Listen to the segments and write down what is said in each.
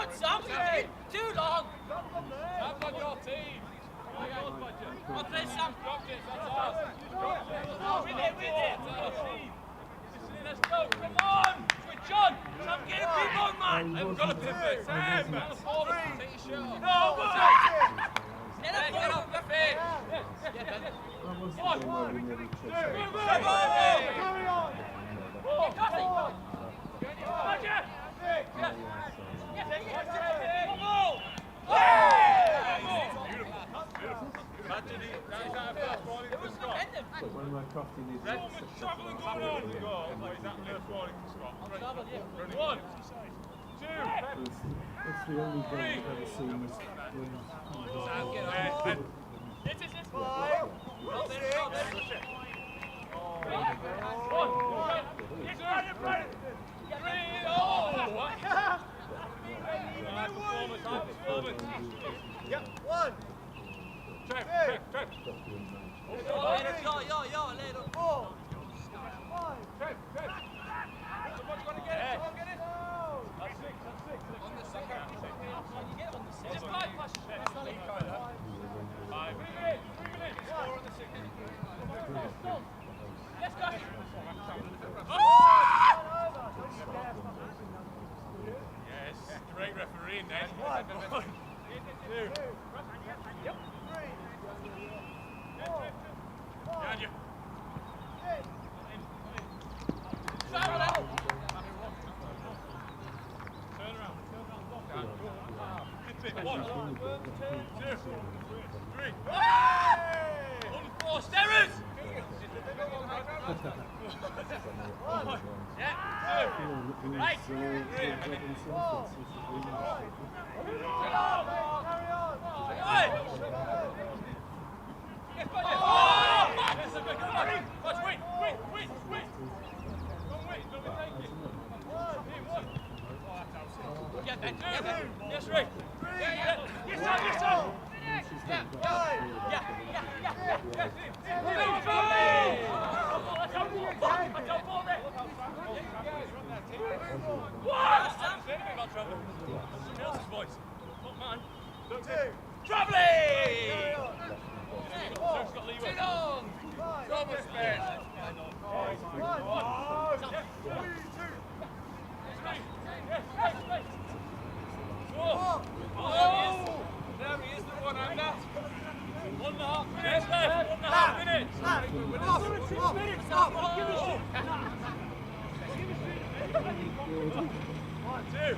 on, Sam. Too long. Sam's on your team. I'll play Sam. With it. Let's go. Come on. Switch on. Sam, get a big on, man. We've got a pivot. Sam, take your shirt off. No, Get up, left it. One. Carry on. One of my crafting is Travelling going on. Is that first warning to Scott? One. Two. it's the only game I've ever seen was Yep, one. Trev. Yo, little. Four. Five. Trev. Somebody's got to get it. Come on, get it. That's six. On the second. You get it on the second. Just five. Five. 3 minutes. 4 on the second. Let's go. Yes. Great refereeing then. One. Two. Yep. Three. Four. Behind you. Six. Turn around. One. 2. 3. Unforced errors. Yeah. 2. Right. 3. Yes, Rick. Yes, Sam. There he is, the one-hander. 1.5 minutes left. 1.5 minutes. 6 minutes. One, two.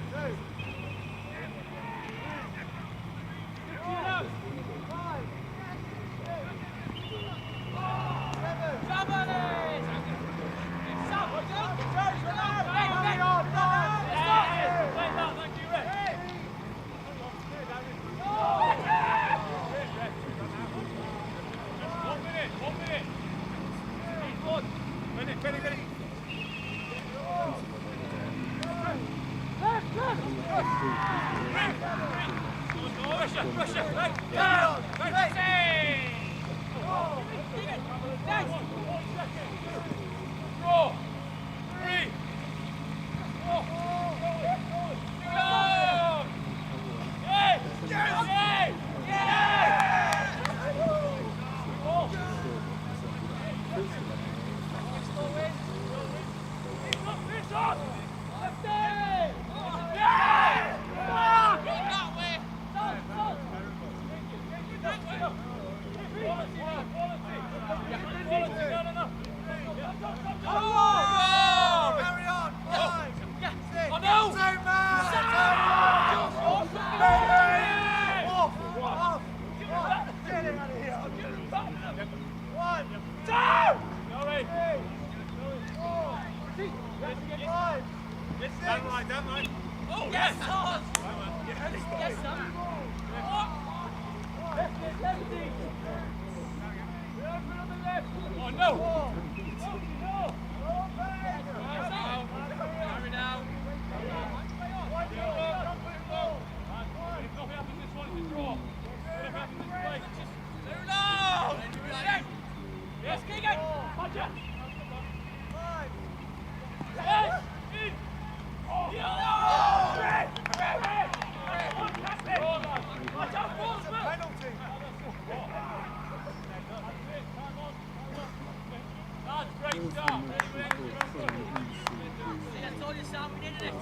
Sam, we needed it.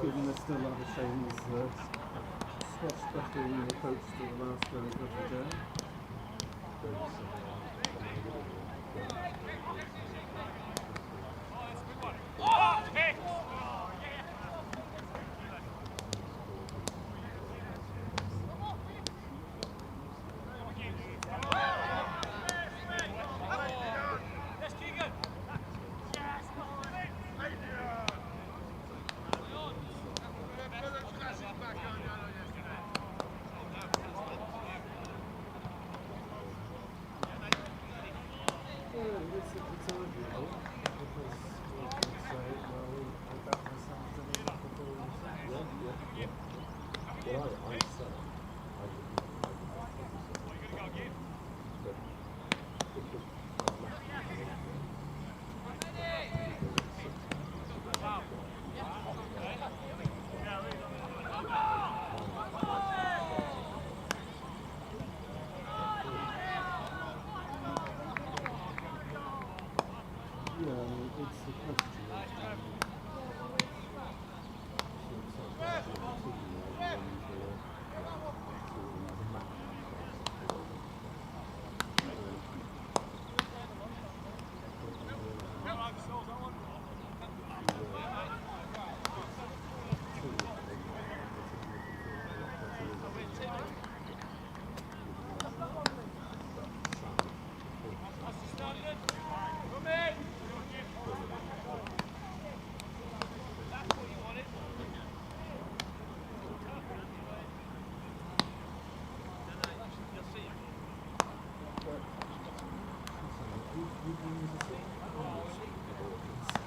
Given they're still are the same as Scotch referee and the coach to the last referee day. It's arguable because you can say, well, I got myself to the back of all this. Well, I said I It's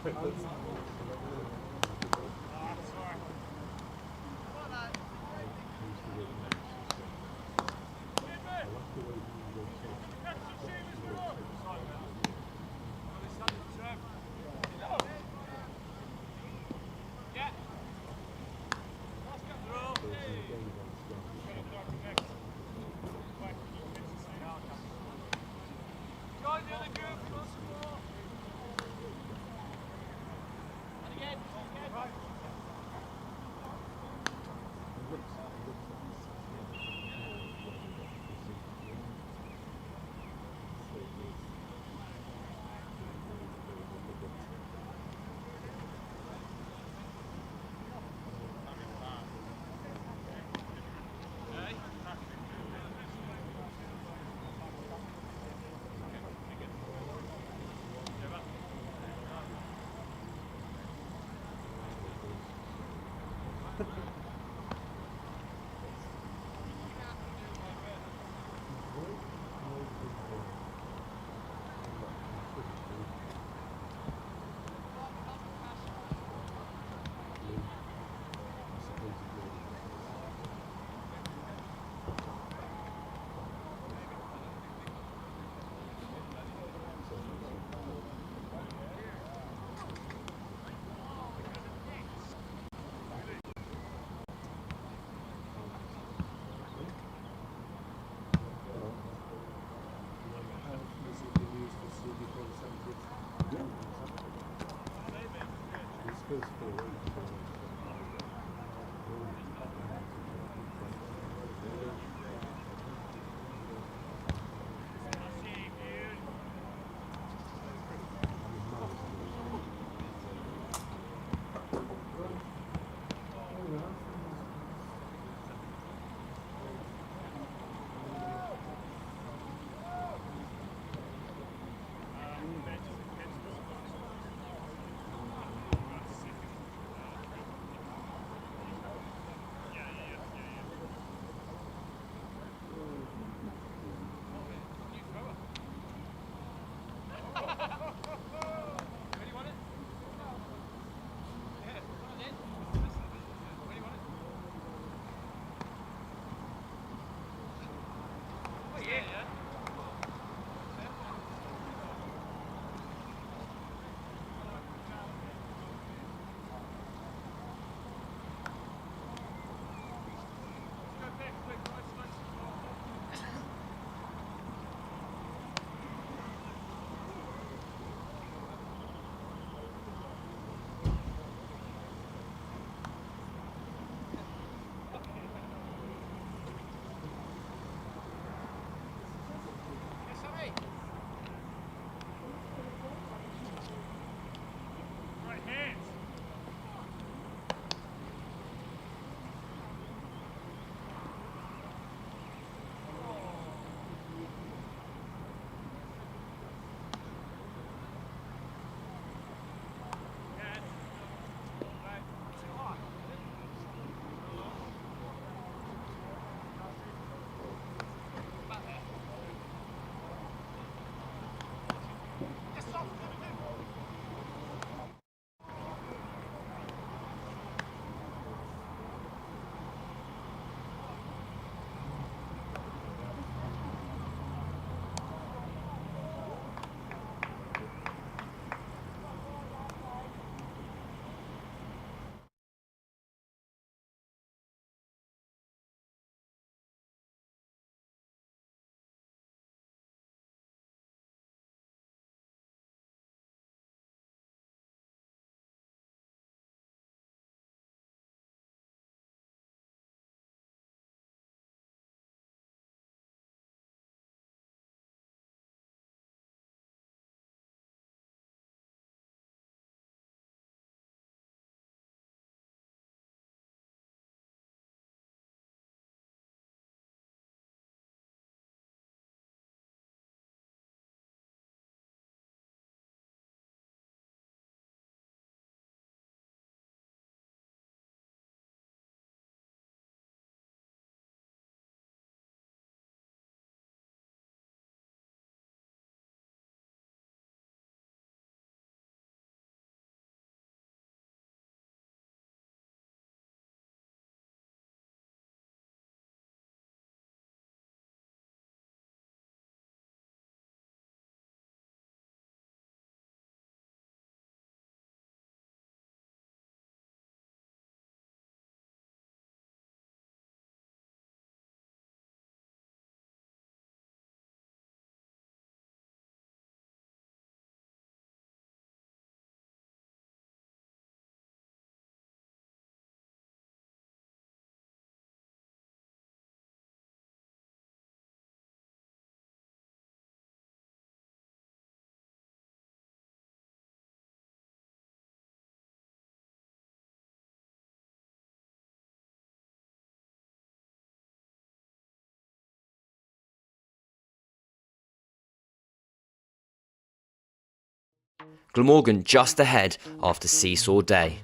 the question Glamorgan just ahead after seesaw day.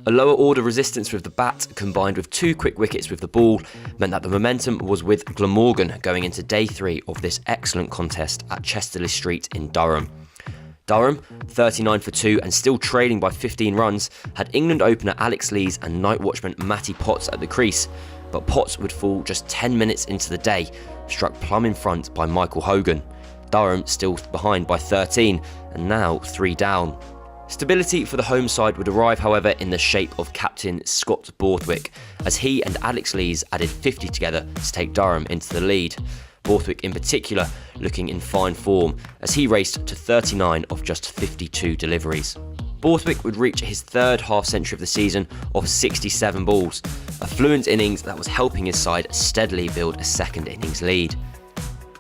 A lower order resistance with the bat combined with 2 quick wickets with the ball meant that the momentum was with Glamorgan going into day 3 of this excellent contest at Chesterley Street in Durham. Durham, 39 for 2 and still trailing by 15 runs, had England opener Alex Lees and night watchman Matty Potts at the crease, but Potts would fall just 10 minutes into the day, struck plumb in front by Michael Hogan. Durham still behind by 13 and now 3 down. Stability for the home side would arrive, however, in the shape of captain Scott Borthwick, as he and Alex Lees added 50 together to take Durham into the lead. Borthwick in particular looking in fine form, as he raced to 39 of just 52 deliveries. Borthwick would reach his 3rd half-century of the season of 67 balls, a fluent innings that was helping his side steadily build a 2nd innings lead.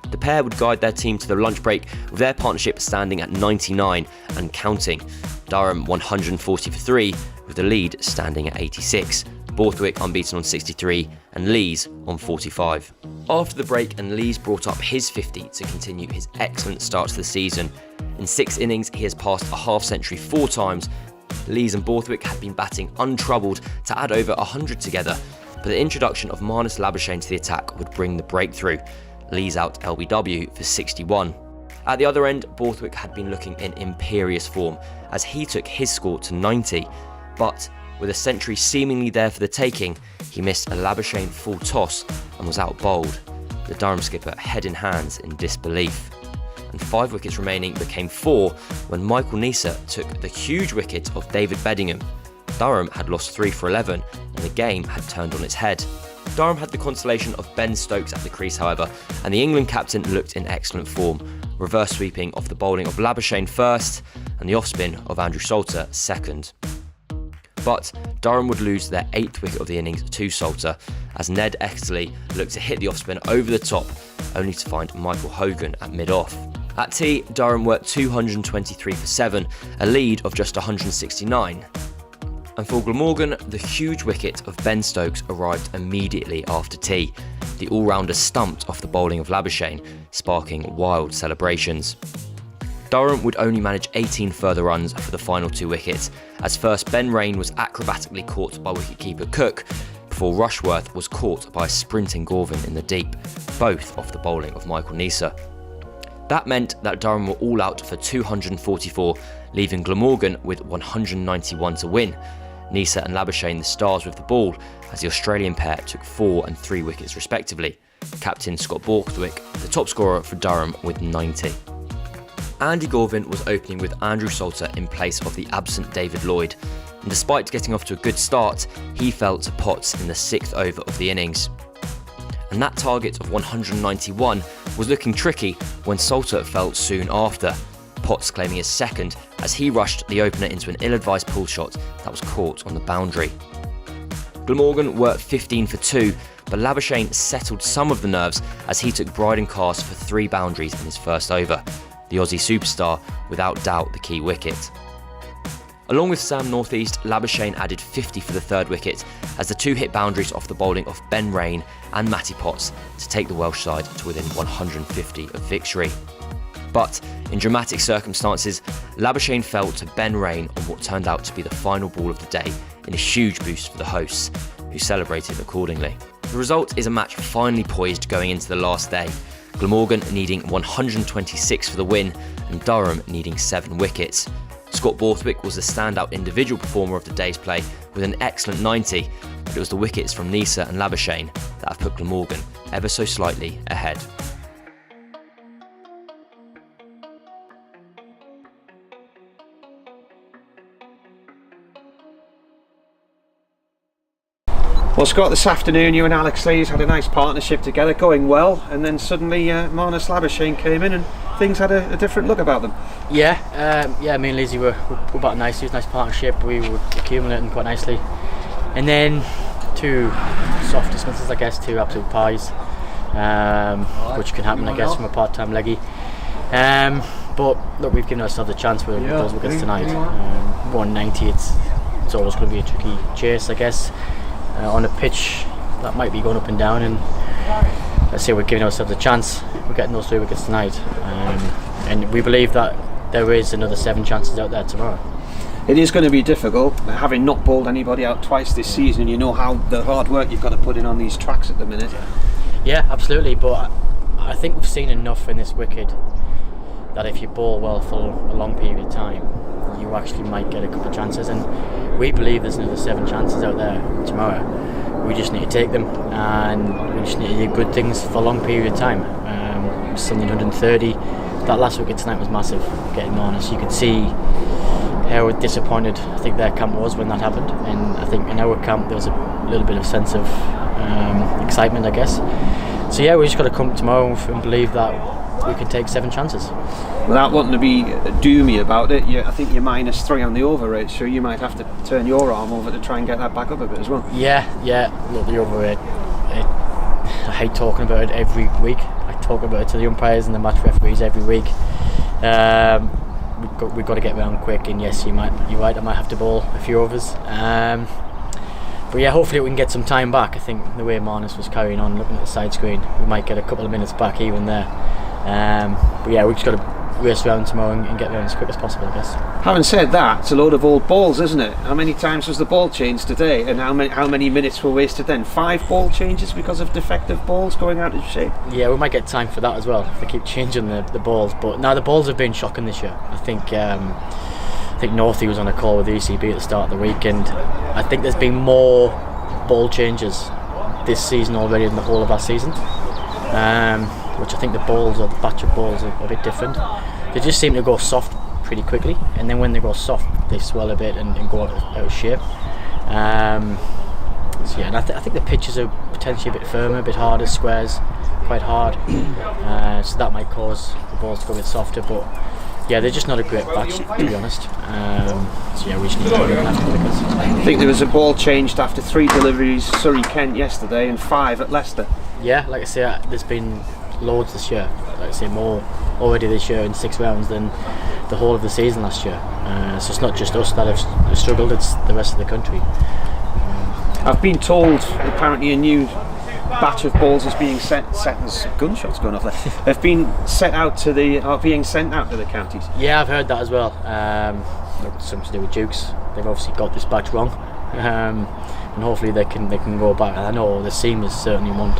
The pair would guide their team to the lunch break, with their partnership standing at 99 and counting. Durham 140 for 3, with the lead standing at 86. Borthwick unbeaten on 63 and Lees on 45. After the break, and Lees brought up his 50 to continue his excellent start to the season. In 6 innings, he has passed a half-century 4 times. Lees and Borthwick had been batting untroubled to add over 100 together, but the introduction of Marnus Labuschagne to the attack would bring the breakthrough. Lees out LBW for 61. At the other end, Borthwick had been looking in imperious form as he took his score to 90, but with a century seemingly there for the taking, he missed a Labuschagne full toss and was out bowled. The Durham skipper head in hands in disbelief. And 5 wickets remaining became 4 when Michael Neser took the huge wicket of David Beddingham. Durham had lost 3 for 11 and the game had turned on its head. Durham had the consolation of Ben Stokes at the crease, however, and the England captain looked in excellent form, reverse sweeping off the bowling of Labuschagne first and the off-spin of Andrew Salter second. But Durham would lose their 8th wicket of the innings to Salter, as Ned Exley looked to hit the off-spin over the top, only to find Michael Hogan at mid-off. At tea, Durham were 223 for 7, a lead of just 169. And for Glamorgan, the huge wicket of Ben Stokes arrived immediately after tea. The all-rounder stumped off the bowling of Labuschagne, sparking wild celebrations. Durham would only manage 18 further runs for the final 2 wickets, as first Ben Raine was acrobatically caught by wicketkeeper Cook, before Rushworth was caught by a sprinting Gorvin in the deep, both off the bowling of Michael Neser. That meant that Durham were all out for 244, leaving Glamorgan with 191 to win. Neser and Labuschagne the stars with the ball, as the Australian pair took 4 and 3 wickets respectively. Captain Scott Borthwick, the top scorer for Durham, with 90. Andy Gorvin was opening with Andrew Salter in place of the absent David Lloyd, and despite getting off to a good start, he fell to Potts in the 6th over of the innings. And that target of 191 was looking tricky when Salter fell soon after, Potts claiming his 2nd as he rushed the opener into an ill-advised pull shot that was caught on the boundary. Glamorgan were 15 for 2, but Labuschagne settled some of the nerves as he took Bryden Cast for 3 boundaries in his first over, the Aussie superstar without doubt the key wicket. Along with Sam Northeast, Labuschagne added 50 for the 3rd wicket as the 2 hit boundaries off the bowling of Ben Raine and Matty Potts to take the Welsh side to within 150 of victory. But in dramatic circumstances, Labuschagne fell to Ben Raine on what turned out to be the final ball of the day in a huge boost for the hosts, who celebrated accordingly. The result is a match finally poised going into the last day, Glamorgan needing 126 for the win and Durham needing 7 wickets. Scott Borthwick was the standout individual performer of the day's play with an excellent 90, but it was the wickets from Neser and Labuschagne that have put Glamorgan ever so slightly ahead. Well, Scott, this afternoon you and Alex Lees had a nice partnership together, going well, and then suddenly Marnus Labuschagne came in and things had a different look about them. Yeah, me and Lizzie were about nice. It was a nice partnership. We were accumulating quite nicely, and then 2 soft dismisses, I guess, 2 absolute pies, which can happen, I guess, from a part-time leggy. But look, we've given ourselves a chance with those wickets tonight. 190, it's always going to be a tricky chase, I guess. On a pitch that might be going up and down, and let's say we're giving ourselves a chance. We're getting those 3 wickets tonight. and we believe that there is another 7 chances out there tomorrow. It is going to be difficult, having not bowled anybody out twice this season. You know how the hard work you've got to put in on these tracks at the minute. Yeah, absolutely, but I think we've seen enough in this wicket that if you bowl well for a long period of time, you actually might get a couple of chances, and we believe there's another 7 chances out there tomorrow. We just need to take them, and we just need to do good things for a long period of time. Something 130. That last wicket tonight was massive, getting honest. You could see how disappointed I think their camp was when that happened, and I think in our camp there was a little bit of sense of excitement, I guess. So yeah, we just got to come tomorrow and believe that we can take 7 chances. Without wanting to be doomy about it, I think you're -3 on the over rate, so you might have to turn your arm over to try and get that back up a bit as well. Yeah. Look, the over rate, I hate talking about it every week. I talk about it to the umpires and the match referees every week. We've got to get round quick, and yes, you're right, I might have to bowl a few overs. But yeah, hopefully we can get some time back. I think the way Marnus was carrying on, looking at the side screen, we might get a couple of minutes back even there. But yeah, we've just got to race around tomorrow and get round as quick as possible, I guess. Having said that, it's a load of old balls, isn't it? How many times was the ball changed today, and how many minutes were wasted then? 5 ball changes because of defective balls going out of shape? Yeah, we might get time for that as well if they keep changing the balls. But now the balls have been shocking this year. I think Northey was on a call with the ECB at the start of the week, and I think there's been more ball changes this season already than the whole of last season. Which I think the balls, or the batch of balls, are a bit different. They just seem to go soft pretty quickly, and then when they go soft they swell a bit and go out of shape. So yeah, and I think the pitches are potentially a bit firmer, a bit harder, squares quite hard, so that might cause the balls to go a bit softer, but yeah, they're just not a great batch, to be honest. So yeah, we just need to look after the wickets. I think there was a ball changed after 3 deliveries Surrey Kent yesterday and 5 at Leicester. Yeah, like I say, there's been loads this year. Like I say, more already this year in 6 rounds than the whole of the season last year. So it's not just us that have struggled, it's the rest of the country. I've been told apparently a new batch of balls is being sent as gunshots going off there, have been sent out to the counties. Yeah, I've heard that as well. Something to do with Dukes. They've obviously got this batch wrong, and hopefully they can go back. I know the seamers certainly want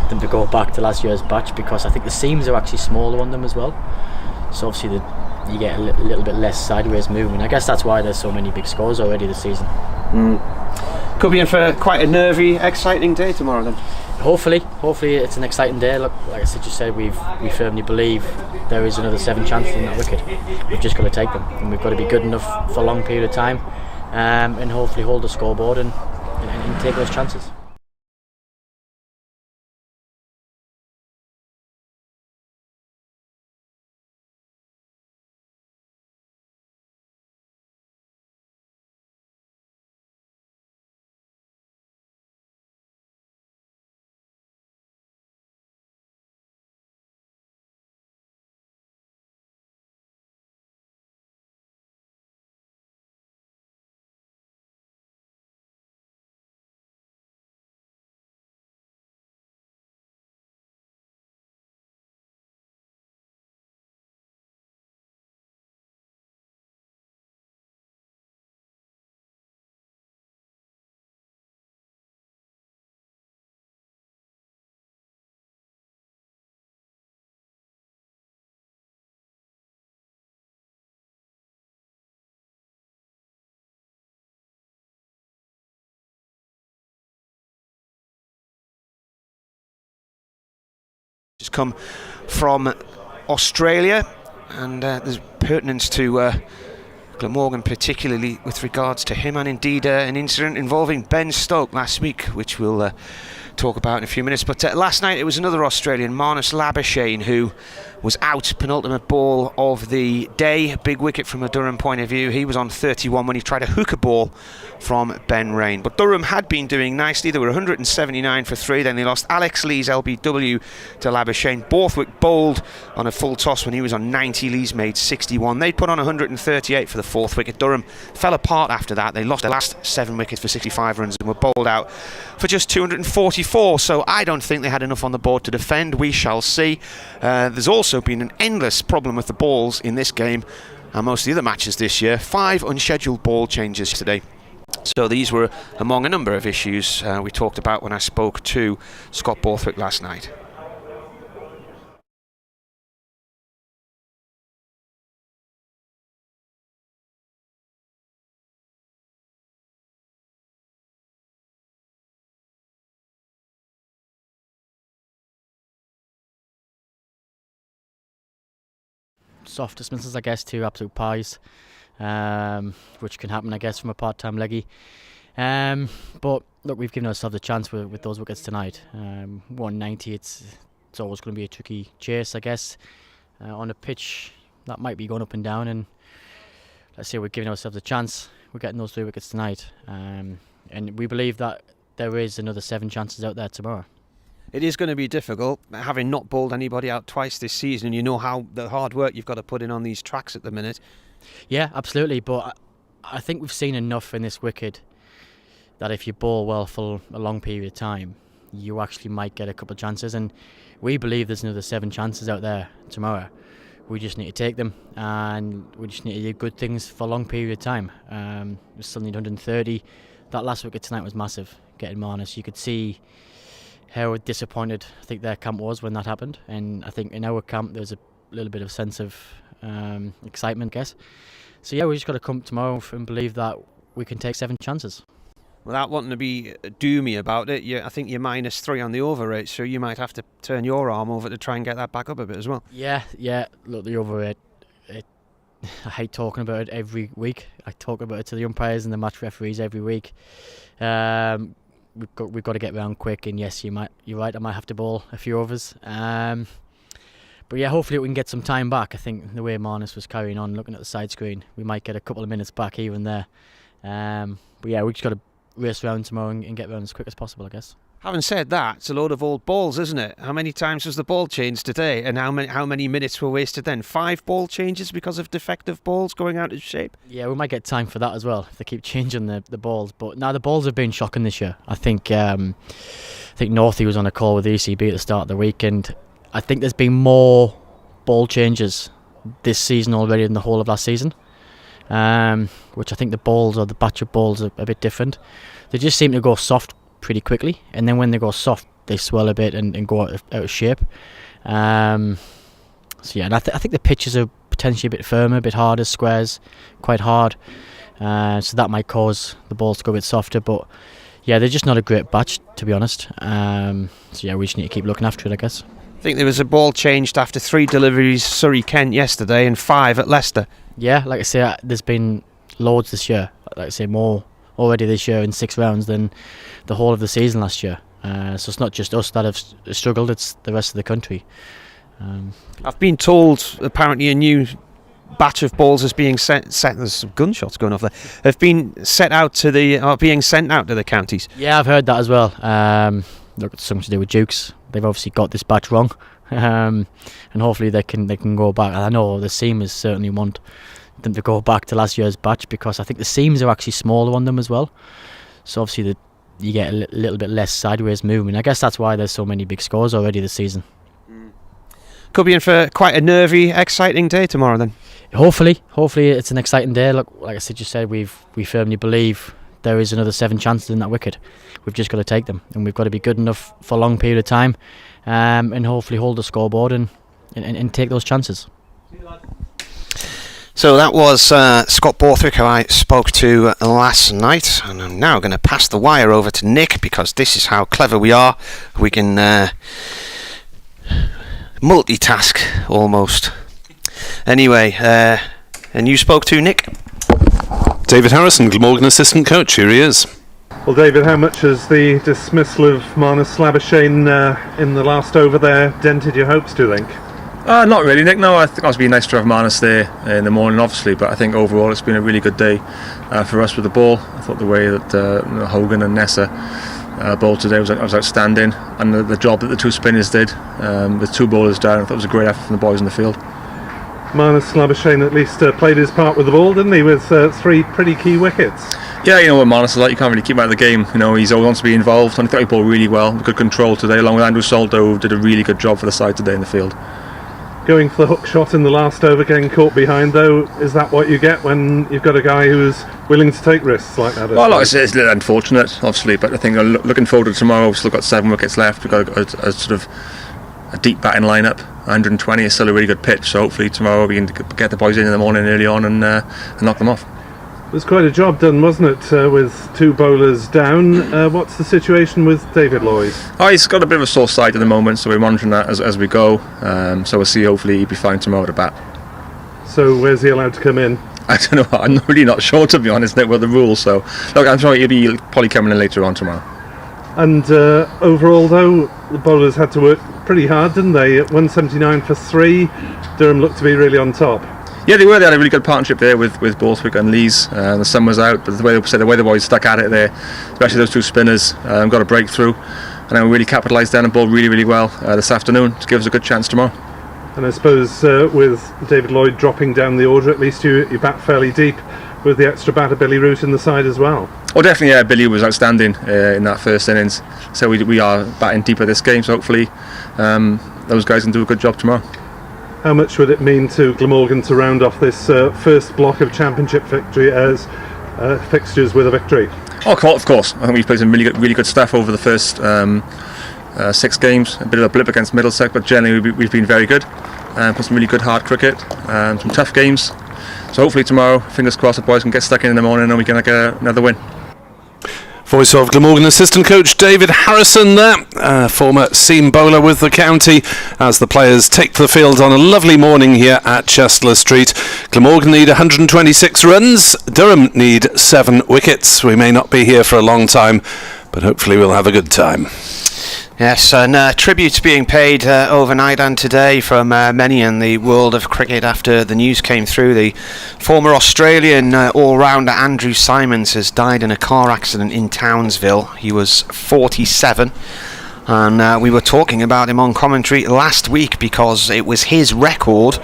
them to go back to last year's batch, because I think the seams are actually smaller on them as well. So obviously you get a little bit less sideways movement. I guess that's why there's so many big scores already this season. Could be in for quite a nervy, exciting day tomorrow then. Hopefully it's an exciting day. Look, like I just said, we firmly believe there is another 7 chances in that wicket. We've just got to take them, and we've got to be good enough for a long period of time, and hopefully hold the scoreboard and take those chances. Just come from Australia, and there's pertinence to Glamorgan, particularly with regards to him, and indeed an incident involving Ben Stokes last week, which we'll talk about in a few minutes. But last night it was another Australian, Marnus Labuschagne, who was out, penultimate ball of the day, big wicket from a Durham point of view. He was on 31 when he tried to hook a ball from Ben Rain. But Durham had been doing nicely. They were 179 for 3, then they lost Alex Lee's LBW to Labuschagne. Borthwick bowled on a full toss when he was on 90, Lee's made 61. They put on 138 for the 4th wicket. Durham fell apart after that. They lost their last 7 wickets for 65 runs and were bowled out for just 244, so I don't think they had enough on the board to defend. We shall see. There's also been an endless problem with the balls in this game and most of the other matches this year. 5 unscheduled ball changes today. So these were among a number of issues we talked about when I spoke to Scott Borthwick last night. Soft dismissals, I guess, to absolute pies, which can happen, I guess, from a part-time leggy. But look, we've given ourselves a chance with those wickets tonight. 190, it's always going to be a tricky chase, I guess, on a pitch that might be going up and down. And let's say we're giving ourselves a chance. We're getting those 3 wickets tonight, and we believe that there is another 7 chances out there tomorrow. It is going to be difficult, having not bowled anybody out twice this season, and you know how the hard work you've got to put in on these tracks at the minute. Yeah, absolutely, but I think we've seen enough in this wicket that if you bowl well for a long period of time, you actually might get a couple of chances, and we believe there's another 7 chances out there tomorrow. We just need to take them, and we just need to do good things for a long period of time. We still need 130. That last wicket tonight was massive, getting Marnus. You could see how disappointed I think their camp was when that happened, and I think in our camp there's a little bit of sense of excitement, I guess. So yeah, we just got to come tomorrow and believe that we can take 7 chances. Without wanting to be doomy about it, I think you're -3 on the over rate, so you might have to turn your arm over to try and get that back up a bit as well. Yeah. Look, the over rate, I hate talking about it every week. I talk about it to the umpires and the match referees every week. We've got to get round quick, and yes, you're right, I might have to bowl a few overs. But yeah, hopefully we can get some time back. I think the way Marnus was carrying on, looking at the side screen, we might get a couple of minutes back even there. But yeah, we just got to race round tomorrow and get round as quick as possible, I guess. Having said that, it's a load of old balls, isn't it? How many times was the ball changed today, and how many minutes were wasted then? 5 ball changes because of defective balls going out of shape? Yeah, we might get time for that as well if they keep changing the balls. But now the balls have been shocking this year. I think Northey was on a call with the ECB at the start of the week, and I think there's been more ball changes this season already than the whole of last season. Which I think the balls, or the batch of balls, are a bit different. They just seem to go soft pretty quickly, and then when they go soft they swell a bit and go out of shape. So yeah, and I think the pitches are potentially a bit firmer, a bit harder, squares quite hard, so that might cause the balls to go a bit softer. But yeah, they're just not a great batch, to be honest. So yeah, we just need to keep looking after it, I guess. I think there was a ball changed after 3 deliveries Surrey Kent yesterday and 5 at Leicester. Yeah, like I say, there's been loads this year. Like I say, more already this year in 6 rounds than the whole of the season last year. So it's not just us that have struggled, it's the rest of the country. I've been told apparently a new batch of balls is being set. There's some gunshots going off there. Have been being sent out to the counties. Yeah, I've heard that as well. Look, it's something to do with Dukes. They've obviously got this batch wrong, and hopefully they can go back. I know the seamers certainly want them to go back to last year's batch, because I think the seams are actually smaller on them as well. So obviously you get a little bit less sideways movement. I guess that's why there's so many big scores already this season. Could be in for quite a nervy, exciting day tomorrow then. Hopefully it's an exciting day. Look, like I just said, we firmly believe there is another 7 chances in that wicket. We've just got to take them, and we've got to be good enough for a long period of time, and hopefully hold the scoreboard and take those chances. So that was Scott Borthwick, who I spoke to last night, and I'm now going to pass the wire over to Nick, because this is how clever we are. We can multitask almost. Anyway, and you spoke to Nick? David Harrison, Glamorgan assistant coach, here he is. Well, David, how much has the dismissal of Marnus Labuschagne in the last over there dented your hopes, do you think? Not really, Nick. No, I think it's been nice to have Marnus there in the morning, obviously, but I think overall it's been a really good day for us with the ball. I thought the way that Hogan and Nessa bowled today was outstanding, and the job that the 2 spinners did with 2 bowlers down, I thought it was a great effort from the boys in the field. Marnus Labuschagne at least played his part with the ball, didn't he, with 3 pretty key wickets? Yeah, you know what Marnus is like, you can't really keep him out of the game. You know, he's always wants to be involved, and I thought he bowled really well, good control today, along with Andrew Soldo, who did a really good job for the side today in the field. Going for the hook shot in the last over, getting caught behind though, is that what you get when you've got a guy who's willing to take risks like that? Well, it's a little unfortunate, obviously, but I think looking forward to tomorrow, we've still got 7 wickets left, we've got a sort of a deep batting lineup. 120 is still a really good pitch, so hopefully tomorrow we can get the boys in the morning early on and knock them off. It was quite a job done, wasn't it, with 2 bowlers down. What's the situation with David Lloyd? Oh, he's got a bit of a sore side at the moment, so we're monitoring that as we go. So we'll see, hopefully he'll be fine tomorrow at the bat. So where's he allowed to come in? I don't know, I'm really not sure, to be honest, with the rules. So look, I'm sure he'll be probably coming in later on tomorrow. And overall though, the bowlers had to work pretty hard, didn't they? At 179 for 3, Durham looked to be really on top. Yeah, they were. They had a really good partnership there with Borthwick and Lees. The sun was out, but the way the boys stuck at it there, especially those 2 spinners, got a breakthrough, and then we really capitalised down and bowled really, really well this afternoon to give us a good chance tomorrow. And I suppose with David Lloyd dropping down the order, at least you bat fairly deep with the extra batter Billy Root in the side as well. Oh, definitely, yeah. Billy was outstanding in that first innings, so we are batting deeper this game. So hopefully those guys can do a good job tomorrow. How much would it mean to Glamorgan to round off this first block of championship victory as fixtures with a victory? Oh, of course. I think we've played some really good stuff over the first 6 games. A bit of a blip against Middlesex, but generally we've been very good. Played some really good hard cricket, some tough games. So hopefully tomorrow, fingers crossed, the boys can get stuck in the morning and we can get another win. Voice of Glamorgan assistant coach David Harrison there, former seam bowler with the county, as the players take to the field on a lovely morning here at Chester Street. Glamorgan need 126 runs, Durham need 7 wickets. We may not be here for a long time, but hopefully we'll have a good time. Yes, and tributes being paid overnight and today from many in the world of cricket after the news came through. The former Australian all-rounder Andrew Symonds has died in a car accident in Townsville. He was 47, and we were talking about him on commentary last week because it was his record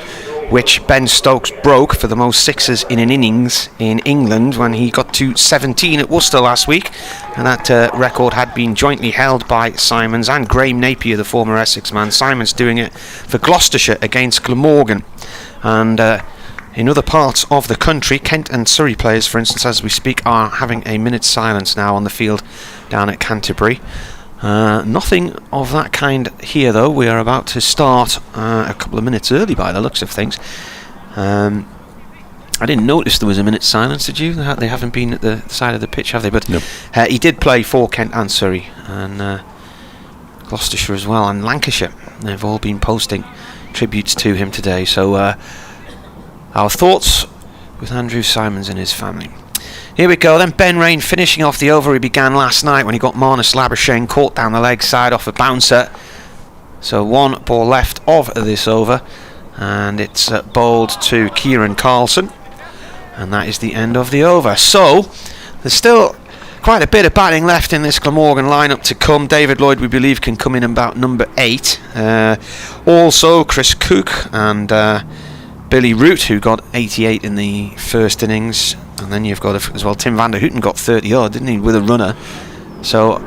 which Ben Stokes broke for the most sixes in an innings in England when he got to 17 at Worcester last week, and that record had been jointly held by Symonds and Graham Napier, the former Essex man. Symonds doing it for Gloucestershire against Glamorgan, and in other parts of the country, Kent and Surrey players, for instance, as we speak, are having a minute's silence now on the field down at Canterbury. Nothing of that kind here though. We are about to start a couple of minutes early by the looks of things. I didn't notice there was a minute's silence, did you? They haven't been at the side of the pitch, have they? But no. He did play for Kent and Surrey and Gloucestershire as well, and Lancashire. They've all been posting tributes to him today, so our thoughts with Andrew Symonds and his family. Here we go then. Ben Rain finishing off the over he began last night when he got Marnus Labuschagne caught down the leg side off a bouncer. So 1 ball left of this over, and it's bowled to Kieran Carlson, and that is the end of the over. So there's still quite a bit of batting left in this Glamorgan lineup to come. David Lloyd, we believe, can come in about number 8. Also Chris Cook and Billy Root, who got 88 in the first innings. And then you've got as well Tim van der Houten got 30 odd, didn't he, with a runner. So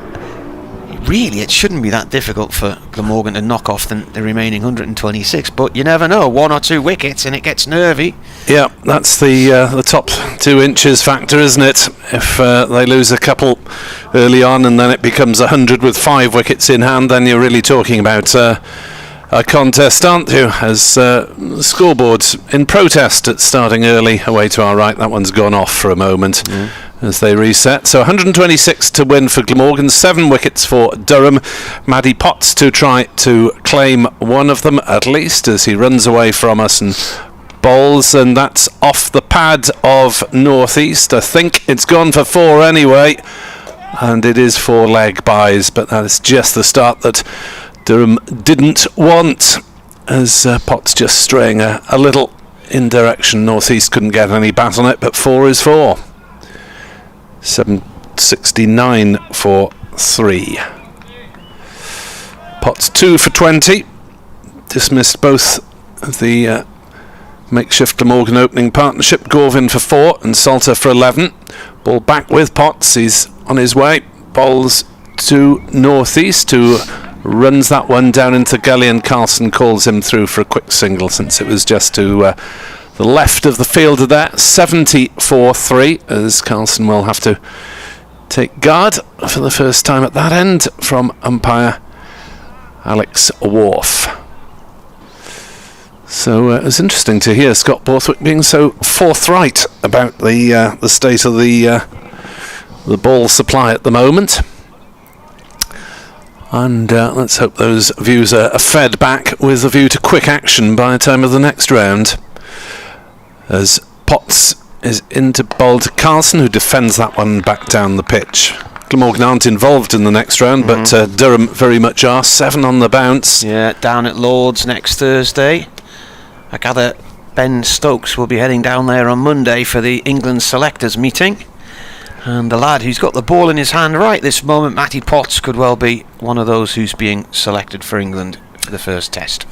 really it shouldn't be that difficult for Glamorgan to knock off the remaining 126, but you never know. 1 or 2 wickets and it gets nervy. Yeah, that's the top 2 inches factor, isn't it? If they lose a couple early on and then it becomes 100 with 5 wickets in hand, then you're really talking about a contest, aren't you? As the scoreboard's in protest at starting early. Away to our right, that one's gone off for a moment as they reset. So 126 to win for Glamorgan, 7 wickets for Durham. Maddy Potts to try to claim one of them at least as he runs away from us and bowls, and that's off the pad of North East. I think it's gone for 4 anyway, and it is 4 leg byes, but that is just the start that Durham didn't want, as Potts just straying a little in direction. North East couldn't get any bat on it, but 4 is 4. 769 for 3. Potts 2 for 20. Dismissed both of the makeshift Glamorgan opening partnership. Gorvin for 4 and Salter for 11. Ball back with Potts. He's on his way. Bowls to northeast, who runs that one down into gully, and Carlson calls him through for a quick single, since it was just to the left of the fielder there. 74-3, as Carlson will have to take guard for the first time at that end from umpire Alex Wharf. So it was interesting to hear Scott Borthwick being so forthright about the state of the ball supply at the moment. And let's hope those views are fed back with a view to quick action by the time of the next round. As Potts is into bowl to Carlson, who defends that one back down the pitch. Glamorgan aren't involved in the next round, but Durham very much are. 7 on the bounce. Yeah, down at Lord's next Thursday. I gather Ben Stokes will be heading down there on Monday for the England selectors meeting. And the lad who's got the ball in his hand right this moment, Matty Potts, could well be one of those who's being selected for England for the first test.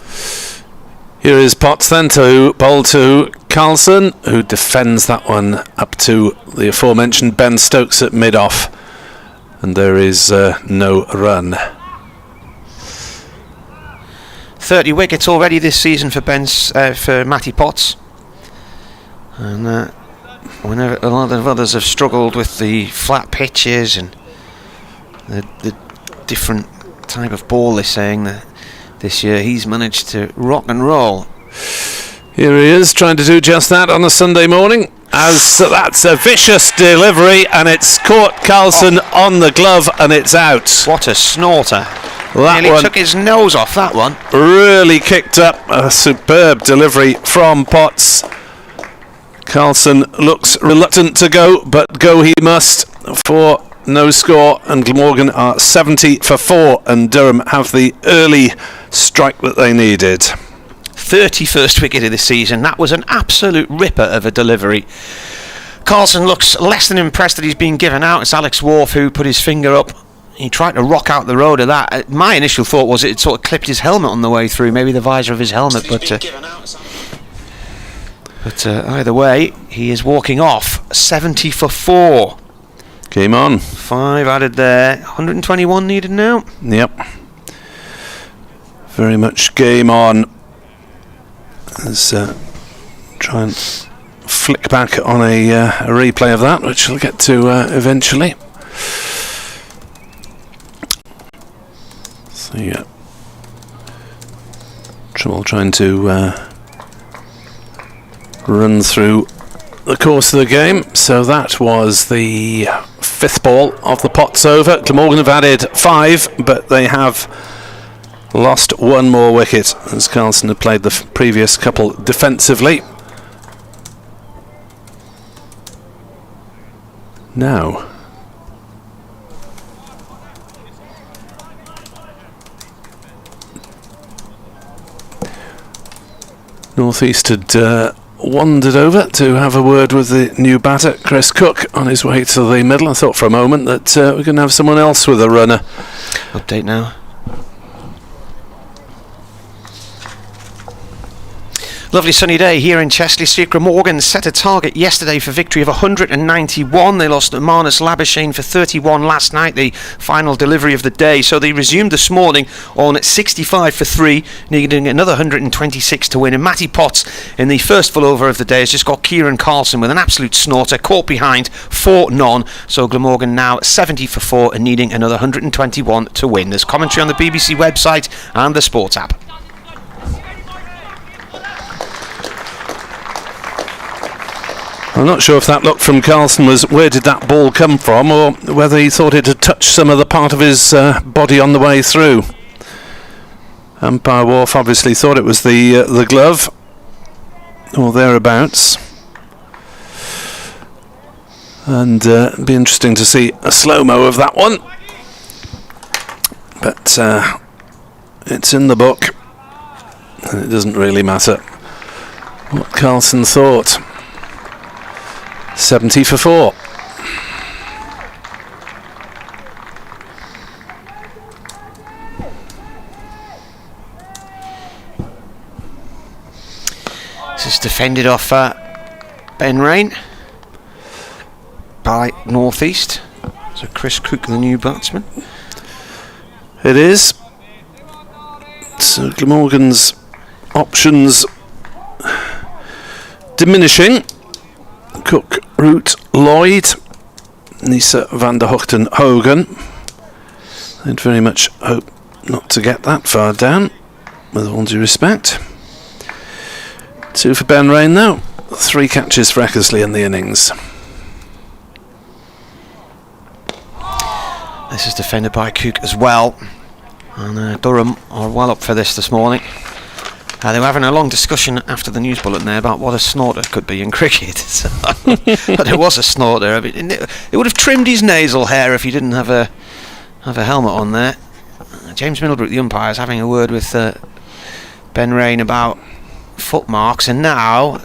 Here is Potts then to bowl to Carlson, who defends that one up to the aforementioned Ben Stokes at mid-off. And there is no run. 30 wickets already this season for Matty Potts. And whenever a lot of others have struggled with the flat pitches and the different type of ball, they're saying that this year he's managed to rock and roll. Here he is trying to do just that on a Sunday morning, as that's a vicious delivery, and it's caught Carlson on the glove, and it's out. What a snorter. That Nearly one took his nose off that one. really kicked up. A superb delivery from Potts. Carlson looks reluctant to go, but go he must for no score, and Glamorgan are 70 for 4, and Durham have the early strike that they needed. 31st wicket of the season. That was an absolute ripper of a delivery. Carlson looks less than impressed that he's been given out. It's Alex Wharf who put his finger up. He tried to rock out the road of that. My initial thought was it sort of clipped his helmet on the way through, maybe the visor of his helmet, but either way, he is walking off. 70 for 4. Game on. 5 added there. 121 needed now. Yep. Very much game on. Let's try and flick back on a replay of that, which we'll get to eventually. So yeah, trouble trying to run through the course of the game. So that was the 5th ball of the Potts over. Glamorgan have added 5, but they have lost 1 more wicket, as Carlson had played the previous couple defensively. Now North East had wandered over to have a word with the new batter, Chris Cook, on his way to the middle. I thought for a moment that we're going to have someone else with a runner. Update now. Lovely sunny day here in Chesley Street. Glamorgan set a target yesterday for victory of 191. They lost at Marnus Labuschagne for 31 last night, the final delivery of the day. So they resumed this morning on 65 for 3, needing another 126 to win. And Matty Potts in the first full over of the day has just got Kieran Carlson with an absolute snorter, caught behind for none. So Glamorgan now 70 for 4 and needing another 121 to win. There's commentary on the BBC website and the Sports app. I'm not sure if that look from Carlson was where did that ball come from, or whether he thought it had touched some of the part of his body on the way through. Umpire Wharf obviously thought it was the glove, or thereabouts. And it'd be interesting to see a slow-mo of that one. But it's in the book, and it doesn't really matter what Carlson thought. 70 for 4. This is defended off Ben Rain by North East. So Chris Cook, the new batsman. It is. So Glamorgan's options diminishing. Cook, Root, Lloyd, Nisa van der Hoogten, Hogan. I'd very much hope not to get that far down, with all due respect. 2 for Ben Rain though. 3 catches for Eckersley in the innings. This is defended by Cook as well. And Durham are well up for this morning. They were having a long discussion after the news bulletin there about what a snorter could be in cricket. So, but it was a snorter. I mean, it would have trimmed his nasal hair if he didn't have a helmet on there. James Middlebrook, the umpire, is having a word with Ben Rain about foot marks, and now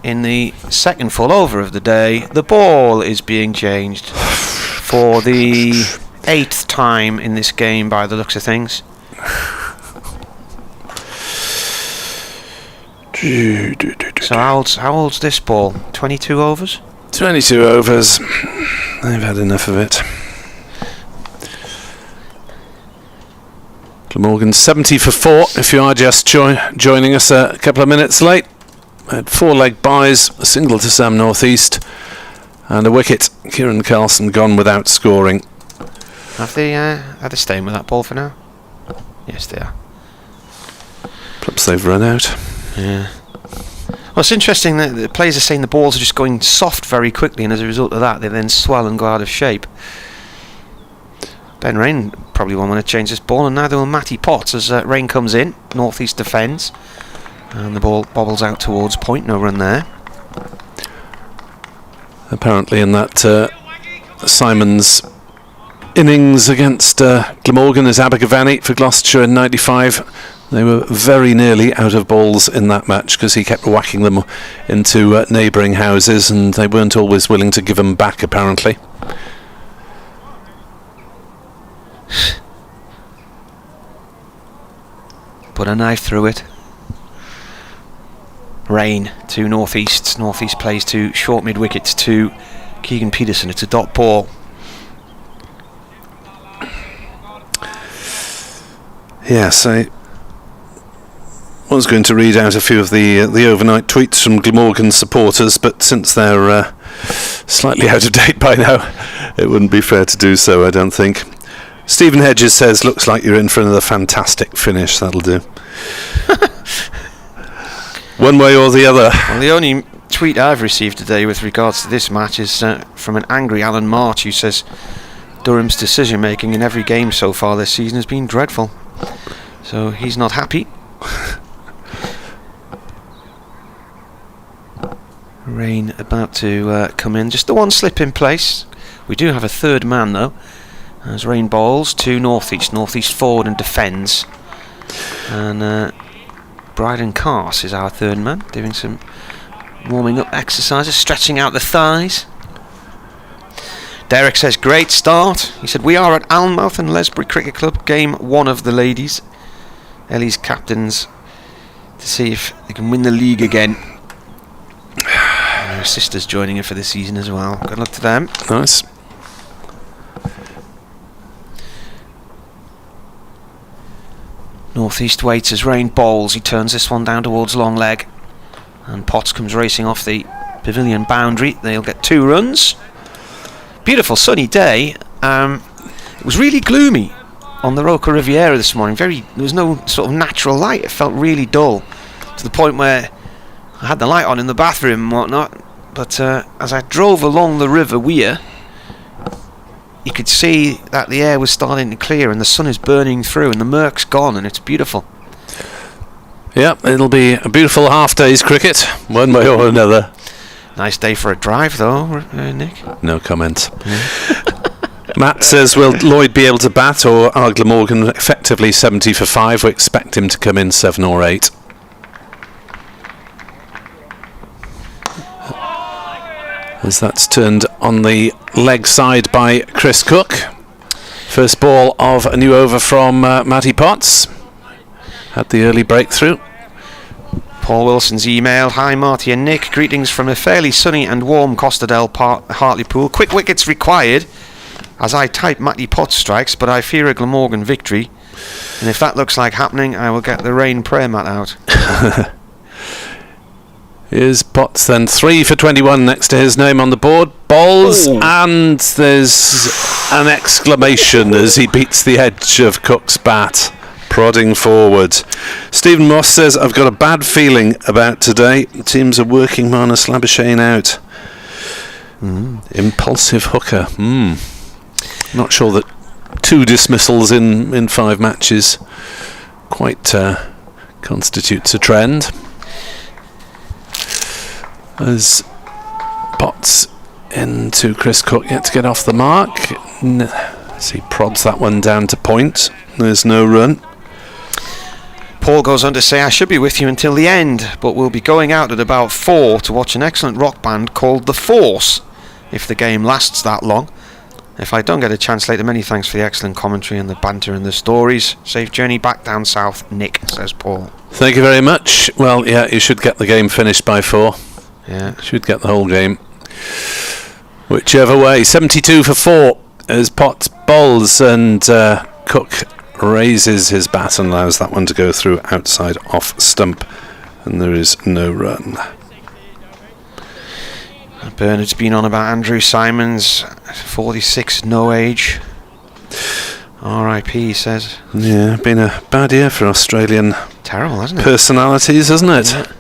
in the second full over of the day, the ball is being changed for the 8th time in this game by the looks of things. So how old's this ball? 22 overs? 22 overs. They've had enough of it. Glamorgan 70 for 4 if you are just joining us a couple of minutes late. Had 4 leg byes, a single to Sam North East and a wicket. Kieran Carlson gone without scoring. Are they staying with that ball for now? Yes, they are. Perhaps they've run out. Yeah. Well, it's interesting that the players are saying the balls are just going soft very quickly, and as a result of that, they then swell and go out of shape. Ben Rain probably won't want to change this ball, and neither will Matty Potts as Rain comes in. North East defends, and the ball bobbles out towards point. No run there. Apparently, in that Simon's innings against Glamorgan as Abergavenny for Gloucestershire in '95. They were very nearly out of balls in that match because he kept whacking them into neighbouring houses, and they weren't always willing to give them back, apparently. Put a knife through it. Rain to North East. North East plays to short mid wickets to Keegan Peterson. It's a dot ball. Yes, I was going to read out a few of the overnight tweets from Glamorgan supporters, but since they're slightly out of date by now, it wouldn't be fair to do so, I don't think. Stephen Hedges says, looks like you're in for another fantastic finish. That'll do. One way or the other. Well, the only tweet I've received today with regards to this match is from an angry Alan March, who says Durham's decision making in every game so far this season has been dreadful. So he's not happy. Rain about to come in. Just the one slip in place. We do have a third man though, as Rain bowls to North East. North East forward and defends. And Bryden Cars is our third man, doing some warming up exercises, stretching out the thighs. Derek says, great start. He said, we are at Alnmouth and Lesbury Cricket Club, game 1 of the ladies. Ellie's captains to see if they can win the league again. And her sister's joining her for the season as well. Good luck to them. Nice. North East waits as Rain bowls. He turns this one down towards long leg. And Potts comes racing off the pavilion boundary. They'll get 2 runs. Beautiful sunny day. It was really gloomy on the Roca Riviera this morning. There was no sort of natural light. It felt really dull, to the point where I had the light on in the bathroom and whatnot. But as I drove along the River Weir, you could see that the air was starting to clear and the sun is burning through and the murk's gone, and it's beautiful. Yeah, it'll be a beautiful half day's cricket, one way or another. Nice day for a drive though, Nick. No comment. Matt says, will Lloyd be able to bat, or are Glamorgan effectively 70 for 5? We expect him to come in 7 or 8. As that's turned on the leg side by Chris Cook. First ball of a new over from Matty Potts. Had the early breakthrough. Paul Wilson's email. Hi Marty and Nick, greetings from a fairly sunny and warm Costadale Hartlepool. Quick wickets required as I type Matty Potts strikes, but I fear a Glamorgan victory, and if that looks like happening I will get the rain prayer mat out. Here's Potts then, 3 for 21 next to his name on the board. Balls, and there's an exclamation as he beats the edge of Cook's bat, prodding forward. Stephen Moss says, I've got a bad feeling about today. The teams are working Marnus Labuschagne out. Impulsive hooker. Not sure that 2 dismissals in 5 matches quite constitutes a trend. As Potts into Chris Cook, yet to get off the mark. As he prods that one down to point. There's no run. Paul goes on to say, I should be with you until the end, but we'll be going out at about 4 to watch an excellent rock band called The Force, if the game lasts that long. If I don't get a chance later, many thanks for the excellent commentary and the banter and the stories. Safe journey back down south, Nick, says Paul. Thank you very much. Well, yeah, you should get the game finished by 4. Yeah. Should get the whole game. Whichever way. 72 for 4 as Potts bowls, and Cook raises his bat and allows that one to go through outside off stump, and there is no run. Bernard's been on about Andrew Simons, 46, no age. R.I.P. he says. Yeah, been a bad year for Australian terrible, hasn't it? Personalities, hasn't it? Yeah.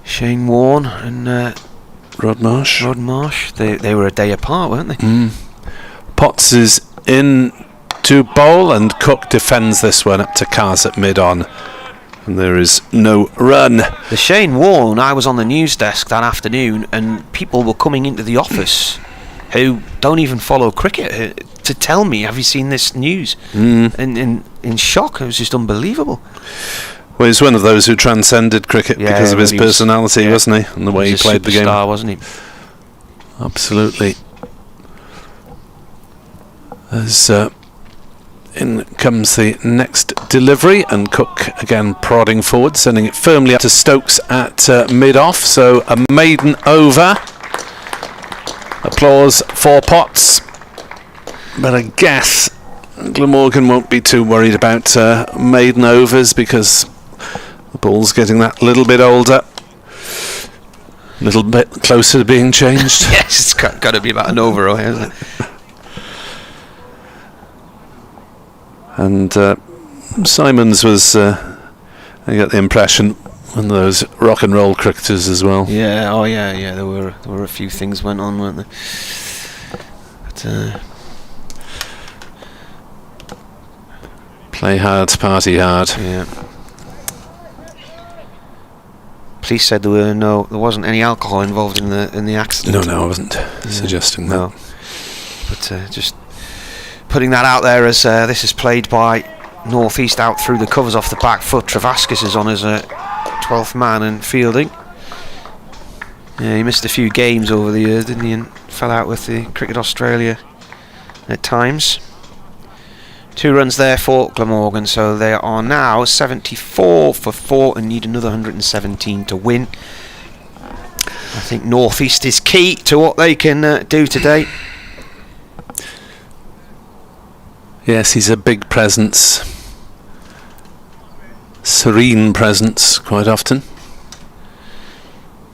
Shane Warne and Rod Marsh. They were a day apart, weren't they? Potts is in to bowl, and Cook defends this one up to Kaz at mid-on, and there is no run. The Shane Warne, I was on the news desk that afternoon, and people were coming into the office who don't even follow cricket to tell me, have you seen this news? In shock. It was just unbelievable. Well, he's one of those who transcended cricket because of his personality, wasn't he? And the way he played the game. Wasn't he? Absolutely. As in comes the next delivery, and Cook again prodding forward, sending it firmly up to Stokes at mid-off. So a maiden over. Applause for Potts. But I guess Glamorgan won't be too worried about maiden overs, because the ball's getting that little bit older, a little bit closer to being changed. Yes, it's got to be about an over, hasn't it? And Simons was, I get the impression, one of those rock and roll cricketers as well. Yeah, yeah. There were a few things went on, weren't there? But, play hard, party hard. Yeah. Police said there wasn't any alcohol involved in the accident. No, I wasn't suggesting that. No. But just putting that out there, as this is played by North East out through the covers off the back foot. Travaskis is on as a 12th man and fielding. Yeah, he missed a few games over the years, didn't he, and fell out with the Cricket Australia at times. 2 runs there for Glamorgan, so they are now 74 for 4 and need another 117 to win. I think North East is key to what they can do today. Yes, he's a big presence. Serene presence, quite often.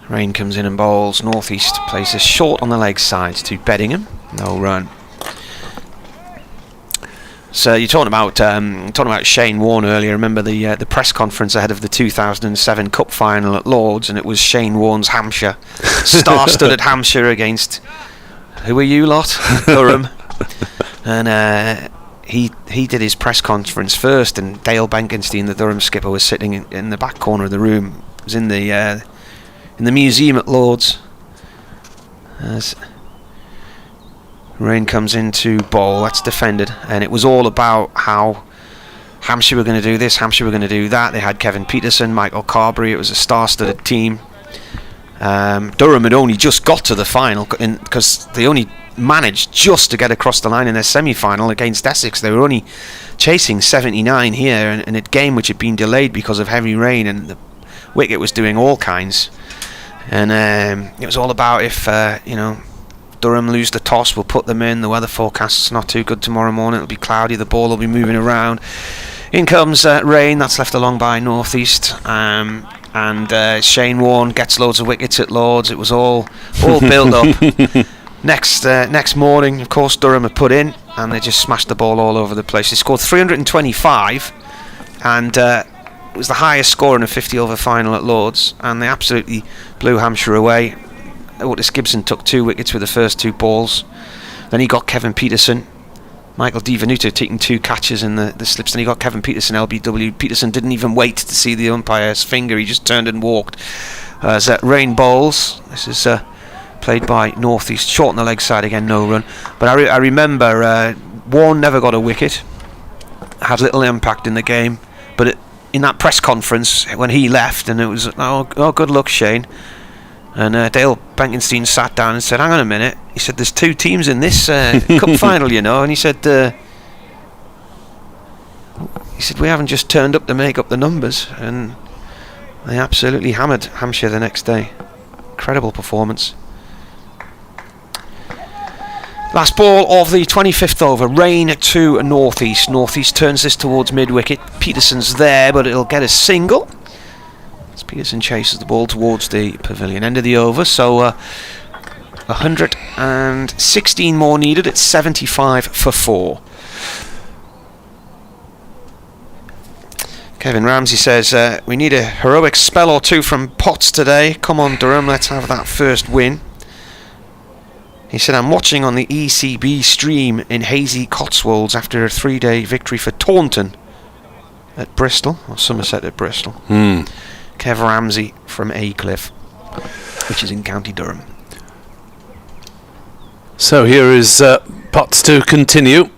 Rain comes in and bowls. North East places short on the leg side to Beddingham. No run. So you're talking about Shane Warne earlier. Remember the press conference ahead of the 2007 Cup final at Lords, and it was Shane Warne's Hampshire, star-studded Hampshire against who are you lot? Durham. And he did his press conference first, and Dale Benkenstein, the Durham skipper, was sitting in the back corner of the room. It was in the museum at Lords. As Rain comes into bowl, that's defended, and it was all about how Hampshire were going to do this, Hampshire were going to do that. They had Kevin Peterson, Michael Carberry. It was a star-studded team. Durham had only just got to the final because they only managed just to get across the line in their semi-final against Essex. They were only chasing 79 here, and a game which had been delayed because of heavy rain, and wicket was doing all kinds, and it was all about if Durham lose the toss, we'll put them in. The weather forecast's not too good tomorrow morning. It'll be cloudy. The ball will be moving around. In comes rain. That's left along by North East. And Shane Warne gets loads of wickets at Lords. It was all built up. Next morning, of course, Durham had put in, and they just smashed the ball all over the place. They scored 325, and it was the highest score in a 50-over final at Lords, and they absolutely blew Hampshire away. Otis Gibson took 2 wickets with the first 2 balls. Then he got Kevin Peterson. Michael DiVenuto taking 2 catches in the slips. Then he got Kevin Peterson, LBW. Peterson didn't even wait to see the umpire's finger. He just turned and walked. As Rain bowls. This is played by North East. Short on the leg side again, no run. But I remember Warne never got a wicket. Had little impact in the game. But in that press conference, when he left, and it was, oh good luck, Shane. And Dale Benkenstein sat down and said, hang on a minute. He said, there's 2 teams in this cup final, And he said, we haven't just turned up to make up the numbers. And they absolutely hammered Hampshire the next day. Incredible performance. Last ball of the 25th over. Rain to North East. North East turns this towards mid-wicket. Peterson's there, but it'll get a single. Peterson chases the ball towards the pavilion. End of the over, so 116 more needed at 75 for 4. Kevin Ramsey says, we need a heroic spell or 2 from Potts today. Come on, Durham, let's have that first win. He said, I'm watching on the ECB stream in hazy Cotswolds after a 3-day victory for Taunton at Bristol, or Somerset at Bristol. Kev Ramsey from Aycliffe, which is in County Durham. So here is Potts to continue.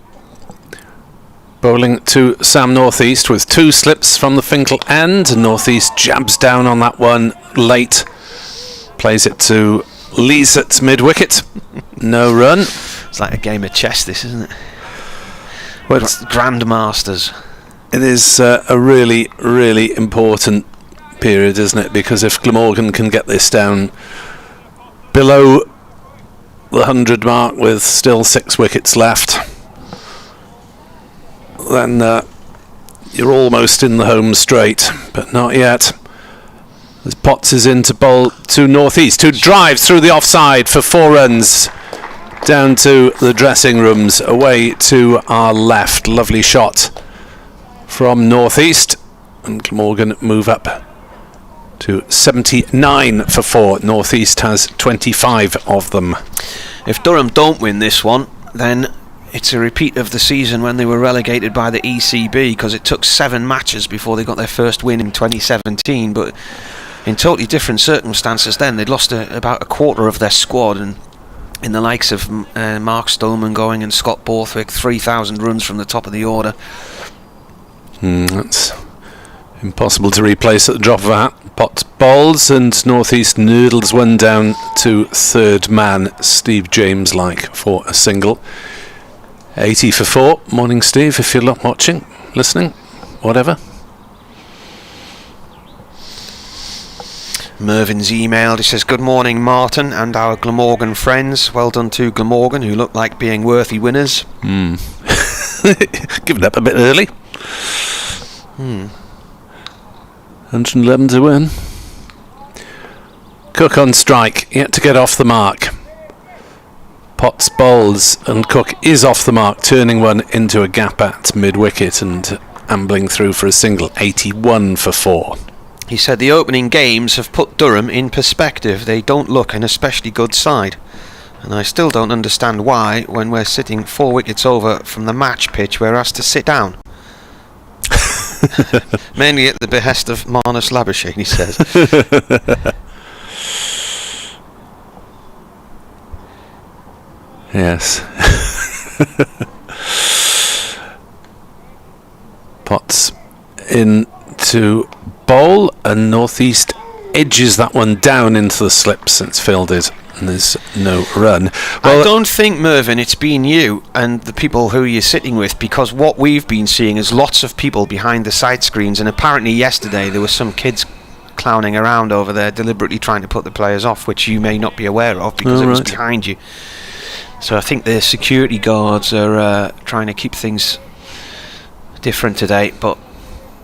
Bowling to Sam North East with 2 slips from the Finkel end. North East jabs down on that one late. Plays it to Lees at mid-wicket. No run. It's like a game of chess, this, isn't it? Well, it's Grandmasters. It is a really, really important period, isn't it? Because if Glamorgan can get this down below the 100 mark with still 6 wickets left, then you're almost in the home straight, but not yet. As Potts is in to bowl to North East, who drives through the offside for 4 runs down to the dressing rooms, away to our left. Lovely shot from North East, and Glamorgan move up to 79 for 4. North East has 25 of them. If Durham don't win this one, then it's a repeat of the season when they were relegated by the ECB, because it took 7 matches before they got their first win in 2017, but in totally different circumstances then. They'd lost about a quarter of their squad, and in the likes of Mark Stoneman going and Scott Borthwick, 3,000 runs from the top of the order. That's impossible to replace at the drop of a hat. Potts bowls, and North East noodles one down to 3rd man, Steve James, like for a single. 80 for 4. Morning, Steve, if you're not watching, listening, whatever. Mervin's emailed. He says, good morning, Martin and our Glamorgan friends. Well done to Glamorgan, who look like being worthy winners. Giving up a bit early. 111 to win. Cook on strike, yet to get off the mark. Potts bowls, and Cook is off the mark, turning one into a gap at mid-wicket and ambling through for a single. 81 for 4. He said the opening games have put Durham in perspective. They don't look an especially good side. And I still don't understand why, when we're sitting 4 wickets over from the match pitch, we're asked to sit down. Mainly at the behest of Marnus Labuschagne, he says. Yes. Potts in to bowl, and North East edges that one down into the slip since fielded, and there's no run. Well, I don't think, Mervyn, it's been you and the people who you're sitting with, because what we've been seeing is lots of people behind the side screens, and apparently yesterday there were some kids clowning around over there, deliberately trying to put the players off, which you may not be aware of because it was behind you. So I think the security guards are trying to keep things different today, but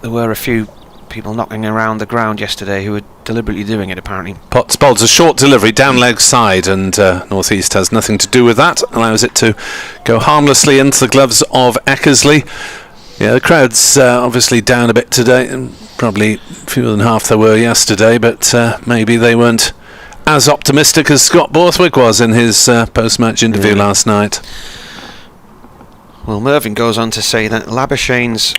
there were a few people knocking around the ground yesterday who were deliberately doing it, apparently. Potts bowls a short delivery down leg side, and North East has nothing to do with that, allows it to go harmlessly into the gloves of Eckersley. Yeah, the crowd's obviously down a bit today, and probably fewer than half there were yesterday, but maybe they weren't as optimistic as Scott Borthwick was in his post-match interview last night. Well, Mervyn goes on to say that Labuschagne's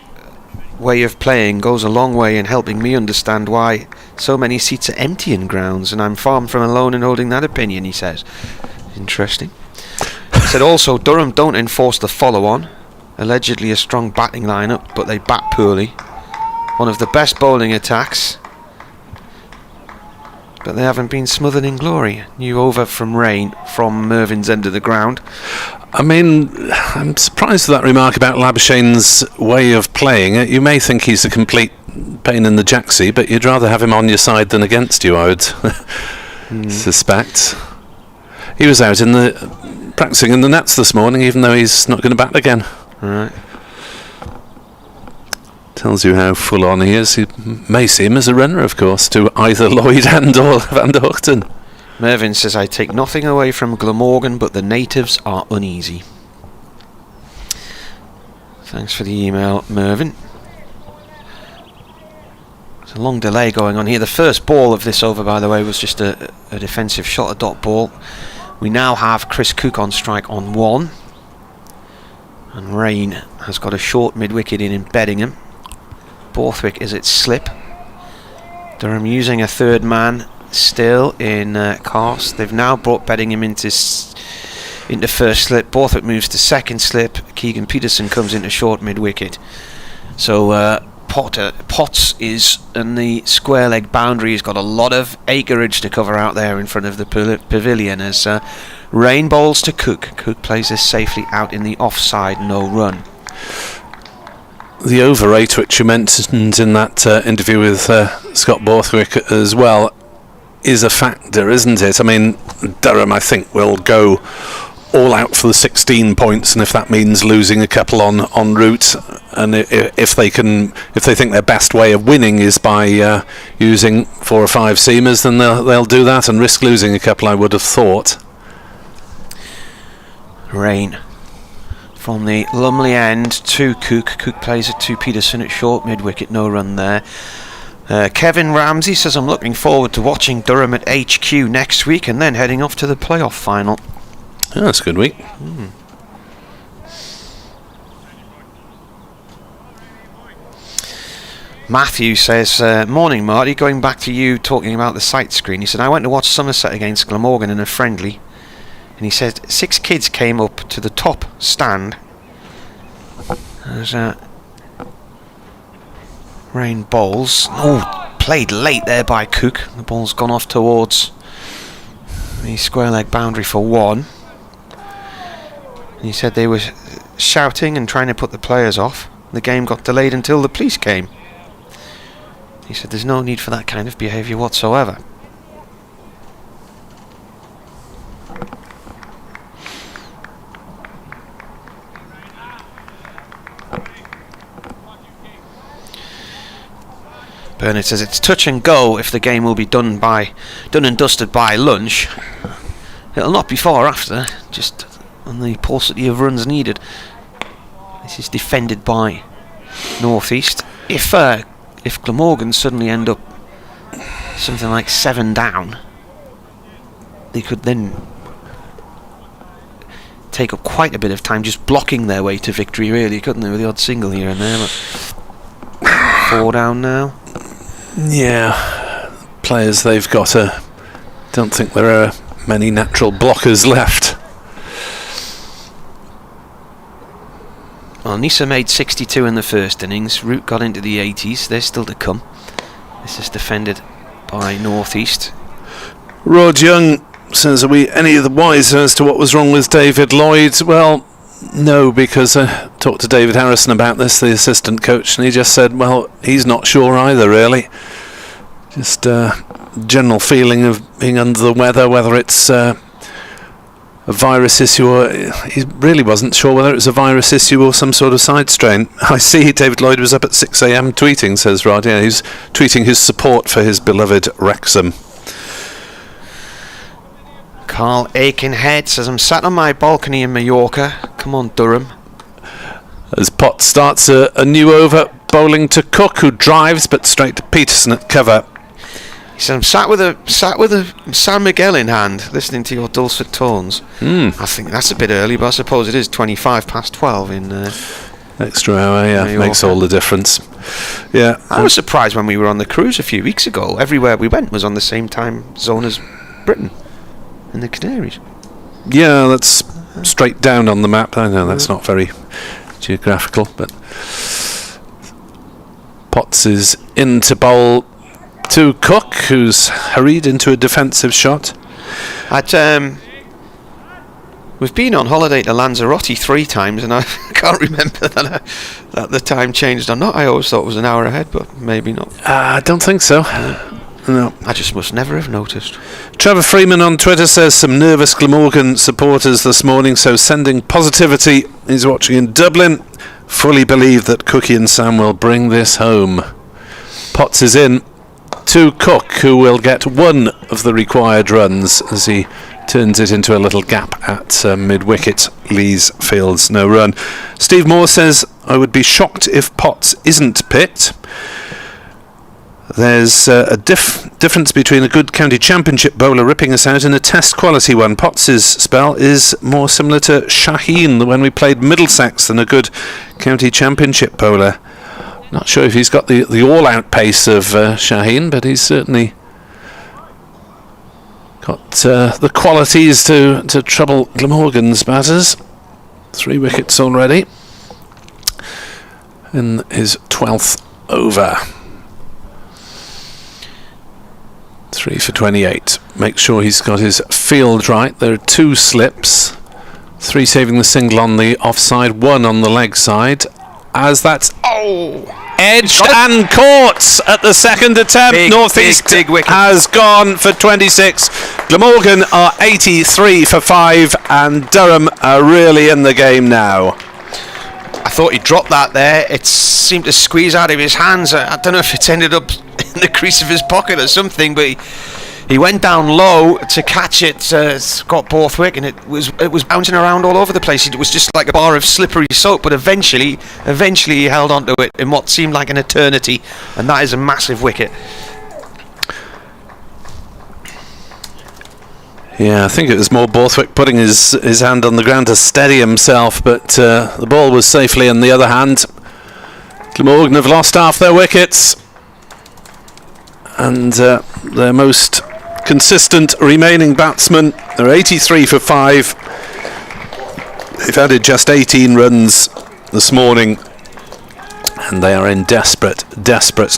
way of playing goes a long way in helping me understand why so many seats are empty in grounds, and I'm far from alone in holding that opinion, he says. Interesting. He said also Durham don't enforce the follow-on. Allegedly a strong batting lineup, but they bat poorly. One of the best bowling attacks, but they haven't been smothered in glory. New over from Rain from Mervyn's end of the ground. I mean, I'm surprised at that remark about Labuschagne's way of playing. You may think he's a complete pain in the jacksie, but you'd rather have him on your side than against you, I would suspect. He was out in the practicing in the nets this morning, even though he's not going to bat again. Right. Tells you how full on he is. You may see him as a runner, of course, to either Lloyd and or Van der Hoogten. Mervyn says, I take nothing away from Glamorgan, but the natives are uneasy. Thanks for the email, Mervyn. There's a long delay going on here. The first ball of this over, by the way, was just a defensive shot, a dot ball. We now have Chris Cook on strike on 1. And Rain has got a short mid-wicket in Beddingham. Borthwick is at slip. Durham using a third man still in Cars. They've now brought Beddingham into first slip. Borthwick moves to second slip. Keegan Peterson comes into short mid-wicket. So Potts is in the square leg boundary. He's got a lot of acreage to cover out there in front of the pavilion as Rain bowls to Cook. Cook plays this safely out in the offside, no run. The over 8, which you mentioned in that interview with Scott Borthwick as well, is a factor, isn't it? I mean, Durham, I think, will go all out for the 16 points, and if that means losing a couple en route, and if they think their best way of winning is by using 4 or 5 seamers, then they'll do that and risk losing a couple, I would have thought. Rain from the Lumley end to Cook. Cook plays it to Peterson at short mid-wicket, no run there. Kevin Ramsey says, I'm looking forward to watching Durham at HQ next week and then heading off to the playoff final. Oh, that's a good week. Matthew says, morning Marty, going back to you talking about the sight screen. He said, I went to watch Somerset against Glamorgan in a friendly, and he said 6 kids came up to the top stand as Rain bowls. Oh, played late there by Cook. The ball's gone off towards the square leg boundary for 1. And he said they were shouting and trying to put the players off. The game got delayed until the police came. He said there's no need for that kind of behaviour whatsoever. Bernard says it's touch and go if the game will be done and dusted by lunch. It'll not be far after, just on the paucity of runs needed. This is defended by North East. If Glamorgan suddenly end up something like 7 down, they could then take up quite a bit of time just blocking their way to victory, really, couldn't they, with the odd single here and there. But 4 down now. Yeah, players they've got don't think there are many natural blockers left. Well, Nisa made 62 in the first innings. Root got into the 80s. They're still to come. This is defended by North East. Rod Young says, are we any of the wiser as to what was wrong with David Lloyd? Well, no, because I talked to David Harrison about this, the assistant coach, and he just said, well, he's not sure either, really. Just a general feeling of being under the weather, whether it's a virus issue or he really wasn't sure whether it was a virus issue or some sort of side strain. I see David Lloyd was up at 6 a.m. tweeting, says Rod. Yeah, he's tweeting his support for his beloved Wrexham. Carl Aikenhead says, I'm sat on my balcony in Mallorca. Come on, Durham. As Potts starts a new over, bowling to Cook, who drives but straight to Peterson at cover. He said, I'm sat with a San Miguel in hand, listening to your dulcet tones. I think that's a bit early, but I suppose it is 25 past 12 in extra hour, yeah, Mallorca. Makes all the difference. Yeah, I was surprised when we were on the cruise a few weeks ago. Everywhere we went was on the same time zone as Britain and the Canaries. Yeah, that's straight down on the map. I know that's not very geographical, but Potts is in to bowl to Cook, who's hurried into a defensive shot. We've been on holiday to Lanzarote 3 times, and I can't remember that the time changed or not. I always thought it was an hour ahead, but maybe not. I don't think so. No. I just must never have noticed. Trevor Freeman on Twitter says some nervous Glamorgan supporters this morning, so sending positivity. He's watching in Dublin. Fully believe that Cookie and Sam will bring this home. Potts is in to Cook, who will get one of the required runs as he turns it into a little gap at mid-wicket. Lees fields no run. Steve Moore says, I would be shocked if Potts isn't picked. There's a difference between a good county championship bowler ripping us out and a test quality one. Potts' spell is more similar to Shaheen when we played Middlesex than a good county championship bowler. Not sure if he's got the all-out pace of Shaheen, but he's certainly got the qualities to trouble Glamorgan's batters. 3 wickets already in his 12th over. 3 for 28. Make sure he's got his field right. There are 2 slips. 3 saving the single on the offside, 1 on the leg side. As that's edged and caught at the second attempt. Northeast big wicket has gone for 26. Glamorgan are 83 for 5, and Durham are really in the game now. I thought he dropped that there. It seemed to squeeze out of his hands. I don't know if it's ended up in the crease of his pocket or something, but he went down low to catch it. Got Borthwick, and it was bouncing around all over the place. It was just like a bar of slippery soap, but eventually he held onto it in what seemed like an eternity, and that is a massive wicket. Yeah, I think it was more Borthwick putting his hand on the ground to steady himself, but the ball was safely in the other hand. Glamorgan have lost half their wickets, and their most consistent remaining batsmen are 83 for 5. They've added just 18 runs this morning, and they are in desperate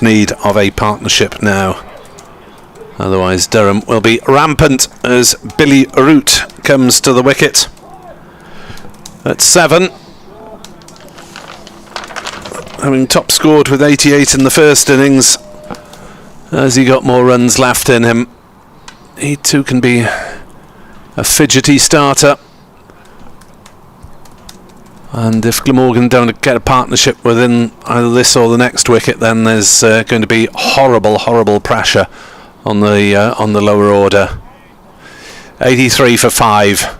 need of a partnership now. Otherwise Durham will be rampant as Billy Root comes to the wicket at 7. Having top scored with 88 in the first innings, as he got more runs left in him. He too can be a fidgety starter. And if Glamorgan don't get a partnership within either this or the next wicket, then there's going to be horrible pressure on the lower order. 83 for 5.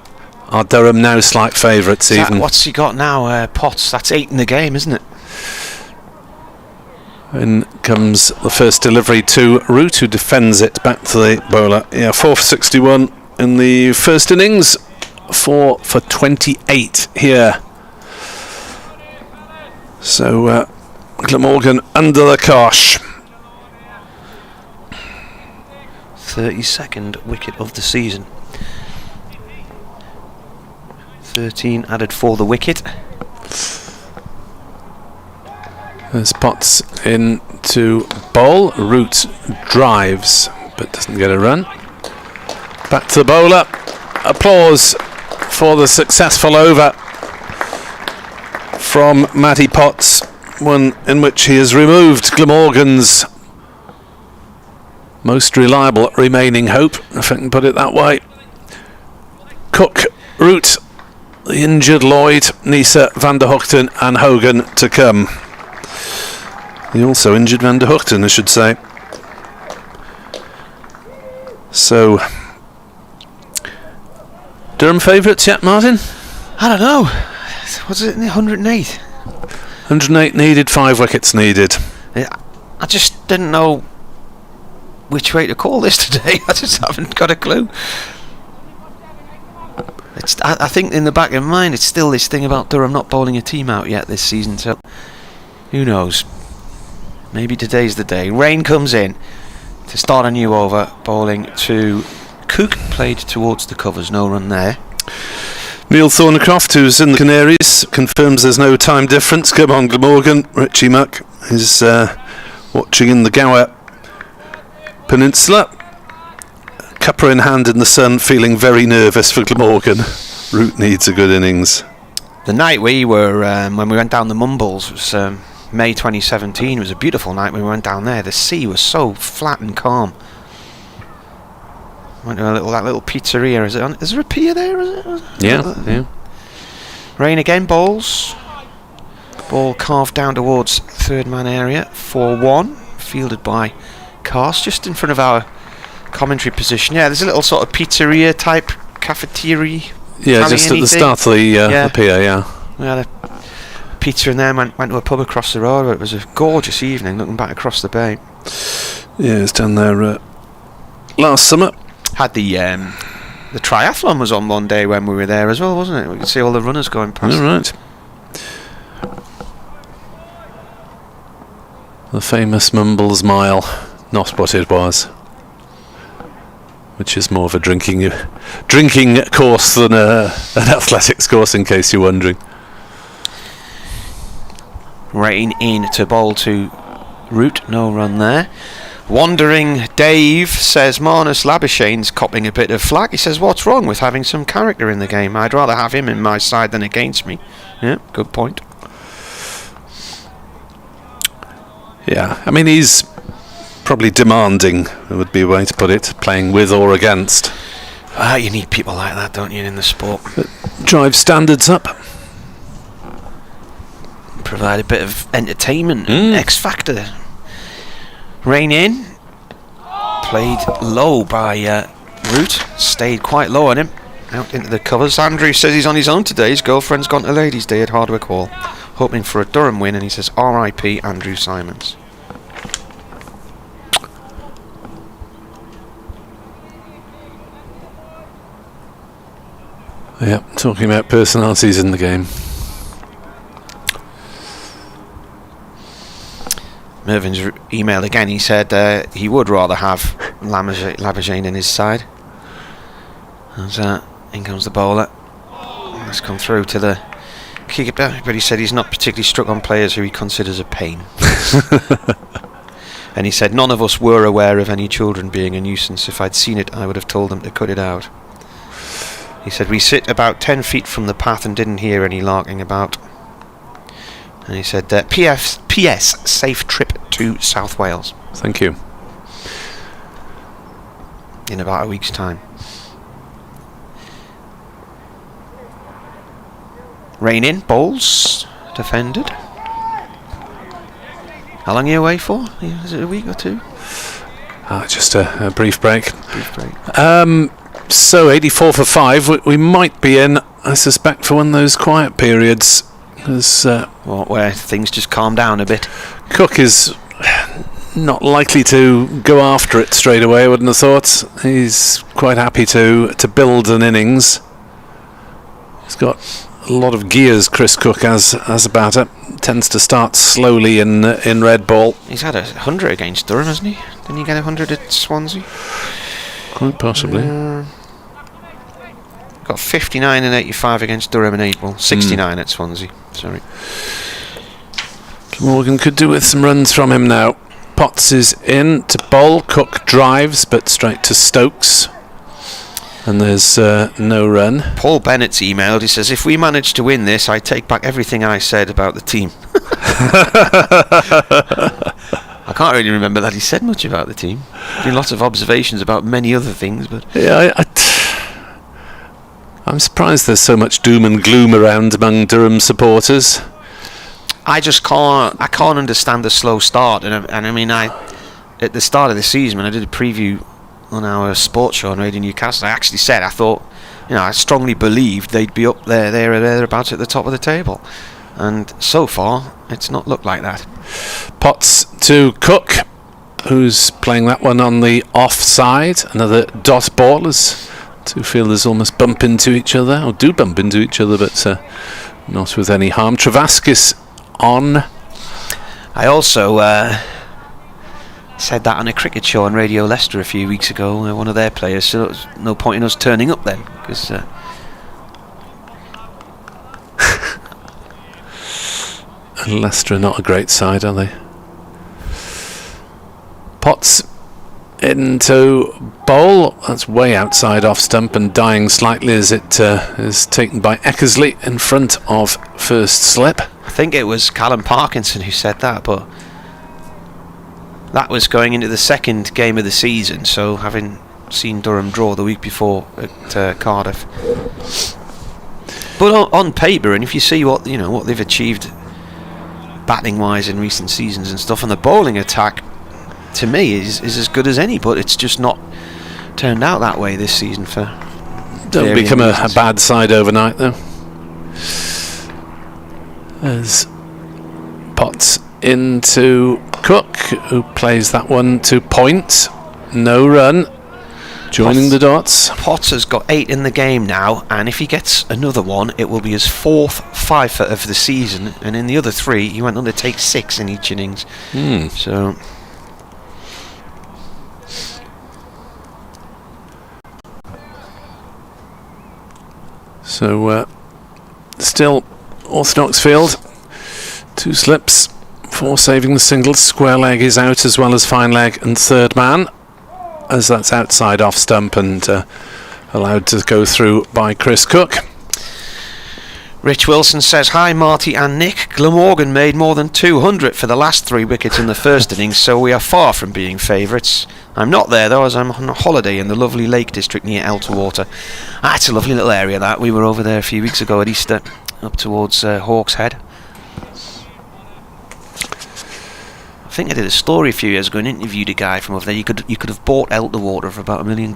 Are Durham now slight favourites even? What's he got now? Potts. That's 8 in the game, isn't it? In comes the first delivery to Root, who defends it back to the bowler. Yeah, 4 for 61 in the first innings. 4 for 28 here. So Glamorgan under the cosh. 32nd wicket of the season. 13 added for the wicket. There's Potts in to bowl. Root drives but doesn't get a run. Back to the bowler. Applause for the successful over from Matty Potts, one in which he has removed Glamorgan's most reliable remaining hope, if I can put it that way. Cook, Root, the injured Lloyd, Nisa, Van der Hoogten and Hogan to come. The also injured Van der Hoogten, I should say. So, Durham favourites yet, Martin? I don't know. Was it 108? 108 needed, 5 wickets needed. I just didn't know which way to call this today. I just haven't got a clue. I think in the back of my mind it's still this thing about Durham not bowling a team out yet this season, so who knows. Maybe today's the day. Rain comes in to start a new over, bowling to Cook, played towards the covers, no run there. Neil Thornycroft, who's in the Canaries, confirms there's no time difference. Come on, Glamorgan. Richie Muck is watching in the Gower Peninsula. Cuppa in hand in the sun, feeling very nervous for Glamorgan. Root needs a good innings. The night we were, when we went down the Mumbles, was May 2017. It was a beautiful night when we went down there. The sea was so flat and calm. Went to that little pizzeria. Is there a pier there? Is it? Yeah. Rain again, bowls. Ball carved down towards third man area. 4-1. Fielded by Cast, just in front of our commentary position. Yeah, there's a little sort of pizzeria type cafeteria. Yeah, just at the start of the pier, yeah. We had a pizza and then went to a pub across the road. It was a gorgeous evening looking back across the bay. Yeah, it's down there last summer. Had the triathlon was on one day when we were there as well, wasn't it? We could see all the runners going past. All right. The famous Mumbles Mile, not what it was, which is more of a drinking course than an athletics course, in case you're wondering. Rain in to bowl to Root, no run there. Wandering Dave says Marnus Labuschagne's copping a bit of flack. He says, what's wrong with having some character in the game? I'd rather have him in my side than against me. Yeah, good point. Yeah, I mean, he's probably demanding, would be a way to put it, playing with or against. You need people like that, don't you, in the sport? Drive standards up. Provide a bit of entertainment, X factor. Rain in. Played low by Root. Stayed quite low on him. Out into the covers. Andrew says he's on his own today. His girlfriend's gone to Ladies' Day at Hardwick Hall, hoping for a Durham win, and he says R.I.P. Andrew Simons. Yeah, talking about personalities in the game. Mervin's emailed again. He said he would rather have Labuschagне in his side. As in comes the bowler. Let's come through to the keeper, but he said he's not particularly struck on players who he considers a pain. And he said none of us were aware of any children being a nuisance. If I'd seen it, I would have told them to cut it out. He said we sit about 10 feet from the path and didn't hear any larking about. And he said P.S. safe trip to South Wales. Thank you. In about a week's time. Rain in, bowls, defended. How long are you away for? Is it a week or two? Just a brief break. Brief break. So 84 for 5. We might be in, I suspect, for one of those quiet periods. Where things just calm down a bit. Cook is not likely to go after it straight away, I wouldn't have thought. He's quite happy to build an innings. He's got a lot of gears, Chris Cook, as a batter. Tends to start slowly in red ball. He's had 100 against Durham, hasn't he? Didn't he get 100 at Swansea? Quite possibly. Got 59 and 85 against Durham in April. 69 at Swansea. Sorry. Morgan could do with some runs from him now. Potts is in to bowl. Cook drives, but straight to Stokes. And there's no run. Paul Bennett's emailed. He says, if we manage to win this, I take back everything I said about the team. I can't really remember that he said much about the team. Been lots of observations about many other things, but Yeah, I'm surprised there's so much doom and gloom around among Durham supporters. I just can't understand the slow start. And I mean, at the start of the season, when I did a preview on our sports show on Radio Newcastle, I actually said I thought, I strongly believed they'd be up there or thereabouts at the top of the table. And so far, it's not looked like that. Potts to Cook, who's playing that one on the offside. Another dot ball as two fielders almost bump into each other, or do bump into each other, but not with any harm. Travaskis on. I also said that on a cricket show on Radio Leicester a few weeks ago. One of their players, so there's no point in us turning up then, because and Leicester are not a great side, are they? Potts into bowl. That's way outside off stump and dying slightly as it is taken by Eckersley in front of first slip. I think it was Callum Parkinson who said that, but that was going into the second game of the season, so having seen Durham draw the week before at Cardiff. But on paper, and if you see what they've achieved batting wise in recent seasons and stuff, and the bowling attack to me is as good as any, but it's just not turned out that way this season for don't become a bad side overnight though. As Potts into Cook, who plays that one to point. No run. Joining the dots. Potts has got 8 in the game now, and if he gets another one, it will be his 4th 5-foot of the season, and in the other 3 he went on to take 6 in each innings. So still orthodox field, 2 slips, 4 saving the singles. Square leg is out as well as fine leg and third man, as that's outside off stump and allowed to go through by Chris Cook. Rich Wilson says, hi Marty and Nick, Glamorgan made more than 200 for the last 3 wickets in the first innings, so we are far from being favourites. I'm not there though, as I'm on a holiday in the lovely Lake District near Elterwater. It's a lovely little area that. We were over there a few weeks ago at Easter, up towards Hawks Head. I think I did a story a few years ago and interviewed a guy from over there. You could have bought Elterwater for about £1 million.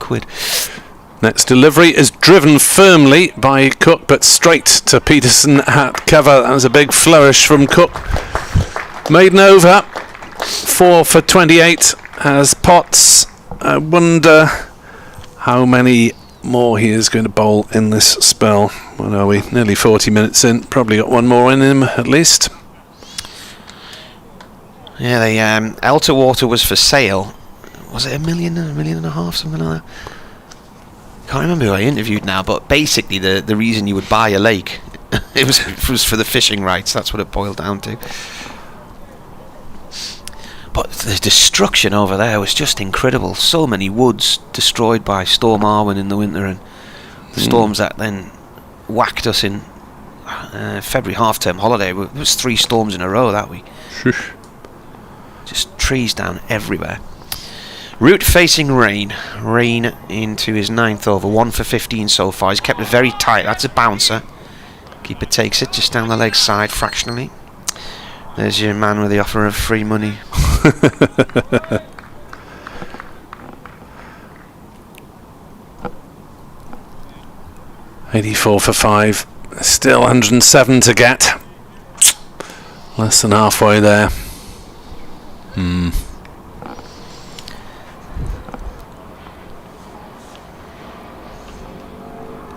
Next delivery is driven firmly by Cook, but straight to Peterson at cover. That was a big flourish from Cook. Maiden over, 4 for 28 as Potts. I wonder how many more he is going to bowl in this spell. What are we? Nearly 40 minutes in. Probably got one more in him at least. Yeah, the Elterwater was for sale. Was it £1 million, £1.5 million, something like that? Can't remember who I interviewed now, but basically the reason you would buy a lake it was for the fishing rights. That's what it boiled down to. But the destruction over there was just incredible. So many woods destroyed by Storm Arwen in the winter, and the storms that then whacked us in February half-term holiday. It was 3 storms in a row that week. Just trees down everywhere. Root facing Rain. Rain into his 9th over. 1 for 15 so far. He's kept it very tight. That's a bouncer. Keeper takes it just down the leg side fractionally. There's your man with the offer of free money. $84 for 5. Still 107 to get. Less than halfway there.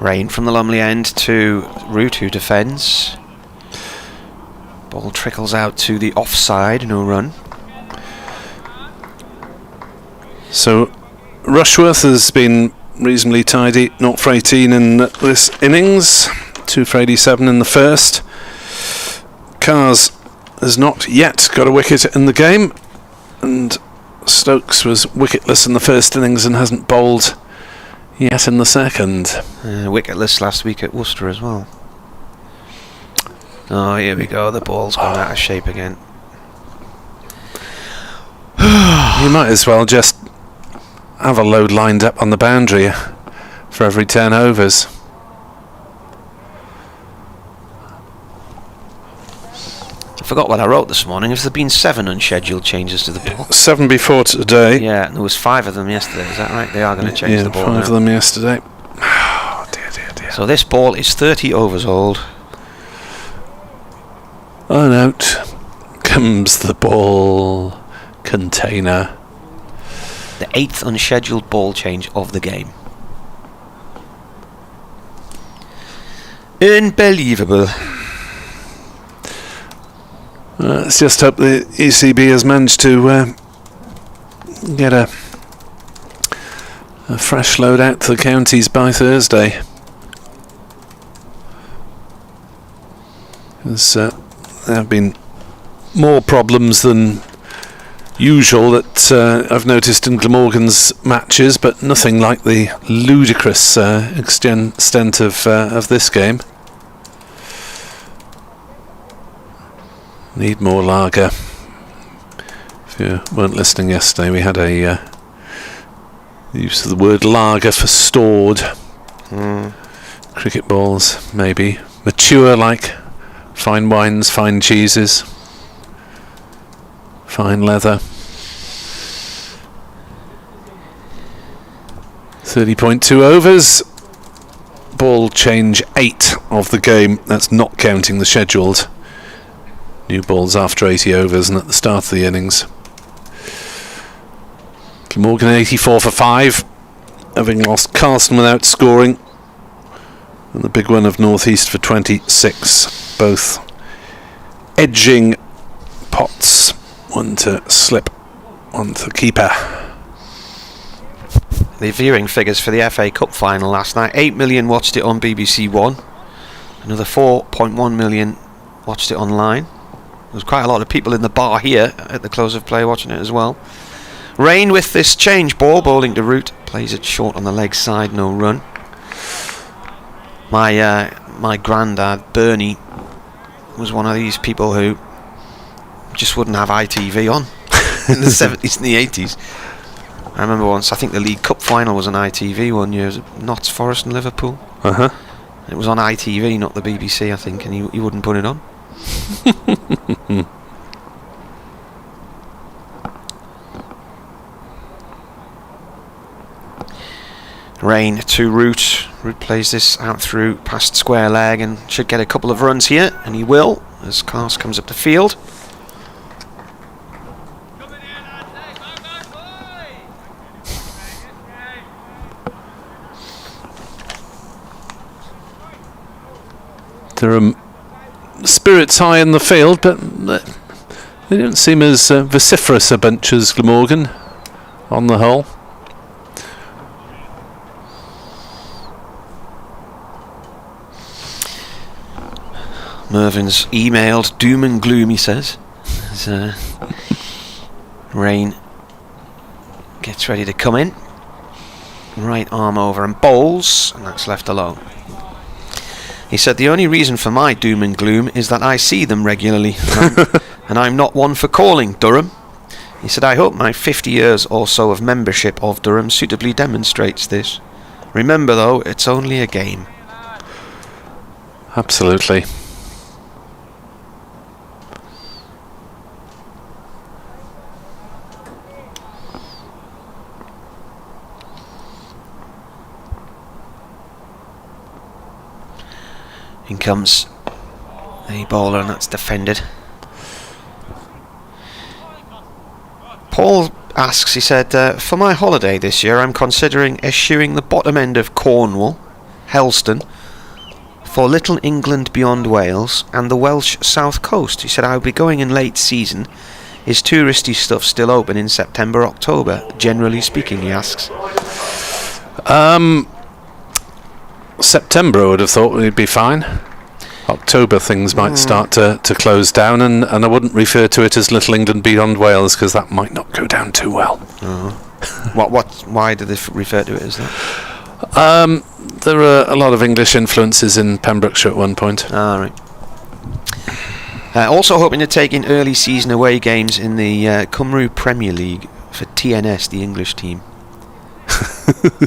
Rain from the Lumley end to Root, who defends. Ball trickles out to the offside, no run. So Rushworth has been reasonably tidy, 0 for 18 in this innings, 2 for 87 in the first. Cars has not yet got a wicket in the game, and Stokes was wicketless in the first innings and hasn't bowled yet in the second. Wicketless last week at Worcester as well. Oh, here we go, the ball's gone out of shape again. You might as well just have a load lined up on the boundary for every 10 overs. I forgot what I wrote this morning. Has there been 7 unscheduled changes to the ball? 7 before today. Yeah, and there was 5 of them yesterday. Is that right? They are going to change the ball 5 now. of them yesterday. Oh, dear. So this ball is 30 overs old. And out comes the ball container. The 8th unscheduled ball change of the game. Unbelievable. Let's just hope the ECB has managed to get a fresh load out to the counties by Thursday. Because there have been more problems than usual that I've noticed in Glamorgan's matches, but nothing like the ludicrous extent of this game. Need more lager. If you weren't listening yesterday, we had a use of the word lager for stored cricket balls, maybe mature like fine wines, fine cheeses, fine leather. 30.2 overs. Ball change 8 of the game. That's not counting the scheduled new balls after 80 overs and at the start of the innings. Glamorgan 84 for 5, having lost Carlton without scoring, and the big one of North East for 26, both edging pots, one to slip, one to keeper. The viewing figures for the FA Cup final last night: 8 million watched it on BBC One, another 4.1 million watched it online. There's quite a lot of people in the bar here at the close of play watching it as well. Rain with this change ball, bowling to Root, plays it short on the leg side, no run. My granddad Bernie was one of these people who just wouldn't have ITV on in the 70s and the 80s. I remember once, I think the League Cup final was on ITV one year. It was Notts Forest and Liverpool. It was on ITV, not the BBC, I think, and he wouldn't put it on. Rain to Root. Root plays this out through past square leg and should get a couple of runs here, and he will as Cast comes up the field. Durham spirits high in the field, but they don't seem as vociferous a bunch as Glamorgan on the whole. Mervin's emailed doom and gloom, he says, as Rain gets ready to come in. Right arm over and bowls, and that's left alone. He said, the only reason for my doom and gloom is that I see them regularly, and I'm not one for calling Durham. He said, I hope my 50 years or so of membership of Durham suitably demonstrates this. Remember though, it's only a game. Absolutely. In comes a bowler, and that's defended. Paul asks, he said, for my holiday this year I'm considering eschewing the bottom end of Cornwall, Helston, for Little England beyond Wales and the Welsh South Coast. He said, I'll be going in late season. Is touristy stuff still open in September, October, generally speaking, he asks? September I would have thought would be fine. October things might start to close down, and I wouldn't refer to it as Little England beyond Wales because that might not go down too well. Why do they refer to it as that? There are a lot of English influences in Pembrokeshire at one point. Right. Also hoping to take in early season away games in the Cymru Premier League for TNS, the English team.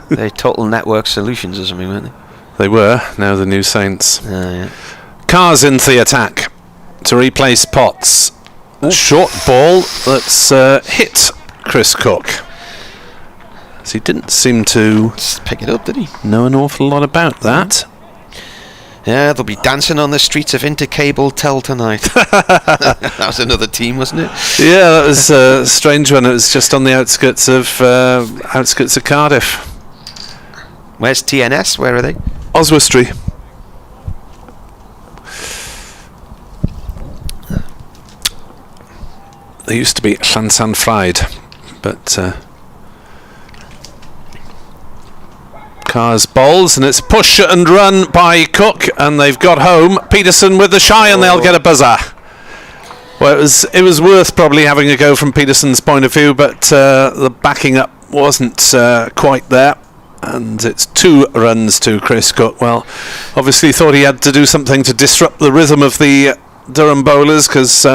They're Total Network Solutions or something, weren't they? They were, now the New Saints. Yeah. Cars into the attack to replace Potts. A short ball that's hit Chris Cook. So he didn't seem to pick it up, did he? Know an awful lot about that. Yeah, they'll be dancing on the streets of Intercable Tell tonight. That was another team, wasn't it? Yeah, that was a strange one. It was just on the outskirts of Cardiff. Where's TNS? Where are they? Oswestry. They used to be Llansan Fried, but Cars bowls, and it's push and run by Cook, and they've got home. Peterson with the shy, and they'll get a buzzer. Well, it was worth probably having a go from Peterson's point of view, but the backing up wasn't quite there, and it's 2 runs to Chris Cook. Well, obviously thought he had to do something to disrupt the rhythm of the Durham bowlers, because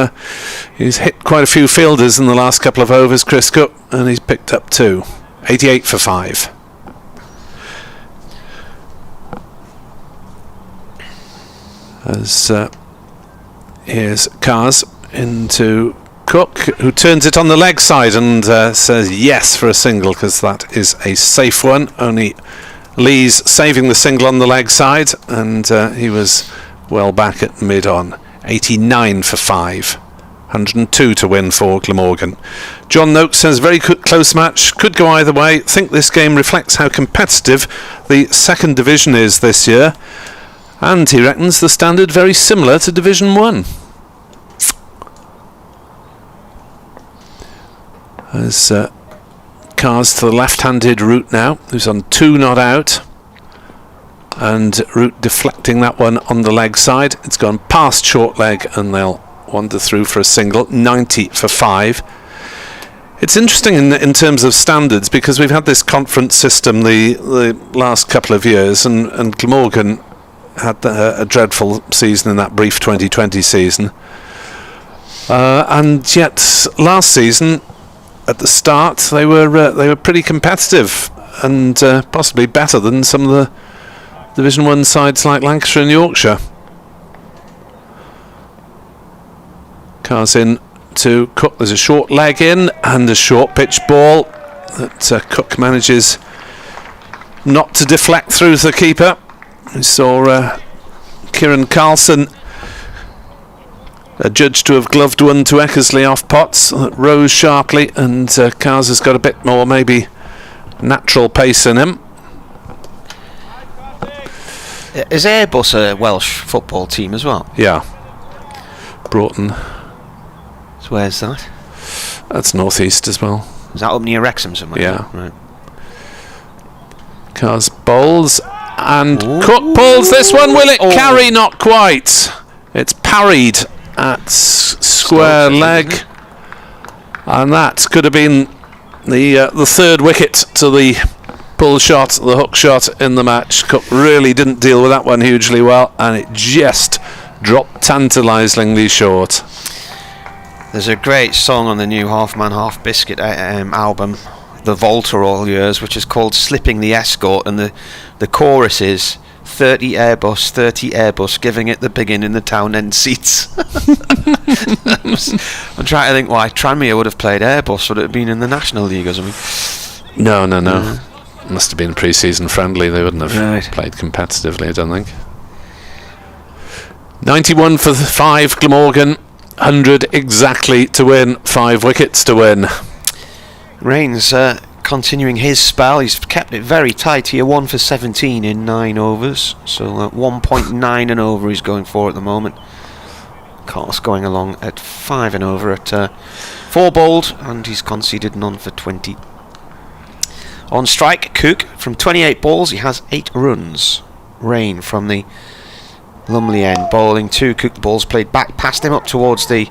he's hit quite a few fielders in the last couple of overs, Chris Cook, and he's picked up 2. 88 for 5. As here's Cars into Cook, who turns it on the leg side and says yes for a single, because that is a safe one. Only Lee's saving the single on the leg side, and he was well back at mid-on. 89 for 5. 102 to win for Glamorgan. John Noakes says very close match, could go either way. Think this game reflects how competitive the second division is this year, and he reckons the standard very similar to Division 1. As Cars to the left-handed Root now, who's on 2 not out, and Root deflecting that one on the leg side. It's gone past short leg, and they'll wander through for a single. 90 for 5. It's interesting in terms of standards, because we've had this conference system the last couple of years, and Glamorgan had a dreadful season in that brief 2020 season, and yet last season at the start they were pretty competitive, and possibly better than some of the Division 1 sides like Lancashire and Yorkshire. Cars in to Cook. There's a short leg in and a short pitch ball that Cook manages not to deflect through the keeper. We saw Kieran Carlson adjudged to have gloved one to Eckersley off Potts that rose sharply, and Cars has got a bit more maybe natural pace in him. Is Airbus a Welsh football team as well? Yeah. Broughton. So where's that? That's northeast as well. Is that up near Wrexham somewhere? Yeah. Right. Cars bowls, and Cook pulls this one. Will it carry? Not quite. It's parried at square leg, and that could have been the third wicket to the pull shot, the hook shot in the match. Cook really didn't deal with that one hugely well, and it just dropped tantalisingly short. There's a great song on the new Half Man Half Biscuit album, The Volta All Years, which is called Slipping the Escort, and the chorus is 30 Airbus, giving it the biggin in the town end seats. I'm trying to think why Tranmere would have played Airbus. Would it have been in the National League or something? No. Must have been a pre-season friendly. They wouldn't have played competitively, I don't think. 91 for 5 Glamorgan, 100 exactly to win, 5 wickets to win. Rains continuing his spell. He's kept it very tight here, 1 for 17 in 9 overs, so 1.9 an over he's going for at the moment. Carl's going along at 5 an over at 4 bowled, and he's conceded none for 20. On strike, Cook from 28 balls, he has 8 runs. Rain from the Lumley end, bowling 2 cooked balls played back past him up towards the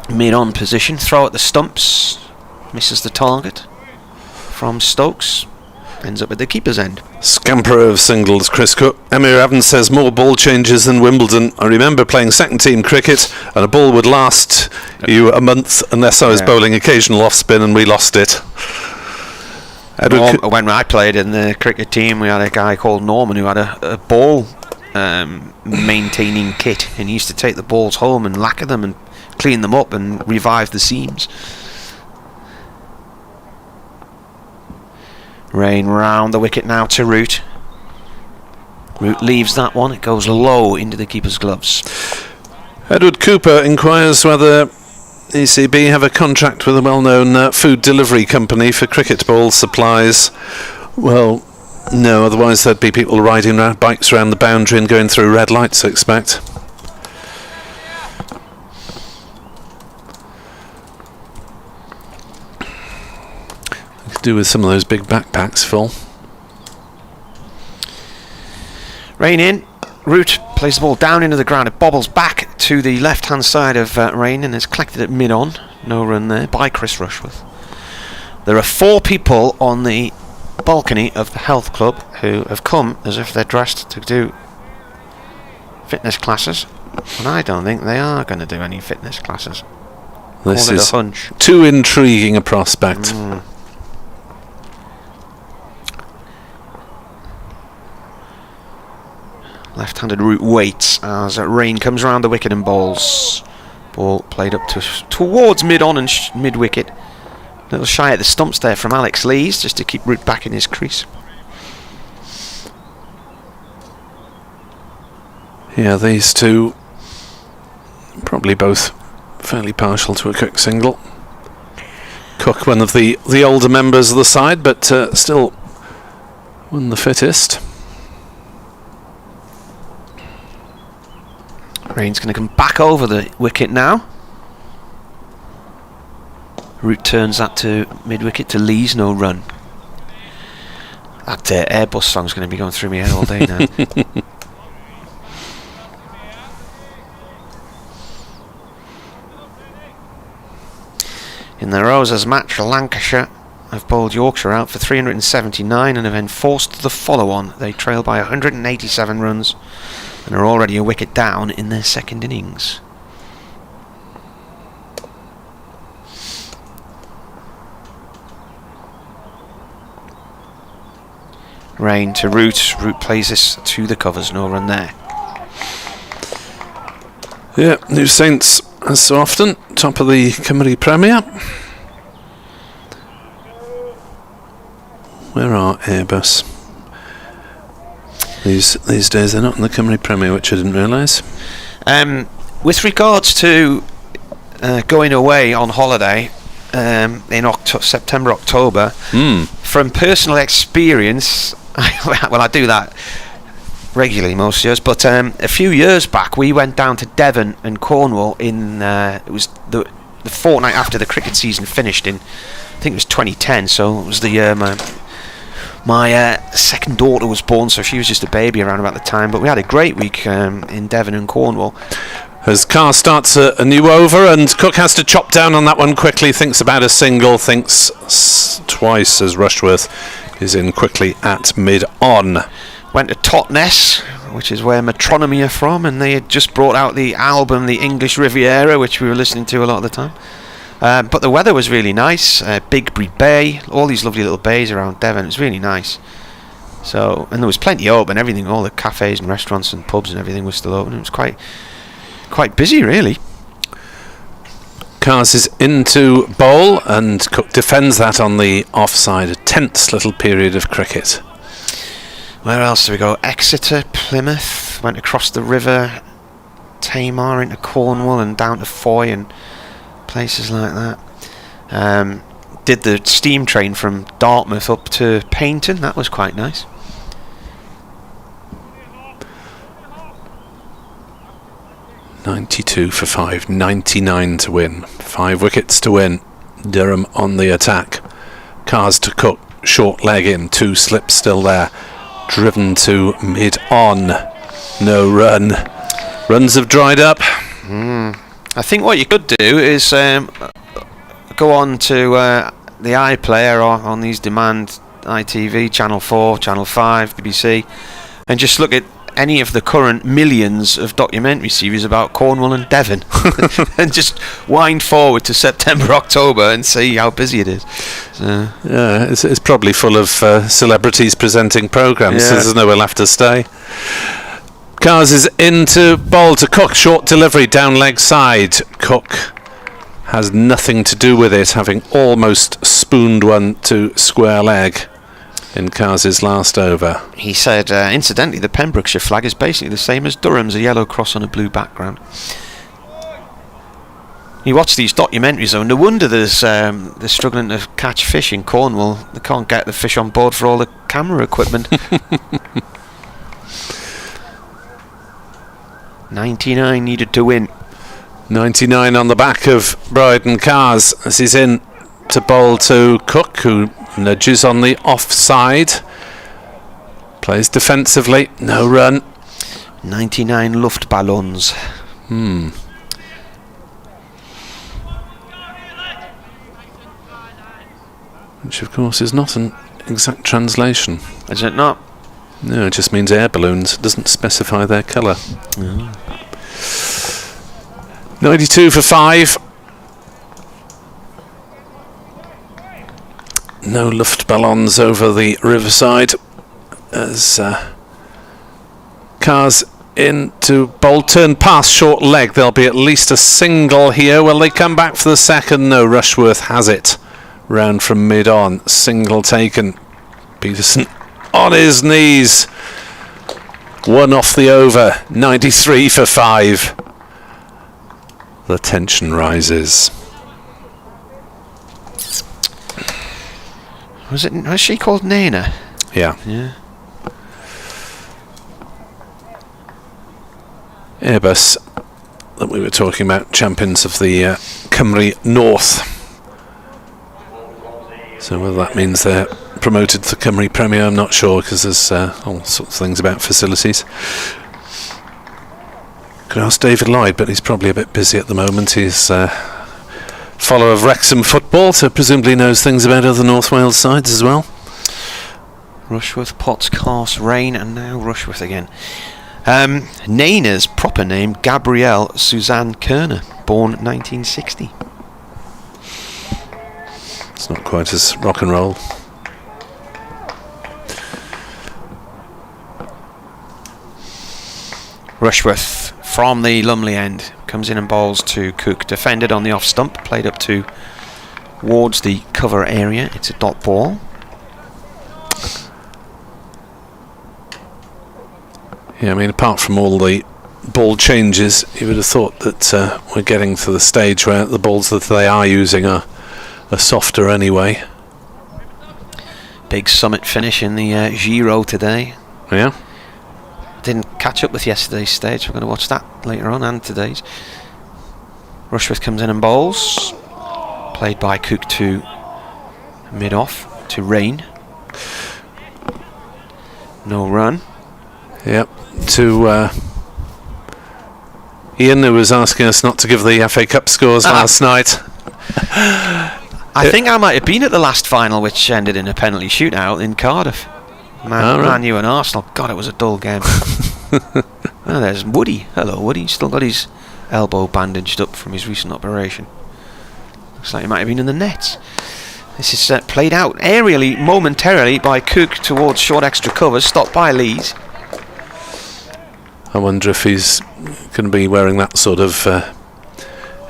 mid-on position. Throw at the stumps, misses the target from Stokes. ends up at the keeper's end. Scamper of singles, Chris Cook. Emir Evans says more ball changes than Wimbledon. I remember playing second team cricket and a ball would last you a month unless I was bowling occasional off spin and we lost it. When I played in the cricket team, we had a guy called Norman who had a ball maintaining kit, and he used to take the balls home and lacquer them and clean them up and revive the seams. Rain round the wicket now to Root. Root leaves that one. It goes low into the keeper's gloves. Edward Cooper inquires whether ECB have a contract with a well-known food delivery company for cricket ball supplies. Well, no, otherwise there'd be people riding bikes around the boundary and going through red lights, I expect. Could do with some of those big backpacks full. Rain in. Root plays the ball down into the ground. It bobbles back to the left-hand side of Rain and is collected at mid-on. No run there by Chris Rushworth. There are 4 people on the balcony of the health club who have come as if they're dressed to do fitness classes, and I don't think they are going to do any fitness classes. This is a hunch. Too intriguing a prospect. Left-handed Root waits as Rain comes around the wicket and bowls. Ball played up towards mid-on and mid-wicket. A little shy at the stumps there from Alex Lees, just to keep Root back in his crease. Yeah, these two probably both fairly partial to a Cook single. Cook, one of the older members of the side, but still one of the fittest. Rain's going to come back over the wicket now. Root turns that to mid-wicket to Lees, no run. That Airbus song's going to be going through my head all day now. In the Roses match, Lancashire have bowled Yorkshire out for 379 and have enforced the follow-on. They trail by 187 runs and are already a wicket down in their second innings. Rain to Root. Root plays this to the covers, no run there. Yeah, New Saints, as so often, top of the Cymru Premier. Where are Airbus? These days they're not in the Cymru Premier, which I didn't realise. With regards to going away on holiday in September, October, from personal experience, well, I do that regularly most years, but a few years back we went down to Devon and Cornwall in it was the fortnight after the cricket season finished in, I think it was 2010, so it was the year my second daughter was born, so she was just a baby around about the time, but we had a great week in Devon and Cornwall. As Carr starts a new over and Cook has to chop down on that one quickly, thinks about a single, thinks twice as Rushworth is in quickly at mid-on. Went to Totnes, which is where Metronomy are from, and they had just brought out the album The English Riviera, which we were listening to a lot of the time. But the weather was really nice. Bigbury Bay, all these lovely little bays around Devon. It was really nice. So, and there was plenty open, everything, all the cafes and restaurants and pubs and everything was still open. It was quite busy, really. Cars is into bowl and Cook defends that on the offside. A tense little period of cricket. Where else do we go? Exeter, Plymouth, went across the river, Tamar into Cornwall and down to Foy and places like that. Did the steam train from Dartmouth up to Paignton. That was quite nice. .92 for 5, 99 to win. 5 wickets to win. Durham on the attack. Cars to Cook, short leg in, 2 slips still there. Driven to mid-on. No run. Runs have dried up. I think what you could do is go on to the iPlayer or on these demand ITV, Channel 4, Channel 5, BBC, and just look at any of the current millions of documentary series about Cornwall and Devon and just wind forward to September, October and see how busy it is. Yeah, it's probably full of celebrities presenting programmes, so there's nowhere left to stay. Cars is into bowl to Cook, short delivery down leg side. Cook has nothing to do with it, having almost spooned one to square leg in Cars' last over. He said, incidentally, the Pembrokeshire flag is basically the same as Durham's, a yellow cross on a blue background. You watch these documentaries though, no wonder they're struggling to catch fish in Cornwall. They can't get the fish on board for all the camera equipment. 99 needed to win. 99 on the back of Bryden Cars as he's in to bowl to Cook, who nudges on the offside. Plays defensively, no run. 99 Luftballons. Which of course is not an exact translation. Is it not? No, it just means air balloons. It doesn't specify their colour. 92 for 5. No Luftballons over the riverside as Cars into bowl, turn pass, short leg. There'll be at least a single here. Will they come back for the second? No, Rushworth has it. Round from mid-on, single taken. Peterson on his knees. One off the over, 93 for 5. The tension rises. Was she called Nana? Yeah. Yeah. Airbus that we were talking about, champions of the Cymru North. So whether that means they're promoted to Cymru Premier, I'm not sure, because there's all sorts of things about facilities. Could ask David Lloyd, but he's probably a bit busy at the moment. He's follower of Wrexham football, so presumably knows things about other North Wales sides as well. Rushworth, Potts, Carse, Rain, and now Rushworth again. Nana's proper name, Gabrielle Suzanne Kerner, born 1960. It's not quite as rock and roll. Rushworth from the Lumley end comes in and bowls to Cook, defended on the off stump, played up towards the cover area. It's a dot ball. Yeah, I mean, apart from all the ball changes, you would have thought that we're getting to the stage where the balls that they are using are softer anyway. Big summit finish in the Giro today. Yeah. Didn't catch up with yesterday's stage. We're going to watch that later on, and today's. Rushworth comes in and bowls. Played by Cook to mid-off to Rain. No run. Yep. To Ian, who was asking us not to give the FA Cup scores last night. I think I might have been at the last final, which ended in a penalty shootout in Cardiff. Man U and Arsenal. God, it was a dull game. Oh, there's Woody. Hello, Woody. Still got his elbow bandaged up from his recent operation. Looks like he might have been in the nets. This is played out aerially, momentarily, by Cook towards short extra covers, stopped by Lees. I wonder if he's going to be wearing that sort of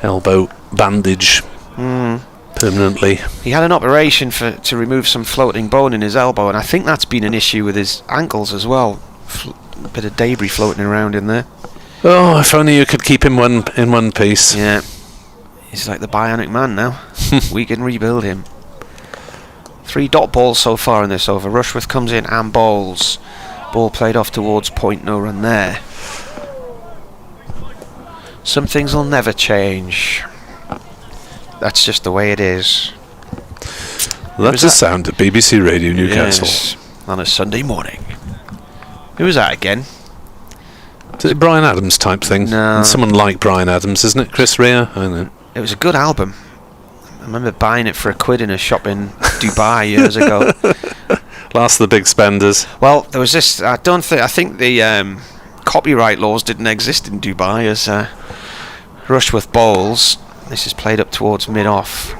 elbow bandage permanently. He had an operation to remove some floating bone in his elbow, and I think that's been an issue with his ankles as well. A bit of debris floating around in there. Oh, if only you could keep him in one piece. Yeah, he's like the Bionic Man now. We can rebuild him. 3 dot balls so far in this over. Rushworth comes in and bowls. Ball played off towards point, no run there. Some things will never change. That's just the way it is. That's the sound of BBC Radio Newcastle. Yes, on a Sunday morning. Who was that again? Is it a Bryan Adams type thing? No. And someone like Bryan Adams, isn't it? Chris Rea? I don't know. It was a good album. I remember buying it for £1 in a shop in Dubai years ago. Class of the big spenders. Well, there was this. I think the copyright laws didn't exist in Dubai as Rushworth bowls. This is played up towards mid-off,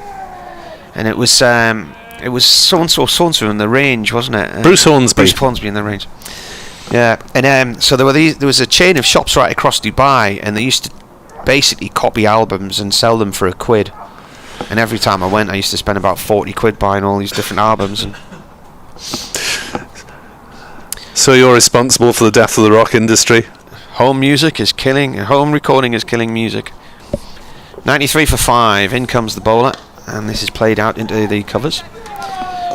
and it was so-and-so in the range, wasn't it? Bruce Hornsby. Bruce Hornsby in the range. Yeah, and so there was a chain of shops right across Dubai, and they used to basically copy albums and sell them for £1. And every time I went, I used to spend about 40 quid buying all these different albums. And so you're responsible for the death of the rock industry? Home recording is killing music. 93 for 5. In comes the bowler, and this is played out into the covers.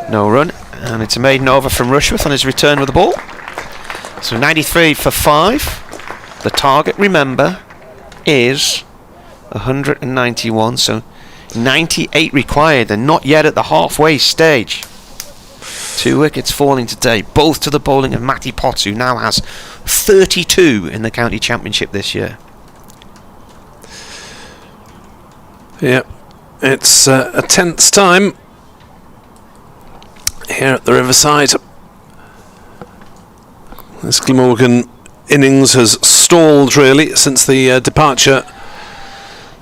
No run, and it's a maiden over from Rushworth on his return with the ball. So 93 for 5. The target, remember, is 191. So 98 required, and not yet at the halfway stage. 2 wickets falling today, both to the bowling of Matty Potts, who now has 32 in the county championship this year. Yep, it's a tense time here at the Riverside. This Glamorgan innings has stalled really since the departure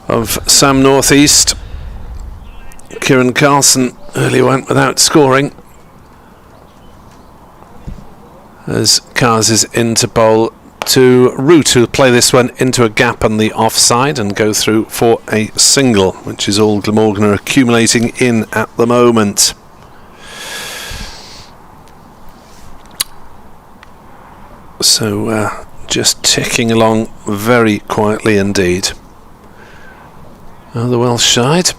of Sam Northeast. Kieran Carlson earlier went without scoring, as Cars is in to bowl to Root, who'll play this one into a gap on the offside and go through for a single, which is all Glamorgan are accumulating in at the moment. So just ticking along very quietly indeed. The Welsh side.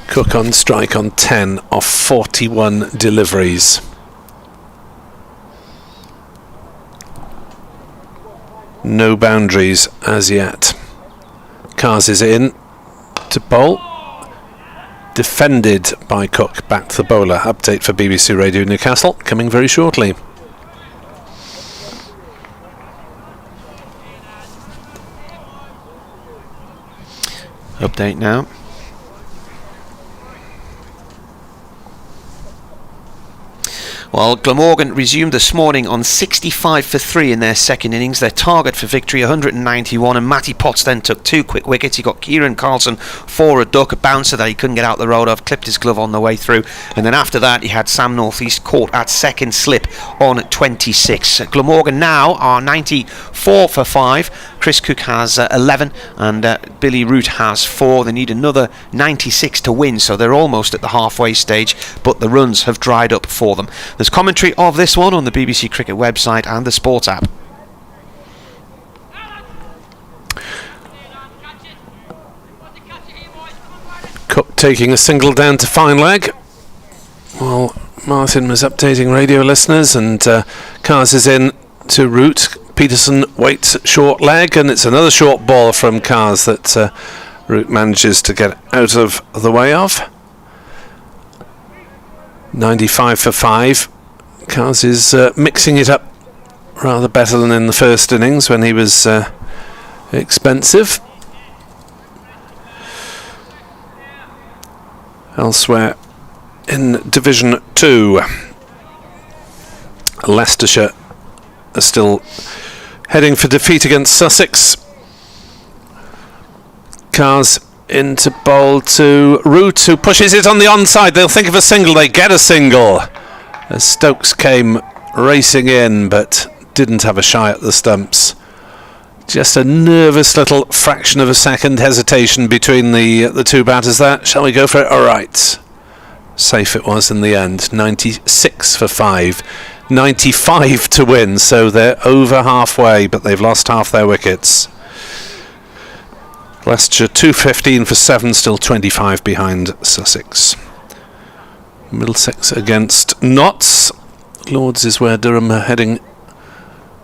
Cook on strike on 10 of 41 deliveries. No boundaries as yet. Cars is in to bowl. Defended by Cook. Back to the bowler. Update for BBC Radio Newcastle coming very shortly. Update now. Well, Glamorgan resumed this morning on 65 for 3 in their second innings. Their target for victory 191, and Matty Potts then took 2 quick wickets. He got Kieran Carlson for a duck, a bouncer that he couldn't get out the road of, clipped his glove on the way through, and then after that he had Sam Northeast caught at second slip on 26. Glamorgan now are 94 for 5. Chris Cook has 11 and Billy Root has 4. They need another 96 to win, so they're almost at the halfway stage, but the runs have dried up for them. There's commentary of this one on the BBC Cricket website and the Sports app. Cook taking a single down to fine leg. Well, Martin was updating radio listeners, and Cars is in to Root. Peterson waits short leg, and it's another short ball from Cars that Root manages to get out of the way of. 95 for 5. Cars is mixing it up rather better than in the first innings when he was expensive. Elsewhere in Division 2, Leicestershire are still heading for defeat against Sussex. Cars into bowl to Root, who pushes it on the onside. They'll think of a single. They get a single as Stokes came racing in but didn't have a shy at the stumps. Just a nervous little fraction of a second hesitation between the two batters there. Shall we go for it? All right. Safe it was in the end. 96 for 5. 95 to win, so they're over halfway, but they've lost half their wickets. Leicestershire 215 for 7, still 25 behind Sussex. Middlesex against Notts. Lords is where Durham are heading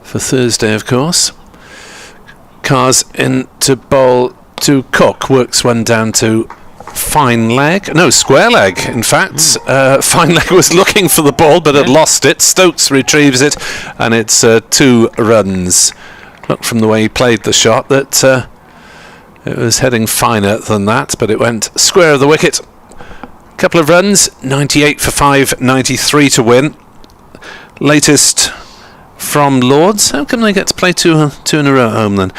for Thursday, of course. Cars into bowl to Cook, works one down to fine leg, no, square leg in fact. Fine leg was looking for the ball but had lost it. Stokes retrieves it, and it's 2 runs. Looked from the way he played the shot that it was heading finer than that, but it went square of the wicket. Couple of runs, 98 for 5, 93 to win. Latest from Lords. How come they get to play two in a row at home then?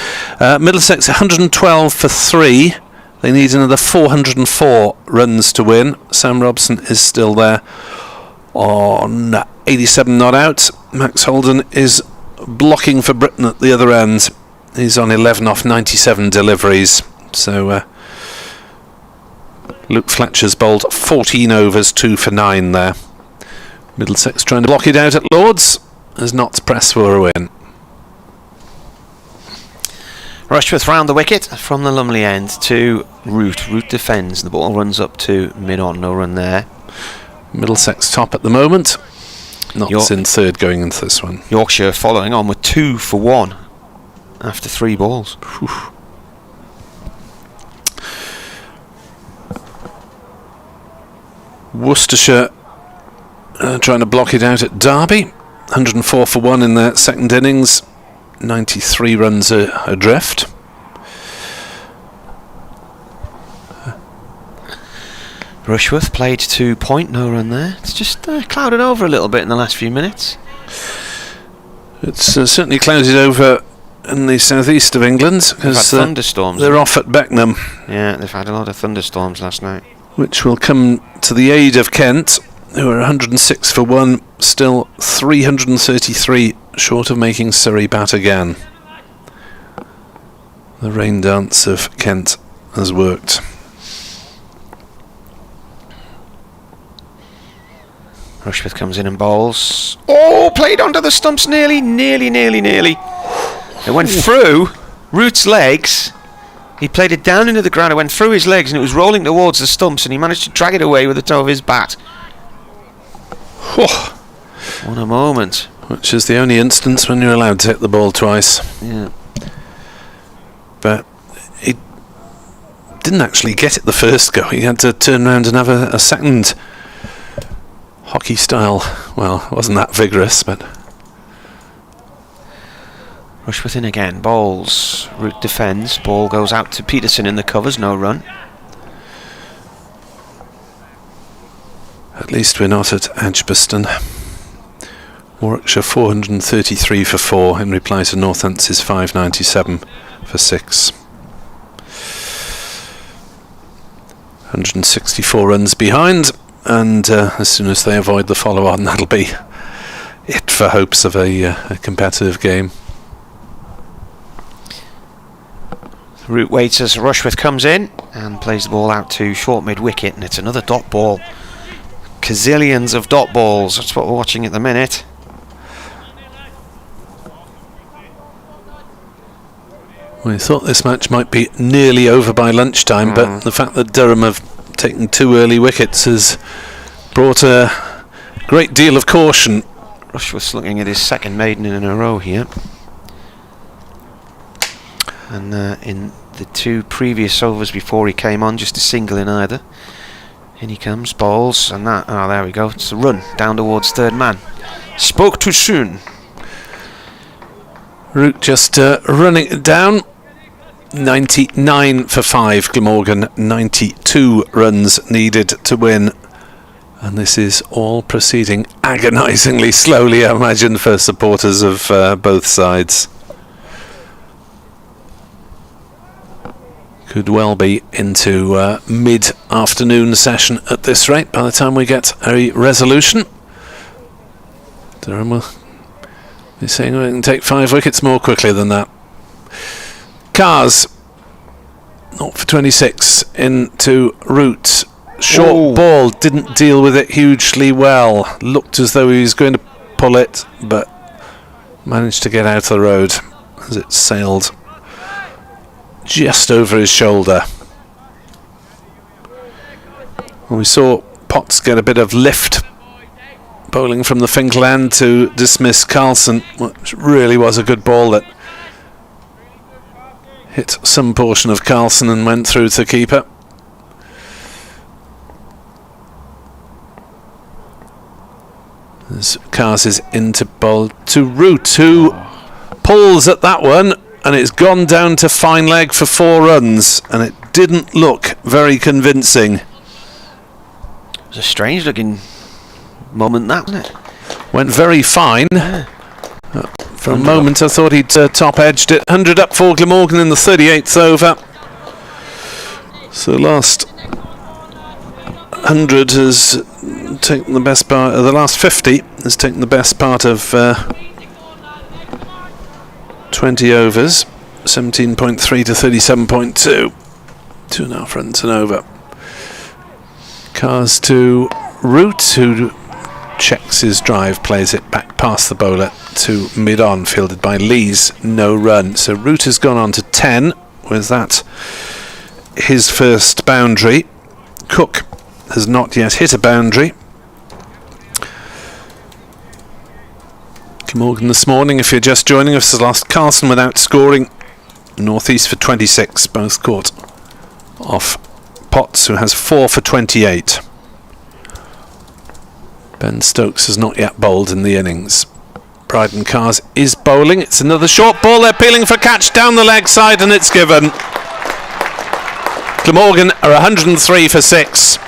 Middlesex 112 for 3. They need another 404 runs to win. Sam Robson is still there on 87 not out. Max Holden is blocking for Britain at the other end. He's on 11 off 97 deliveries. So Luke Fletcher's bowled 14 overs, 2 for 9 there. Middlesex trying to block it out at Lords, as Notts press for a win. Rushworth round the wicket from the Lumley end to Root. Root defends. The ball runs up to mid-on. No run there. Middlesex top at the moment. Notts in third going into this one. Yorkshire following on with 2 for 1 after 3 balls. Whew. Worcestershire trying to block it out at Derby. 104 for 1 in their second innings. 93 runs adrift. Rushworth played to point, no run there. It's just clouded over a little bit in the last few minutes. It's certainly clouded over in the southeast of England because thunderstorms. They're off at Beckenham. Yeah, they've had a lot of thunderstorms last night. Which will come to the aid of Kent, who are 106 for 1, still 333 short of making Surrey bat again. The rain dance of Kent has worked. Rushworth comes in and bowls. Oh, played onto the stumps nearly. It went through Root's legs. He played it down into the ground. It went through his legs and it was rolling towards the stumps, and he managed to drag it away with the toe of his bat. What a moment. Which is the only instance when you're allowed to hit the ball twice. Yeah. But he didn't actually get it the first go. He had to turn around and have a second hockey style. Well, it wasn't that vigorous, but... Rushworth in again, bowls. Root defends, ball goes out to Peterson in the covers, no run. At least we're not at Edgbaston. Warwickshire 433 for 4 in reply to Northance's 597 for 6. 164 runs behind, and as soon as they avoid the follow-on, that'll be it for hopes of a competitive game. Root waits as Rushworth comes in and plays the ball out to short mid-wicket, and it's another dot ball. Gazillions of dot balls, that's what we're watching at the minute. We thought this match might be nearly over by lunchtime, but the fact that Durham have taken 2 early wickets has brought a great deal of caution. Rushworth's looking at his second maiden in a row here. And in the 2 previous overs before he came on, just a single in either. In he comes, bowls, and that, there we go, it's a run down towards third man. Spoke too soon. Root just running it down. 99 for 5, Glamorgan, 92 runs needed to win. And this is all proceeding agonisingly slowly, I imagine, for supporters of both sides. Could well be into mid-afternoon session at this rate by the time we get a resolution. Durham will be saying we can take 5 wickets more quickly than that. Cars, 0 for 26 into Root. Short ball, didn't deal with it hugely well. Looked as though he was going to pull it, but managed to get out of the road as it sailed just over his shoulder. We saw Potts get a bit of lift bowling from the Finkel end to dismiss Carlson, which really was a good ball that hit some portion of Carlson and went through to the keeper. As Cars is into bowl to Root, who pulls at that one, and it's gone down to fine leg for 4 runs, and it didn't look very convincing. was a strange looking moment, that, wasn't it? Went very fine. For a moment I thought he'd top edged it. 100 up for Glamorgan in the 38th over. So last 100 has taken the best part, the last 50 has taken the best part of 20 overs. 17.3 to 37.2. 2.5 runs and over. Cars to Root, who checks his drive, plays it back past the bowler to mid-on, fielded by Lees, no run. So Root has gone on to 10, with that his first boundary. Cook has not yet hit a boundary. Glamorgan this morning, if you're just joining us, has lost Carlson without scoring. North East for 26, both caught off Potts, who has 4 for 28. Ben Stokes has not yet bowled in the innings. Bryden Cars is bowling. It's another short ball. They're peeling for catch down the leg side, and it's given. Glamorgan are 103 for 6.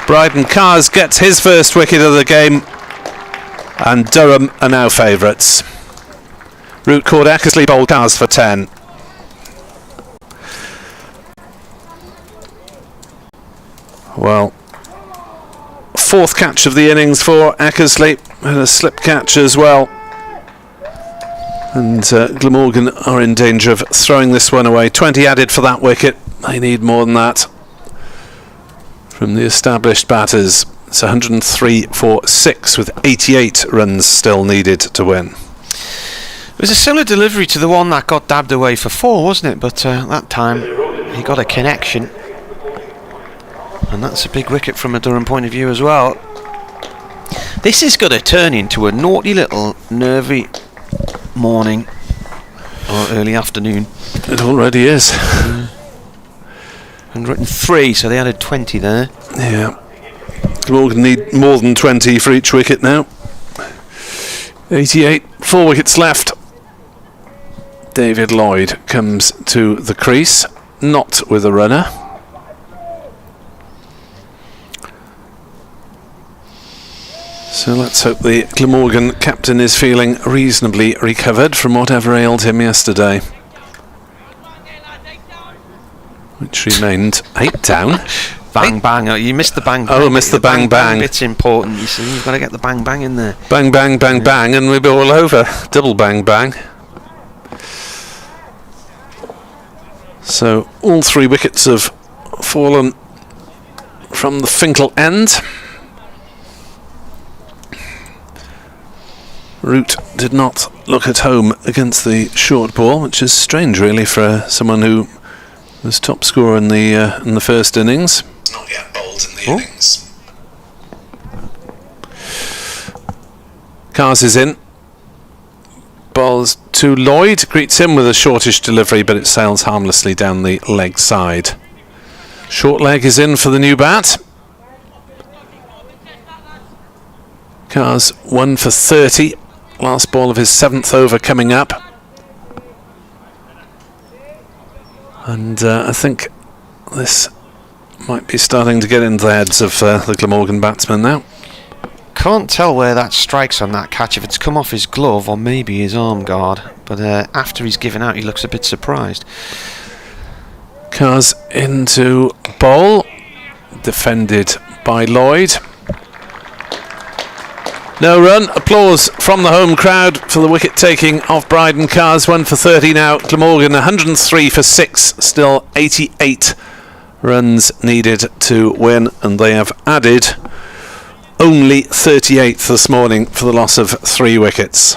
Bryden Cars gets his first wicket of the game, and Durham are now favourites. Root caught Eckersley, bowled Cars for 10. Well, fourth catch of the innings for Eckersley, and a slip catch as well. And Glamorgan are in danger of throwing this one away. 20 added for that wicket. They need more than that from the established batters. It's 103 for 6 with 88 runs still needed to win. It was a similar delivery to the one that got dabbed away for 4, wasn't it? But that time he got a connection. And that's a big wicket from a Durham point of view as well. This is going to turn into a naughty little nervy morning or early afternoon. It already is. 103, so they added 20 there. Yeah. Glamorgan need more than 20 for each wicket now. 88, 4 wickets left. David Lloyd comes to the crease, not with a runner. So let's hope the Glamorgan captain is feeling reasonably recovered from whatever ailed him yesterday, which remained 8 down. Bang bang! Oh, you missed the bang bang. Oh, missed the bang bang. It's important, you see. You've got to get the bang bang in there. Bang bang bang bang, and we'll be all over. Double bang bang. So all 3 wickets have fallen from the Finkel end. Root did not look at home against the short ball, which is strange really for someone who was top scorer in the first innings. Not yet bowled in the innings. Cars is in. Bowls to Lloyd, greets him with a shortish delivery, but it sails harmlessly down the leg side. Short leg is in for the new bat. Cars 1 for 30. Last ball of his 7th over coming up. And I think this might be starting to get into the heads of the Glamorgan batsmen now. Can't tell where that strikes on that catch, if it's come off his glove or maybe his arm guard. But after he's given out, he looks a bit surprised. Cars into bowl. Defended by Lloyd. No run. Applause from the home crowd for the wicket taking of Bryden Cars. 1 for 30 now. Glamorgan 103 for 6. Still 88 runs needed to win, and they have added only 38 this morning for the loss of 3 wickets.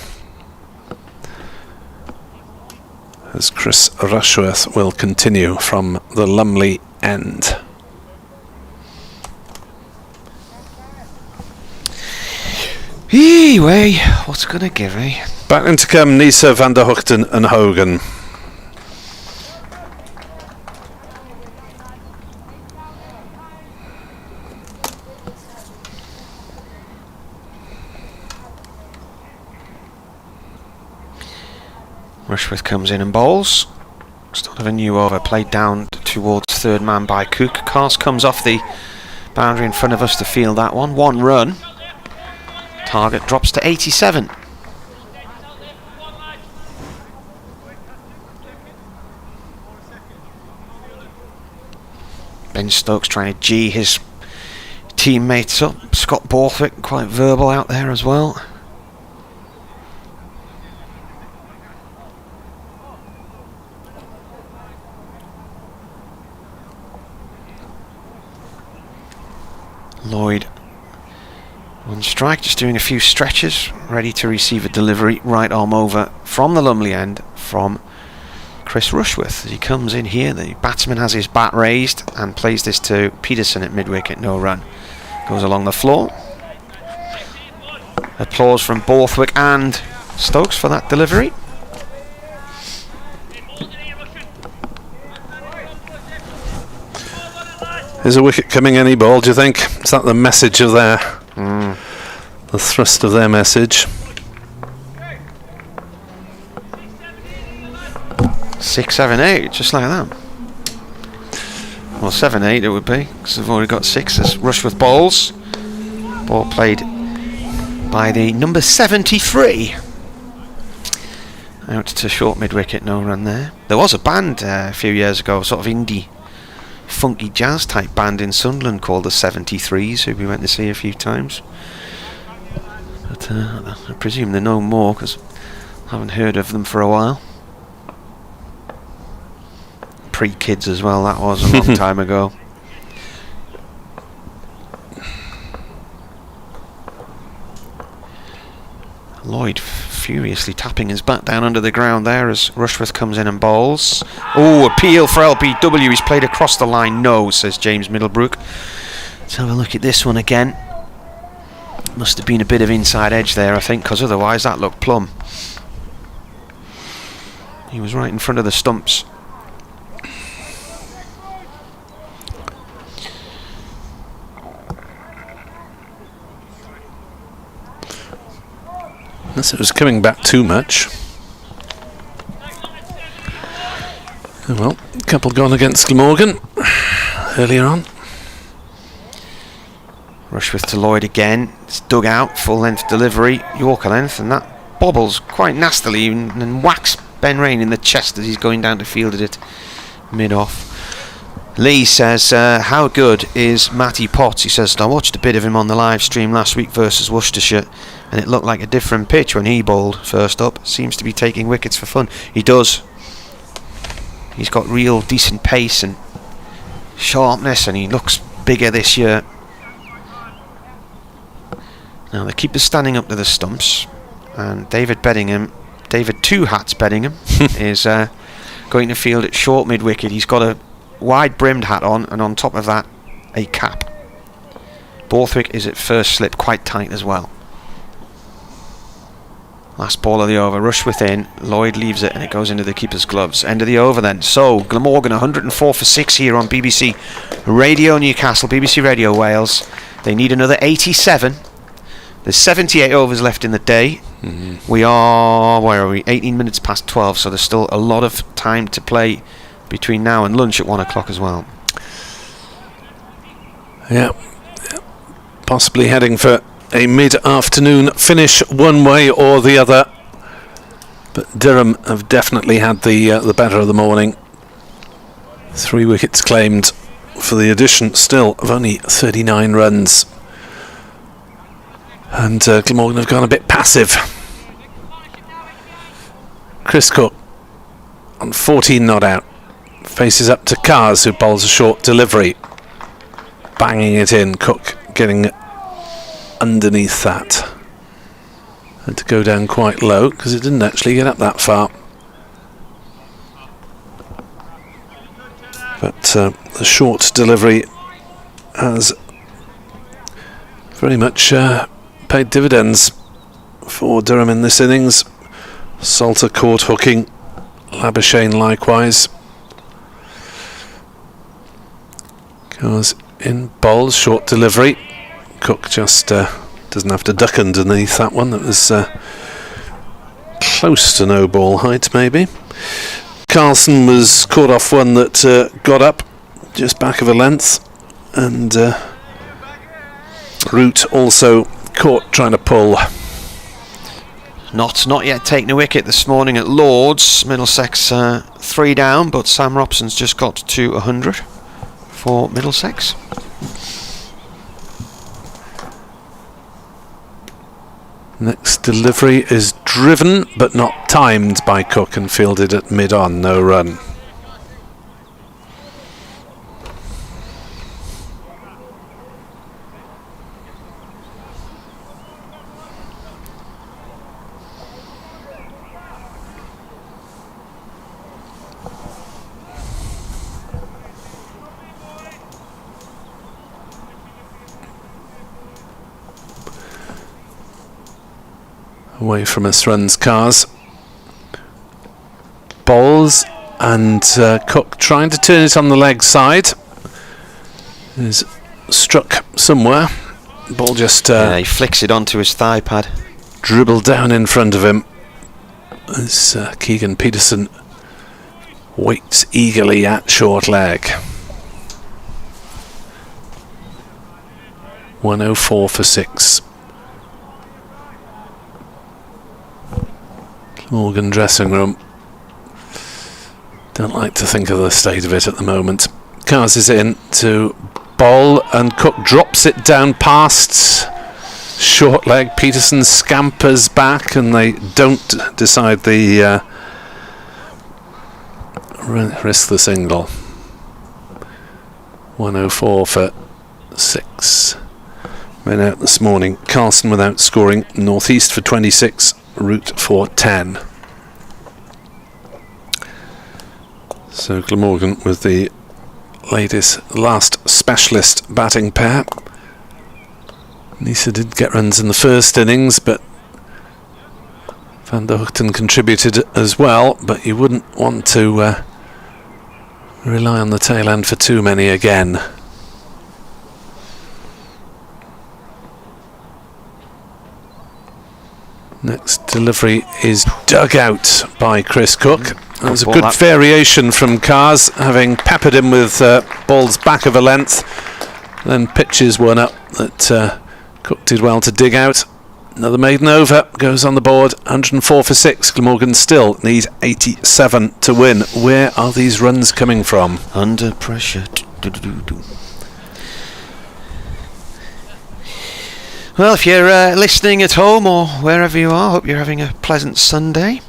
As Chris Rushworth will continue from the Lumley end. Anyway, what's going to give, eh? Back in to come Nisa, Van der Hoogten and Hogan. Rushworth comes in and bowls. Start of a new over, played down towards third man by Cook. Cars comes off the Boundary in front of us to field that one. 1 run. Target drops to 87. Ben Stokes trying to G his teammates up. Scott Borthwick quite verbal out there as well. Lloyd on strike, just doing a few stretches, ready to receive a delivery, right arm over from the Lumley end from Chris Rushworth. As he comes in here, the batsman has his bat raised and plays this to Peterson at mid-wicket, no run. Goes along the floor. Applause from Borthwick and Stokes for that delivery. Is a wicket coming any ball, do you think? Is that the message of their... the thrust of their message? 6, 7, 8, just like that. Well, 7, 8 it would be, because they've already got 6 as Rushworth bowls. Ball played by the number 73. Out to short mid-wicket, no run there. There was a band a few years ago, sort of indie, funky jazz type band in Sunderland called the 73s, who we went to see a few times. But I presume they're no more, because I haven't heard of them for a while. Pre-kids as well, that was a long time ago. Lloyd furiously tapping his bat down under the ground there as Rushworth comes in and bowls. Oh, appeal for LBW. He's played across the line. No, says James Middlebrook. Let's have a look at this one again. Must have been a bit of inside edge there, I think, because otherwise that looked plumb. He was right in front of the stumps. Unless it was coming back too much. Oh well, a couple gone against Glamorgan earlier on. Rushworth to Lloyd again. It's dug out, full length delivery, Yorker length, and that bobbles quite nastily and whacks Ben Rain in the chest as he's going down to field it mid-off. Lee says, how good is Matty Potts? He says, I watched a bit of him on the live stream last week versus Worcestershire, and it looked like a different pitch when he bowled first up. Seems to be taking wickets for fun. He does. He's got real decent pace and sharpness, and he looks bigger this year. Now the keeper's standing up to the stumps, and David Two Hats Beddingham is going to field at short mid-wicket. He's got a wide-brimmed hat on, and on top of that, a cap. Borthwick is at first slip, quite tight as well. Last ball of the over, Rushworth in, Lloyd leaves it, and it goes into the keeper's gloves. End of the over then. So, Glamorgan 104 for 6 here on BBC Radio Newcastle, BBC Radio Wales. They need another 87. There's 78 overs left in the day. We are, where are we? 18 minutes past 12, so there's still a lot of time to play between now and lunch at 1 o'clock as well. Yeah, possibly heading for a mid-afternoon finish one way or the other, but Durham have definitely had the better of the morning. 3 wickets claimed for the addition still of only 39 runs, and Glamorgan have gone a bit passive. Chris Cook on 14 not out faces up to Kars, who bowls a short delivery, banging it in. Cook getting underneath that, had to go down quite low because it didn't actually get up that far, but the short delivery has very much paid dividends for Durham in this innings. Salter caught hooking, Labuschagne likewise. Goes in bowls, short delivery. Cook just doesn't have to duck underneath that one. That was close to no ball height, maybe. Carlson was caught off one that got up just back of a length, and Root also caught trying to pull. Not yet taken a wicket this morning at Lords. Middlesex 3 down, but Sam Robson's just got to 100 for Middlesex. Next delivery is driven but not timed by Cook and fielded at mid-on, no run. Away from us runs Cars. Bowls and Cook trying to turn it on the leg side. Is struck somewhere. Ball just he flicks it onto his thigh pad. Dribbled down in front of him as Keegan Peterson waits eagerly at short leg. 104 for 6. Morgan dressing room. Don't like to think of the state of it at the moment. Cars is in to bowl and Cook drops it down past short leg. Peterson scampers back and they don't decide the risk the single. 104 for 6. Men out this morning. Carlson without scoring. Northeast for 26. Route for 10. So Glamorgan with the last specialist batting pair. Nisa did get runs in the first innings, but Van der Hoogten contributed as well, but you wouldn't want to rely on the tail end for too many again. Next delivery is dug out by Chris Cook. That was a good variation from Cars, having peppered him with balls back of a length. Then pitches one up that Cook did well to dig out. Another maiden over goes on the board. 104 for 6. Glamorgan still need 87 to win. Where are these runs coming from? Under pressure. Well, if you're listening at home or wherever you are, hope you're having a pleasant Sunday.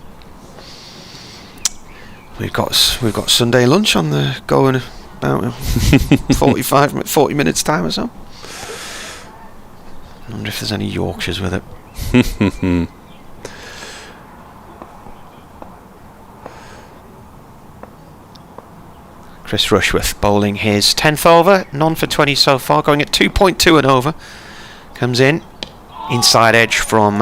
We've got Sunday lunch on the go in about 40 minutes time or so. I wonder if there's any Yorkshires with it. Chris Rushworth bowling his 10th over, none for 20 so far, going at 2.2 and over. Comes in, inside edge from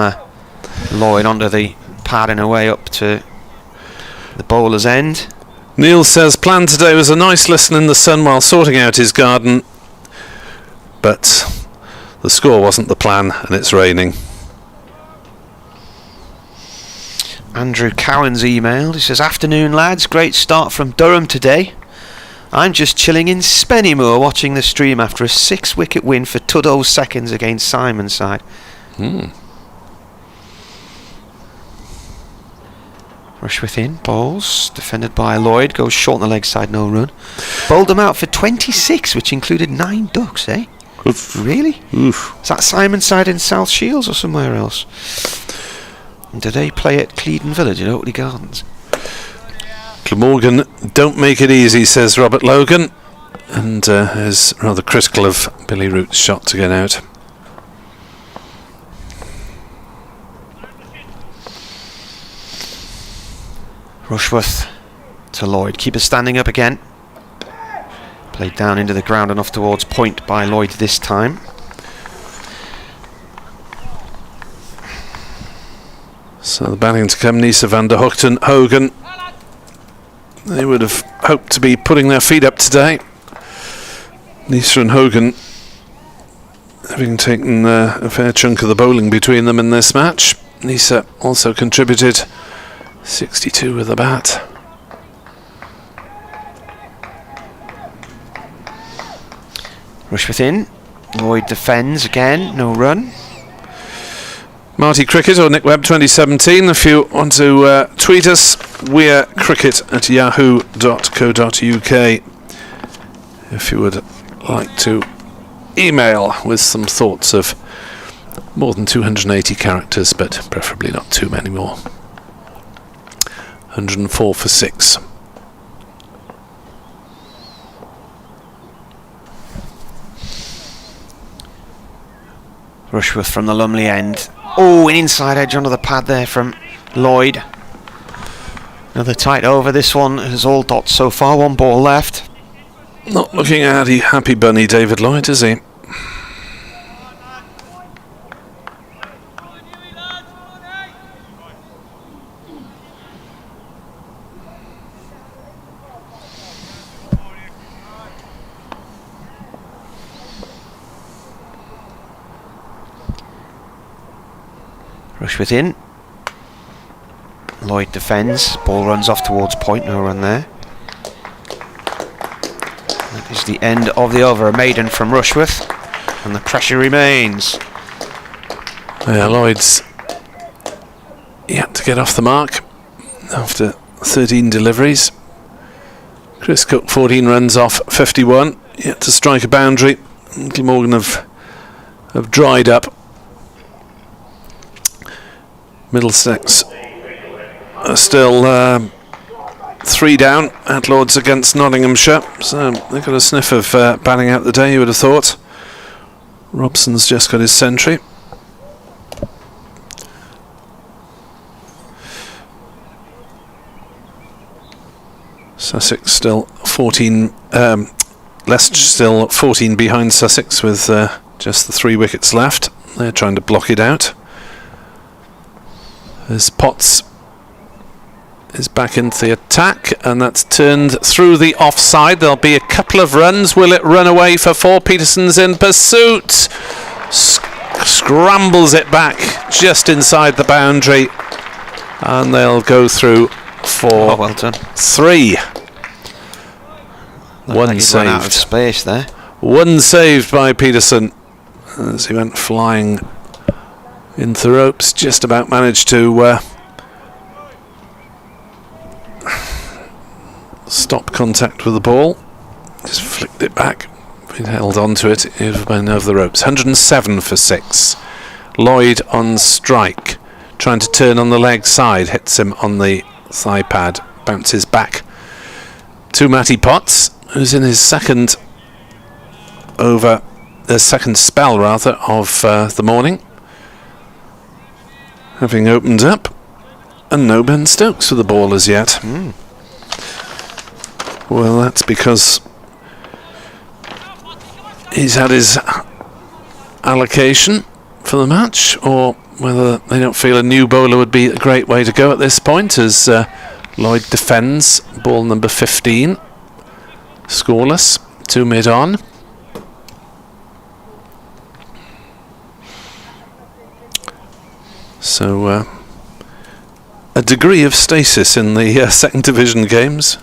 Lloyd onto the pad and away up to the bowler's end. Neil says plan today was a nice listen in the sun while sorting out his garden, but the score wasn't the plan and it's raining. Andrew Cowan's emailed. He says, afternoon lads, great start from Durham today. I'm just chilling in Spennymoor watching the stream after a 6-wicket win for Tudho's seconds against Simon's side. Rushworth in, bowls, defended by Lloyd, goes short on the leg side, no run. Bowled them out for 26, which included 9 ducks, eh? Oof. Really? Oof. Is that Simon's side in South Shields or somewhere else? And do they play at Cleedon Village in Oakley Gardens? Glamorgan don't make it easy, says Robert Logan, and is rather critical of Billy Root's shot to get out. Rushworth to Lloyd. Keeper standing up again. Played down into the ground and off towards point by Lloyd this time. So the batting to come, Nisa, Van der Hoogten, Hogan. They would have hoped to be putting their feet up today. Nisa and Hogan having taken a fair chunk of the bowling between them in this match. Nisa also contributed 62 with the bat. Rushworth in. Lloyd defends again, no run. Marty Cricket or Nick Webb 2017. If you want to tweet us, we're cricket@yahoo.co.uk. If you would like to email with some thoughts of more than 280 characters, but preferably not too many more. 104 for 6. Rushworth from the Lumley end. Oh, an inside edge under the pad there from Lloyd. Another tight over. This one is all dots so far. 1 ball left. Not looking at a happy bunny, David Lloyd, is he? Rushworth in. Lloyd defends. Ball runs off towards point. No run there. That is the end of the over. A maiden from Rushworth. And the pressure remains. Yeah, Lloyd's yet to get off the mark after 13 deliveries. Chris Cook 14 runs off 51. Yet to strike a boundary. Glamorgan have dried up. Middlesex are still 3 down at Lords against Nottinghamshire, so they've got a sniff of batting out the day, you would have thought. Robson's just got his century. Sussex still 14, Leicester still 14 behind Sussex with just the 3 wickets left. They're trying to block it out. As Potts is back into the attack, and that's turned through the offside. There'll be a couple of runs. Will it run away for 4? Peterson's in pursuit. Scrambles it back just inside the boundary, and they'll go through for well done. 3. One Like saved. Run out of space there. One saved by Peterson as he went flying into the ropes. Just about managed to stop contact with the ball. Just flicked it back. If he'd held on to it, he'd have been over the ropes. 107 for 6. Lloyd on strike, trying to turn on the leg side, hits him on the thigh pad, bounces back to Matty Potts, who's in his second spell rather of the morning, having opened up, and no Ben Stokes for the ball as yet. Well, that's because he's had his allocation for the match, or whether they don't feel a new bowler would be a great way to go at this point, as Lloyd defends ball number 15, scoreless, 2 mid on. So a degree of stasis in the second division games.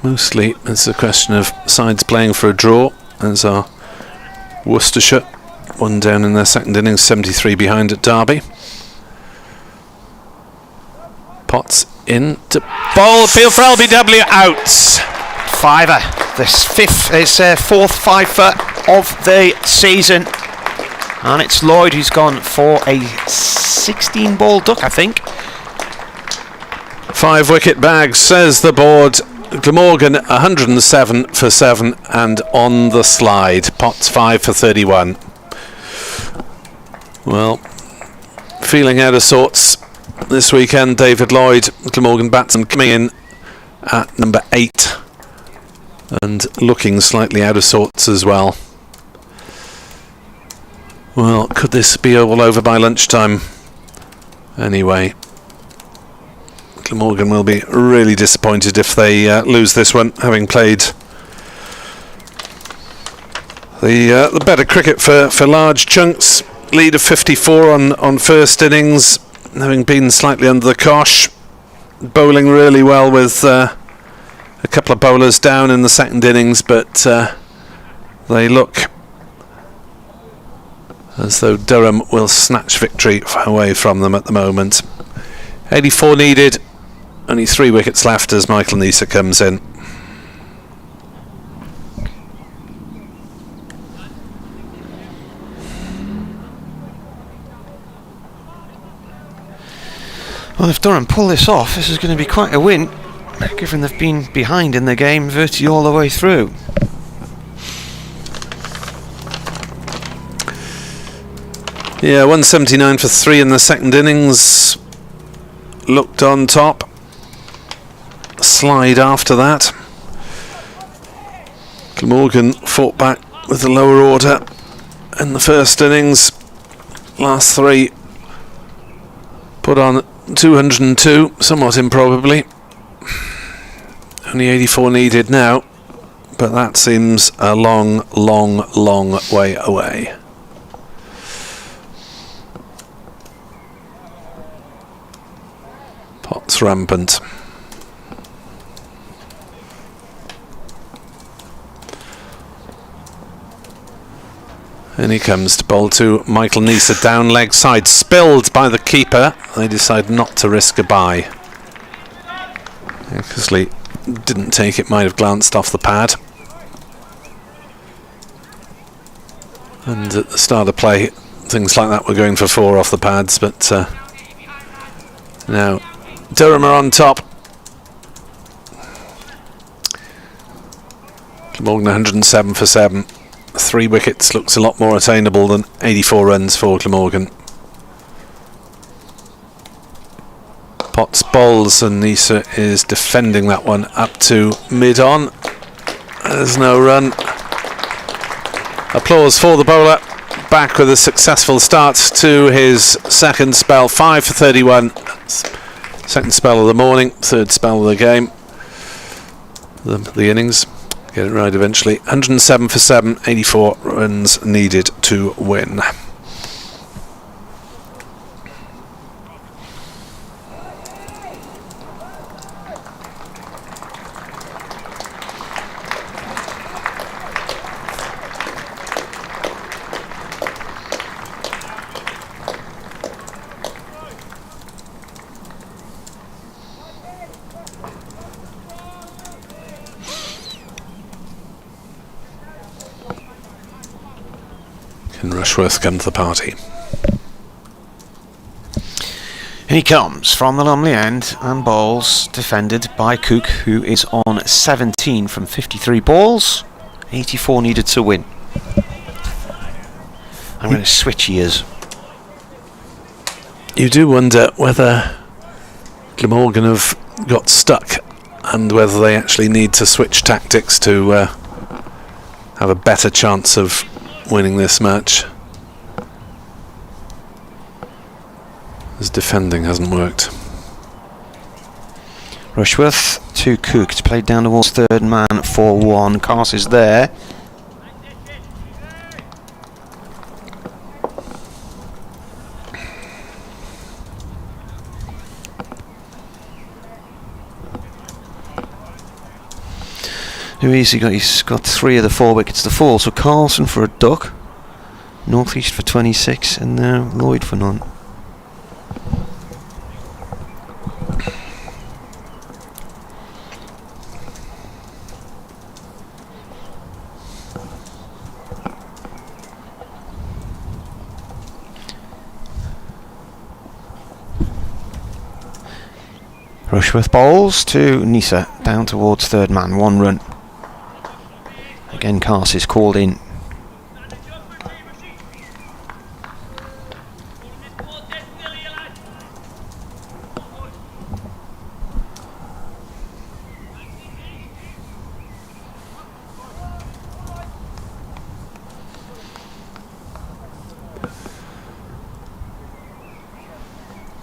Mostly it's a question of sides playing for a draw, as are Worcestershire, 1 down in their second innings, 73 behind at Derby. Potts in to bowl, appeal for LBW, out. 5er. This 4th 5er of the season. And it's Lloyd who's gone for a 16 ball duck, I think. 5 wicket bags, says the board. Glamorgan 107 for 7 and on the slide. Potts 5 for 31. Well, feeling out of sorts this weekend, David Lloyd. Glamorgan batsman coming in at number 8 and looking slightly out of sorts as well. Well, could this be all over by lunchtime? Anyway, Glamorgan will be really disappointed if they lose this one, having played the better cricket for large chunks. Lead of 54 on first innings, having been slightly under the cosh. Bowling really well with a couple of bowlers down in the second innings, but they look as though Durham will snatch victory away from them at the moment. 84 needed, only 3 wickets left as Michael Nisa comes in. Well, if Durham pull this off, this is going to be quite a win, given they've been behind in the game virtually all the way through. Yeah, 179 for 3 in the second innings. Looked on top. Slide after that. Glamorgan fought back with the lower order in the first innings. Last 3 put on 202, somewhat improbably. Only 84 needed now, but that seems a long, long, long way away. Potts rampant. And he comes to bowl to Michael Nisa, down leg side, spilled by the keeper. They decide not to risk a bye. Eckersley didn't take it, might have glanced off the pad. And at the start of play, things like that were going for 4 off the pads, but now Durham are on top. Glamorgan 107 for 7. 3 wickets looks a lot more attainable than 84 runs for Glamorgan. Potts bowls and Nisa is defending that one up to mid-on. There's no run. Applause for the bowler. Back with a successful start to his second spell. 5 for 31. Second spell of the morning, third spell of the game. The innings. Get it right eventually. 107 for 7, 84 runs needed to win. And Rushworth come to the party. And he comes from the Lumley end and bowls, defended by Cook, who is on 17 from 53 balls. 84 needed to win. I'm going to switch ears. You do wonder whether Glamorgan have got stuck and whether they actually need to switch tactics to have a better chance of winning this match. His defending hasn't worked. Rushworth to Cook. It's played down towards third man for 1. Cars is there. He's got 3 of the 4 wickets to fall. So Carlson for a duck, North East for 26, and now Lloyd for none. Rushworth bowls to Nisa, down towards third man, 1 run. Again, Cars is called in.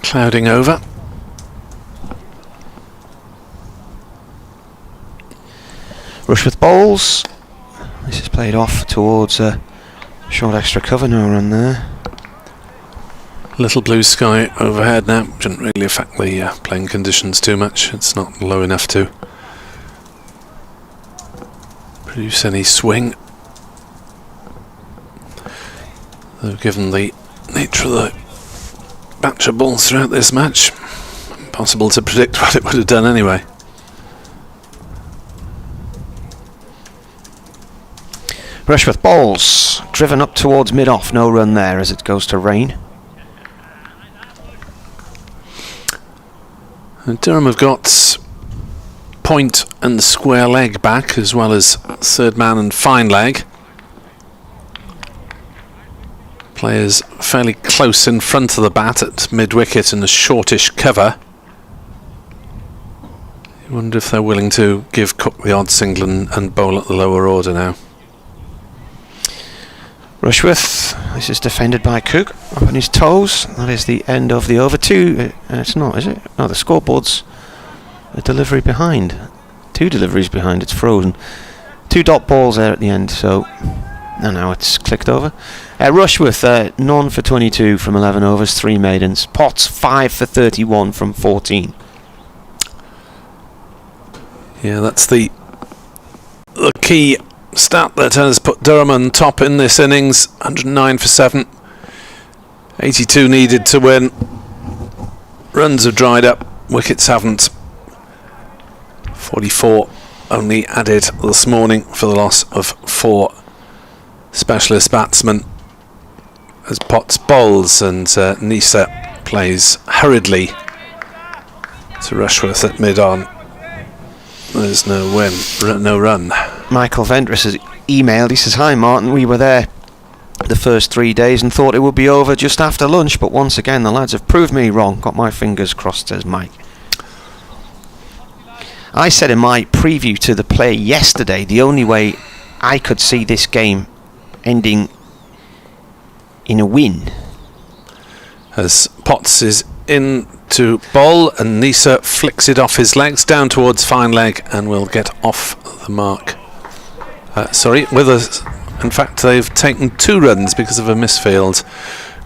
Clouding over. Rushworth bowls. This is played off towards short extra cover, no run there. Little blue sky overhead now. Shouldn't really affect the playing conditions too much. It's not low enough to produce any swing. Though given the nature of the batch of balls throughout this match, impossible to predict what it would have done anyway. Rushworth balls, driven up towards mid-off, no run there as it goes to rain. And Durham have got point and square leg back, as well as third man and fine leg. Players fairly close in front of the bat at mid-wicket in a shortish cover. I wonder if they're willing to give Cook the odd single and bowl at the lower order now. Rushworth, this is defended by Cook, up on his toes. That is the end of the over. It's not, is it? No, the scoreboard's a delivery behind. 2 deliveries behind, it's frozen. 2 dot balls there at the end, so... And now it's clicked over. Rushworth, none for 22 from 11 overs, 3 maidens. Potts, 5 for 31 from 14. Yeah, that's the key stat that has put Durham on top in this innings. 109 for 7. 82 needed to win. Runs have dried up, wickets haven't. 44 only added this morning for the loss of 4 specialist batsmen as Potts bowls and Nisa plays hurriedly to Rushworth at mid-on. There's no win, no run. Michael Ventris has emailed. He says, "Hi Martin, we were there the first 3 days and thought it would be over just after lunch, but once again the lads have proved me wrong. Got my fingers crossed," says Mike. I said in my preview to the play yesterday, the only way I could see this game ending in a win. As Potts is in to bowl and Nisa flicks it off his legs down towards fine leg and will get off the mark. In fact, they've taken 2 runs because of a misfield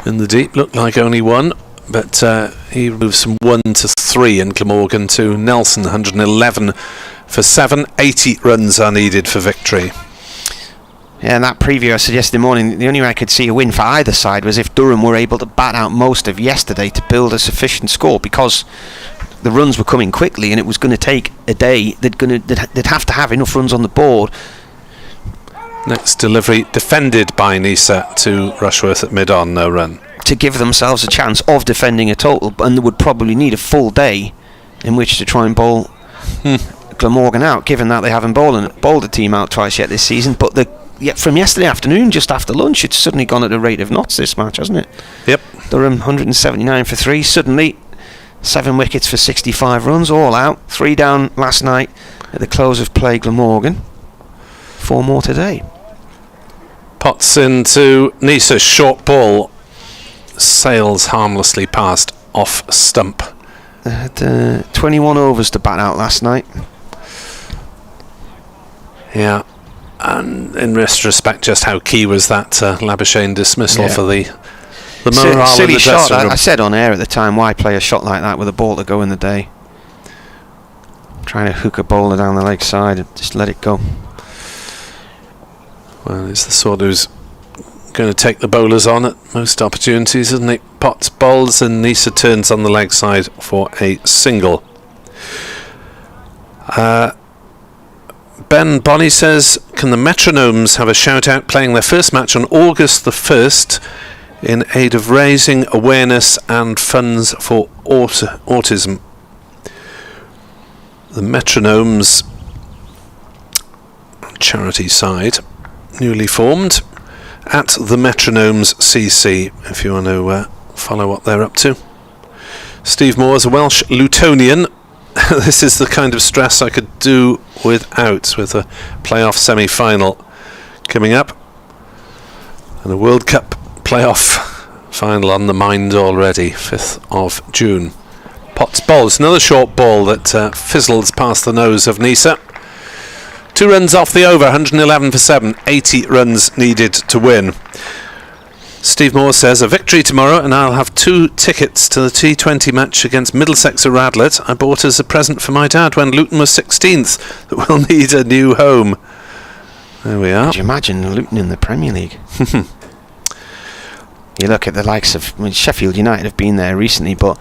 in the deep. Looked like only 1, but he moves from 1 to 3 in Glamorgan to Nelson. 111 for 7. 80 runs are needed for victory. Yeah, in that preview I said yesterday morning, the only way I could see a win for either side was if Durham were able to bat out most of yesterday to build a sufficient score, because the runs were coming quickly and it was going to take a day. They'd have to have enough runs on the board. Next delivery defended by Nisa to Rushworth at mid-on, no run. To give themselves a chance of defending a total, and they would probably need a full day in which to try and bowl Glamorgan out, given that they haven't bowled a team out twice yet this season. But from yesterday afternoon, just after lunch, it's suddenly gone at a rate of knots, this match, hasn't it? Yep. Durham 179 for 3. Suddenly 7 wickets for 65 runs, all out. 3 down last night at the close of play, Glamorgan. 4 more today. Potts into Nisa's short ball, sails harmlessly past off stump. They had 21 overs to bat out last night. Yeah, and in retrospect, just how key was that Labuschagne dismissal for the morale silly in the shot. dressing room. I said on air at the time, why play a shot like that with a ball to go in the day? Trying to hook a bowler down the leg side and just let it go. Well, he's the sort who's going to take the bowlers on at most opportunities, isn't he? Potts bowls and Nisa turns on the leg side for a single. Ben Bonney says, can the Metronomes have a shout out playing their first match on August the 1st in aid of raising awareness and funds for autism? The Metronomes charity side, newly formed, at the Metronomes CC, if you want to follow what they're up to. Steve Moore is a Welsh Lutonian. This is the kind of stress I could do without, with a playoff semi-final coming up and a World Cup playoff final on the mind already, 5th of June. Potts bowls another short ball that fizzles past the nose of Nisa. 2 runs off the over, 111 for 7, 80 runs needed to win. Steve Moore says, a victory tomorrow and I'll have 2 tickets to the T20 match against Middlesex at Radlett. I bought as a present for my dad when Luton was 16th. That will need a new home. There we are. Could you imagine Luton in the Premier League? You look at the likes of, I mean, Sheffield United have been there recently, but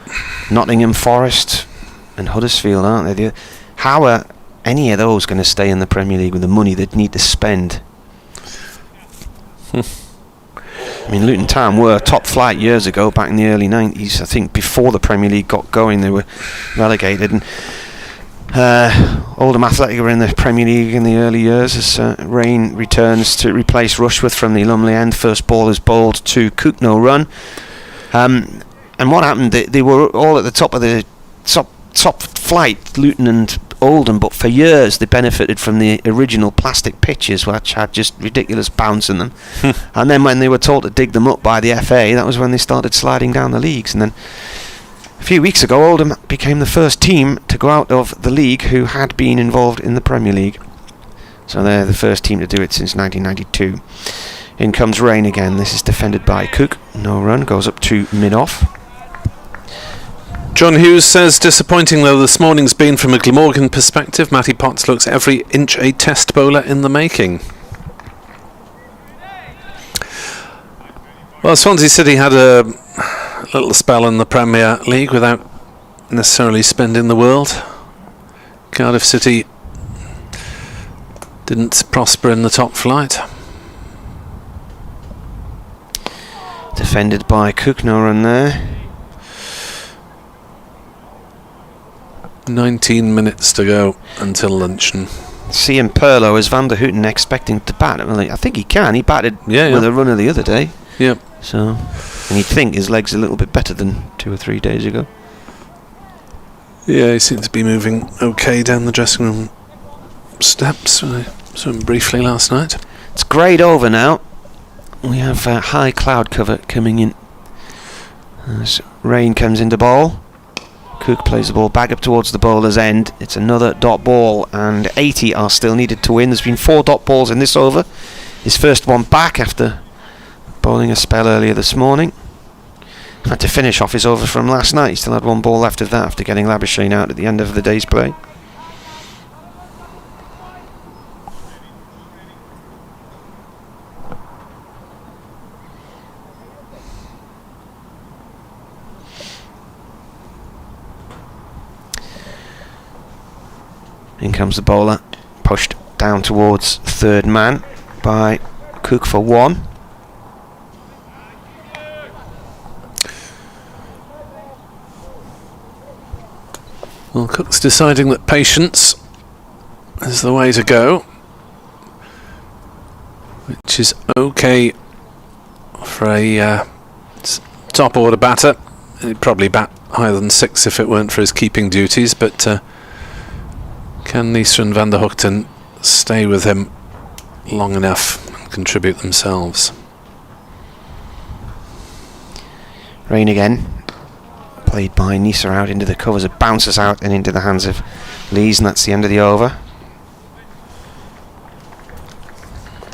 Nottingham Forest and Huddersfield, aren't they? How are any of those going to stay in the Premier League with the money they'd need to spend? I mean, Luton Town were top flight years ago, back in the early 90s. I think before the Premier League got going, they were relegated. And Oldham Athletic were in the Premier League in the early years as Rain returns to replace Rushworth from the Lumley end. First ball is bowled to Cook, no run. And what happened? They were all at the top of the top flight, Luton and Oldham, but for years they benefited from the original plastic pitches, which had just ridiculous bounce in them. And then when they were told to dig them up by the FA, that was when they started sliding down the leagues. And then a few weeks ago, Oldham became the first team to go out of the league who had been involved in the Premier League. So they're the first team to do it since 1992. In comes Rain again. This is defended by Cook. No run, goes up to mid-off. John Hughes says, disappointing though this morning's been from a Glamorgan perspective, Matty Potts looks every inch a test bowler in the making. Well, Swansea City had a little spell in the Premier League without necessarily spending the world. Cardiff City didn't prosper in the top flight. Defended by Cook, no run there. 19 minutes to go until luncheon. Cian Perlo, is Van der Houten expecting to bat? Well, I think he can. He batted with a runner the other day. Yep. So, and you'd think his leg's a little bit better than 2 or 3 days ago. Yeah, he seems to be moving okay down the dressing room steps. I saw him briefly last night. It's greyed over now. We have high cloud cover coming in as Rain comes into bowl. Cook plays the ball back up towards the bowler's end. It's another dot ball, and 80 are still needed to win. There's been 4 dot balls in this over. His first one back after bowling a spell earlier this morning. Had to finish off his over from last night. He still had 1 ball left of that after getting Labuschagne out at the end of the day's play. In comes the bowler, pushed down towards third man by Cook for 1. Well, Cook's deciding that patience is the way to go, which is okay for a top order batter. He'd probably bat higher than 6 if it weren't for his keeping duties, but can Neser and Van der Houten stay with him long enough and contribute themselves? Rain again. Played by Neser out into the covers. It bounces out and into the hands of Lees, and that's the end of the over.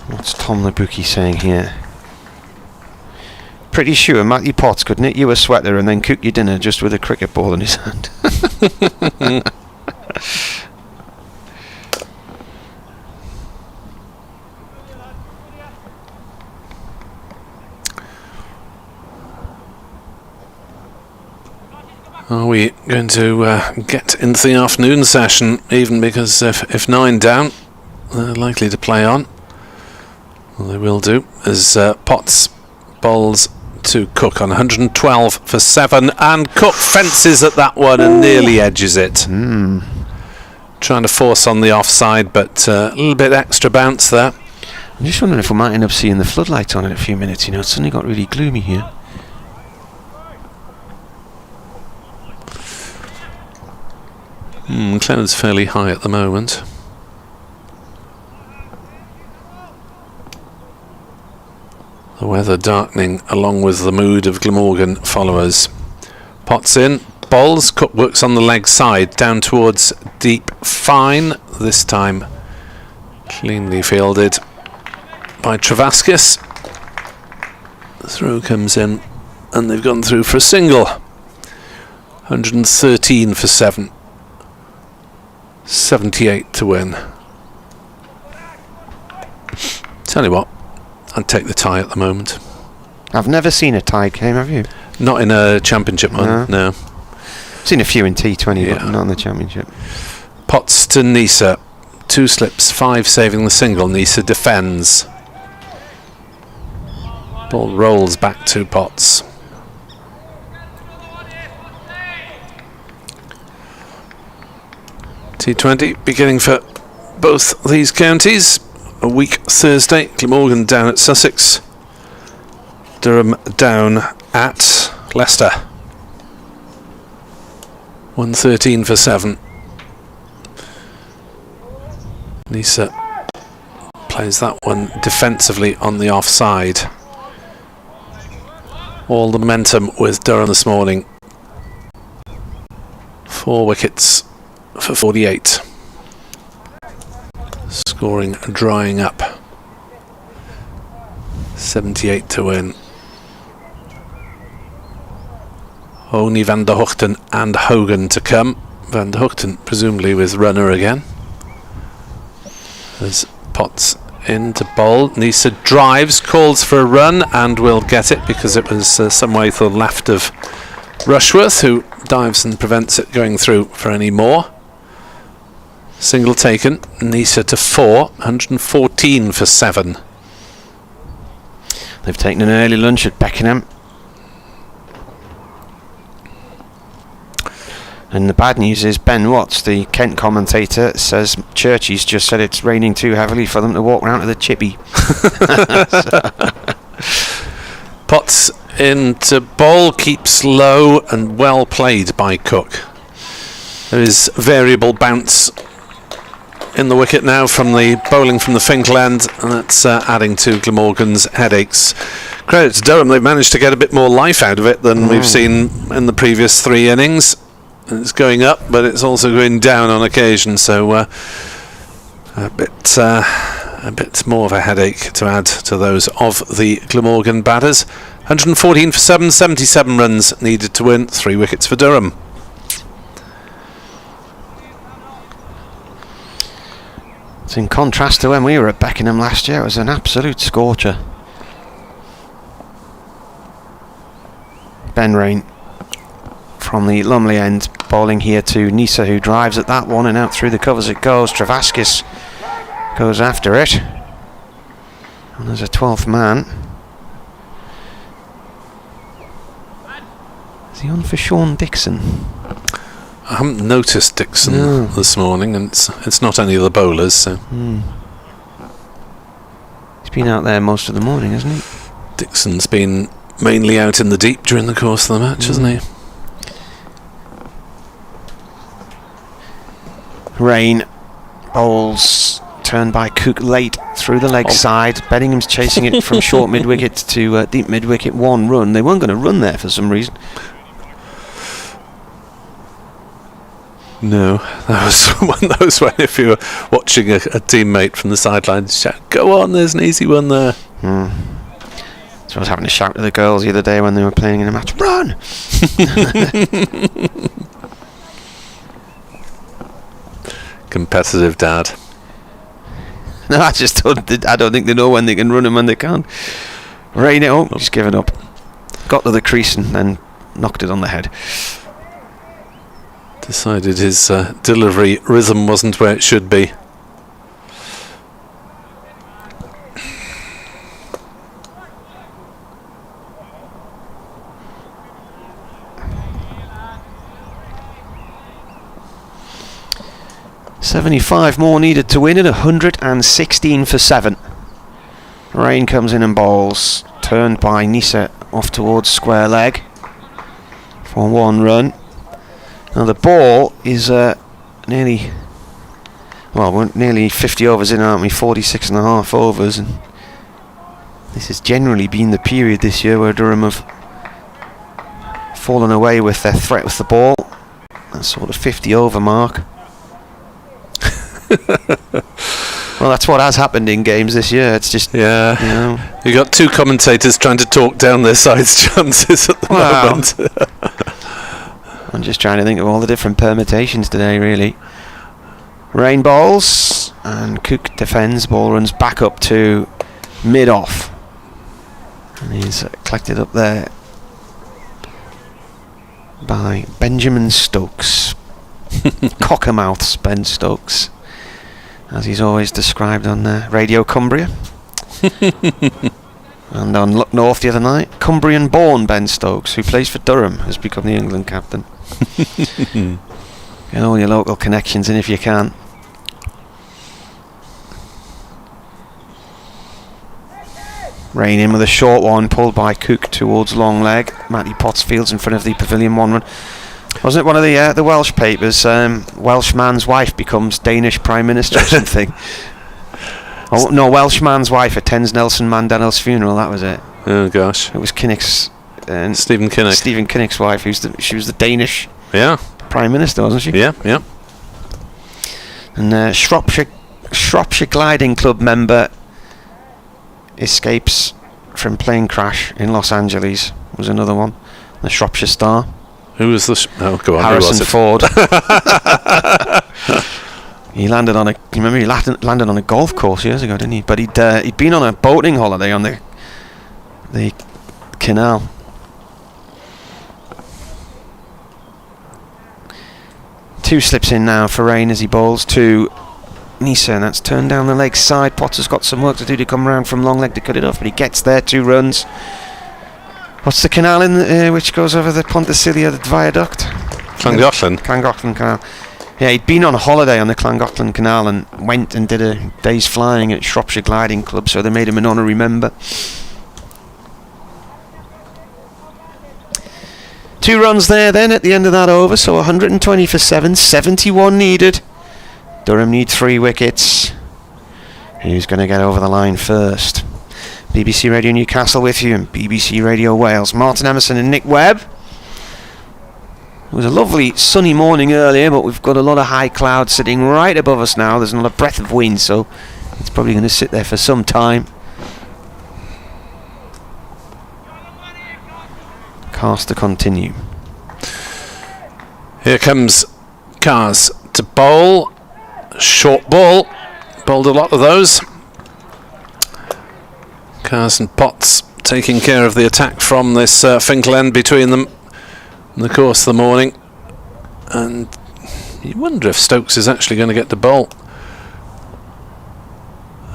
What's Tom the bookie saying here? Pretty sure Matty Potts could knit you a sweater and then cook your dinner just with a cricket ball in his hand. Are we going to get into the afternoon session even, because if 9 down, they're likely to play on. Well, they will do, as Potts bowls to Cook on 112 for 7, and Cook fences at that one and nearly edges it. Trying to force on the offside, but a little bit extra bounce there. I'm just wondering if we might end up seeing the floodlights on in a few minutes. You know, it's suddenly got really gloomy here. Cloud's fairly high at the moment. The weather darkening along with the mood of Glamorgan followers. Potts in, bowls, Cook works on the leg side, down towards deep fine, this time cleanly fielded by Travaskis. The throw comes in and they've gone through for a single. 113 for 7. 78 to win. Tell you what, I'd take the tie at the moment. I've never seen a tie game, have you? Not in a championship one, no. Seen a few in T20, Yeah. but not in the championship. Potts to Nisa. 2 slips, 5 saving the single. Nisa defends. Ball rolls back to Potts. T20 beginning for both these counties. A week Thursday. Glamorgan down at Sussex. Durham down at Leicester. 113 for 7. Nisa plays that one defensively on the offside. All the momentum with Durham this morning. 4 wickets for 48. Scoring drying up. 78 to win. Only Van der Hoogten and Hogan to come. Van der Hoogten presumably with runner again. There's Potts in to bowl. Nisa drives, calls for a run, and will get it because it was some way to the left of Rushworth, who dives and prevents it going through for any more. Single taken. Nisa to 4. 114 for 7. They've taken an early lunch at Beckenham. And the bad news is Ben Watts, the Kent commentator, says Churchy's just said it's raining too heavily for them to walk round to the chippy. Potts into bowl, keeps low, and well played by Cook. There is variable bounce in the wicket now from the bowling from the Finkel end, and that's adding to Glamorgan's headaches. Credit to Durham, they've managed to get a bit more life out of it than we've seen in the previous 3 innings. It's going up, but it's also going down on occasion, so a bit more of a headache to add to those of the Glamorgan batters. 114 for 7, 77 runs needed to win, 3 wickets for Durham. It's in contrast to when we were at Beckenham last year. It was an absolute scorcher. Ben Rain from the Lumley end, bowling here to Nisa, who drives at that one, and out through the covers it goes. Travaskis goes after it, and there's a 12th man. Is he on for Sean Dixon? I haven't noticed Dixon this morning, and it's not any of the bowlers, so he's been out there most of the morning, hasn't he? Dixon's been mainly out in the deep during the course of the match, hasn't he? Rain bowls, turned by Cook late through the leg side. Beddingham's chasing it from short mid-wicket to deep mid-wicket. 1 run. They weren't going to run there for some reason. No, that was one of those when if you were watching a teammate from the sideline shout, "Go on, there's an easy one there." So I was having to shout to the girls the other day when they were playing in a match, "Run!" Competitive dad. No, I don't think they know when they can run and when they can't. Rain it up, just give it up. Got to the crease and then knocked it on the head. Decided his delivery rhythm wasn't where it should be. .75 more needed to win at 116 for 7. Rain comes in and bowls, turned by Nisa off towards square leg for 1 run. Now the ball is nearly 50 overs in, aren't we? 46 and a half overs, and this has generally been the period this year where Durham have fallen away with their threat with the ball. That sort of 50 over mark. Well, that's what has happened in games this year. It's just, you got 2 commentators trying to talk down their side's chances at the moment. I'm just trying to think of all the different permutations today, really. Rain bowls, and Cook defends. Ball runs back up to mid-off. And he's collected up there by Benjamin Stokes. Cockermouth's Ben Stokes, as he's always described on Radio Cumbria. And on Look North the other night, Cumbrian-born Ben Stokes, who plays for Durham, has become the England captain. Get all your local connections in if you can. Rain in with a short one, pulled by Cook towards long leg. Matty Pottsfield's in front of the Pavilion 1 run. Wasn't it one of the Welsh papers? Welsh man's wife becomes Danish Prime Minister or something. Oh no, Welsh man's wife attends Nelson Mandela's funeral. That was it. Oh gosh. It was Kinnock's. Stephen Kinnock. Stephen Kinnock's wife. She was the Danish. Yeah. Prime Minister, wasn't she? Yeah. Yeah. And Shropshire Gliding Club member escapes from plane crash in Los Angeles was another one. The Shropshire Star. Who was the? Oh, go on. Harrison Ford. He landed on he landed on a golf course years ago, didn't he? But he'd been on a boating holiday on the canal. Two slips in now for Rain as he bowls to Nisa, and that's turned down the leg side. Potter's got some work to do to come around from long leg to cut it off, but he gets there. 2 runs. What's the canal in which goes over the Pontycilia viaduct? Llangollen. Llangollen Canal. Yeah, he'd been on a holiday on the Llangollen Canal and went and did a day's flying at Shropshire Gliding Club, so they made him an honorary member. 2 runs there then at the end of that over, so 120 for 7, 71 needed. Durham need 3 wickets. Who's going to get over the line first? BBC Radio Newcastle with you and BBC Radio Wales. Martin Emerson and Nick Webb. It was a lovely sunny morning earlier, but we've got a lot of high clouds sitting right above us now. There's not a breath of wind, so it's probably going to sit there for some time. Cast to continue. Here comes Cars to bowl. Short ball. Bowled a lot of those. Cars and Potts taking care of the attack from this Finkel end between them in the course of the morning. And you wonder if Stokes is actually going to get the bowl.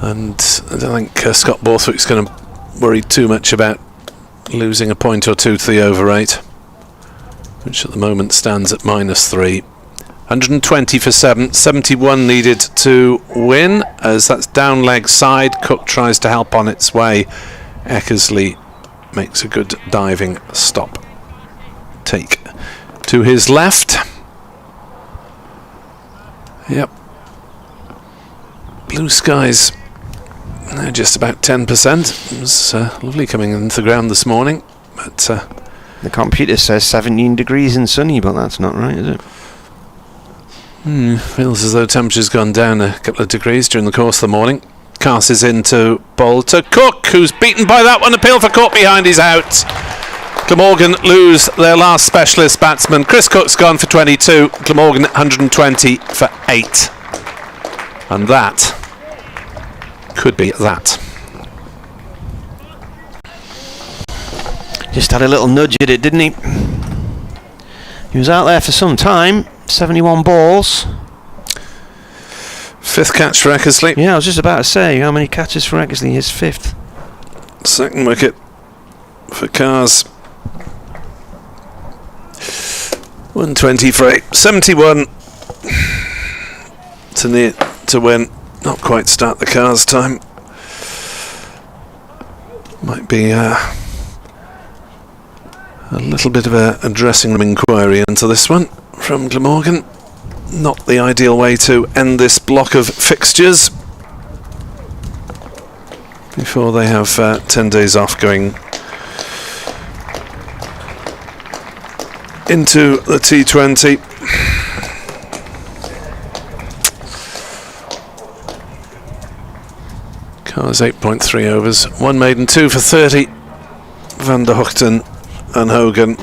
And I don't think Scott Borthwick's going to worry too much about losing a point or two to the over 8, which at the moment stands at -3. 120 for 7, 71 needed to win, as that's down leg side. Cook tries to help on its way. Eckersley makes a good diving stop. Take to his left. Yep. Blue skies, they're just about 10%. It was lovely coming into the ground this morning, but the computer says 17 degrees and sunny, but that's not right, is it? Feels as though temperature's gone down a couple of degrees during the course of the morning. Cass is in to bowl to Cook, who's beaten by that one. Appeal for caught behind, he's out. Glamorgan lose their last specialist batsman. Chris Cook's gone for 22. Glamorgan 120 for 8. And that could be that. Just had a little nudge at it, didn't he? He was out there for some time. 71 balls. 5th catch for Eckersley. Yeah, I was just about to say, how many catches for Eckersley? His 5th. 2nd wicket for Cars. 120 for 8. 71 to win. Not quite start the Cars time. Might be a little bit of a dressing room inquiry into this one from Glamorgan. Not the ideal way to end this block of fixtures before they have 10 days off going into the T20. Cars 8.3 overs, 1 maiden, 2 for 30. Van der Hoogten and Hogan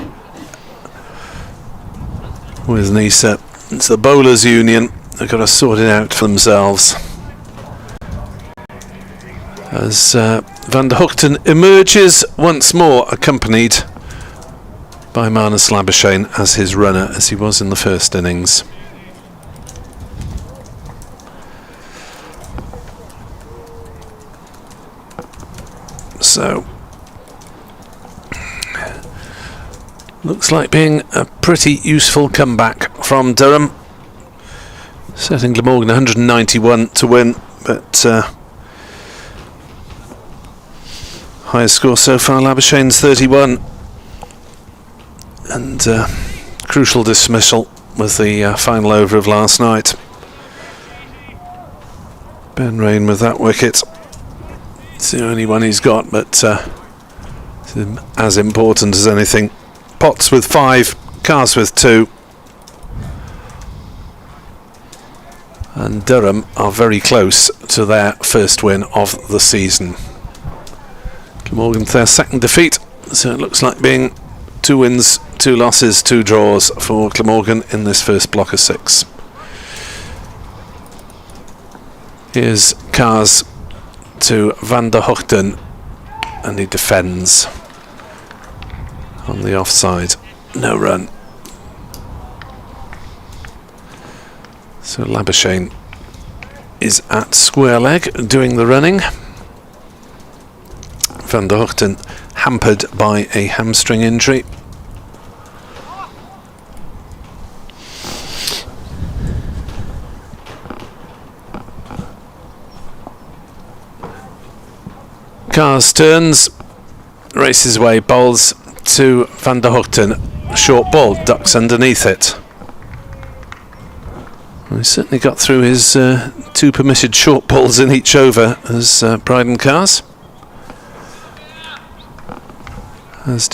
with Nisa. It's the bowlers union. They've got to sort it out for themselves. as Van der Hoogten emerges once more, accompanied by Marnus Labuschagne as his runner, as he was in the first innings. So, looks like being a pretty useful comeback from Durham, setting Glamorgan 191 to win, but highest score so far, Labuschagne's 31, and crucial dismissal with the final over of last night. Ben Rain with that wicket. It's the only one he's got, but as important as anything. Potts with 5, Cars with 2. And Durham are very close to their first win of the season. Glamorgan their second defeat, so it looks like being 2 wins, 2 losses, 2 draws for Glamorgan in this first block of 6. Here's Cars to Van der Hoogten, and he defends on the offside. No run. So Labuschagne is at square leg doing the running. Van der Hoogten hampered by a hamstring injury. Cars turns, races away, bowls to Van der Hoogten. Short ball, ducks underneath it. He certainly got through his 2 permitted short balls in each over as Bryden Cars. As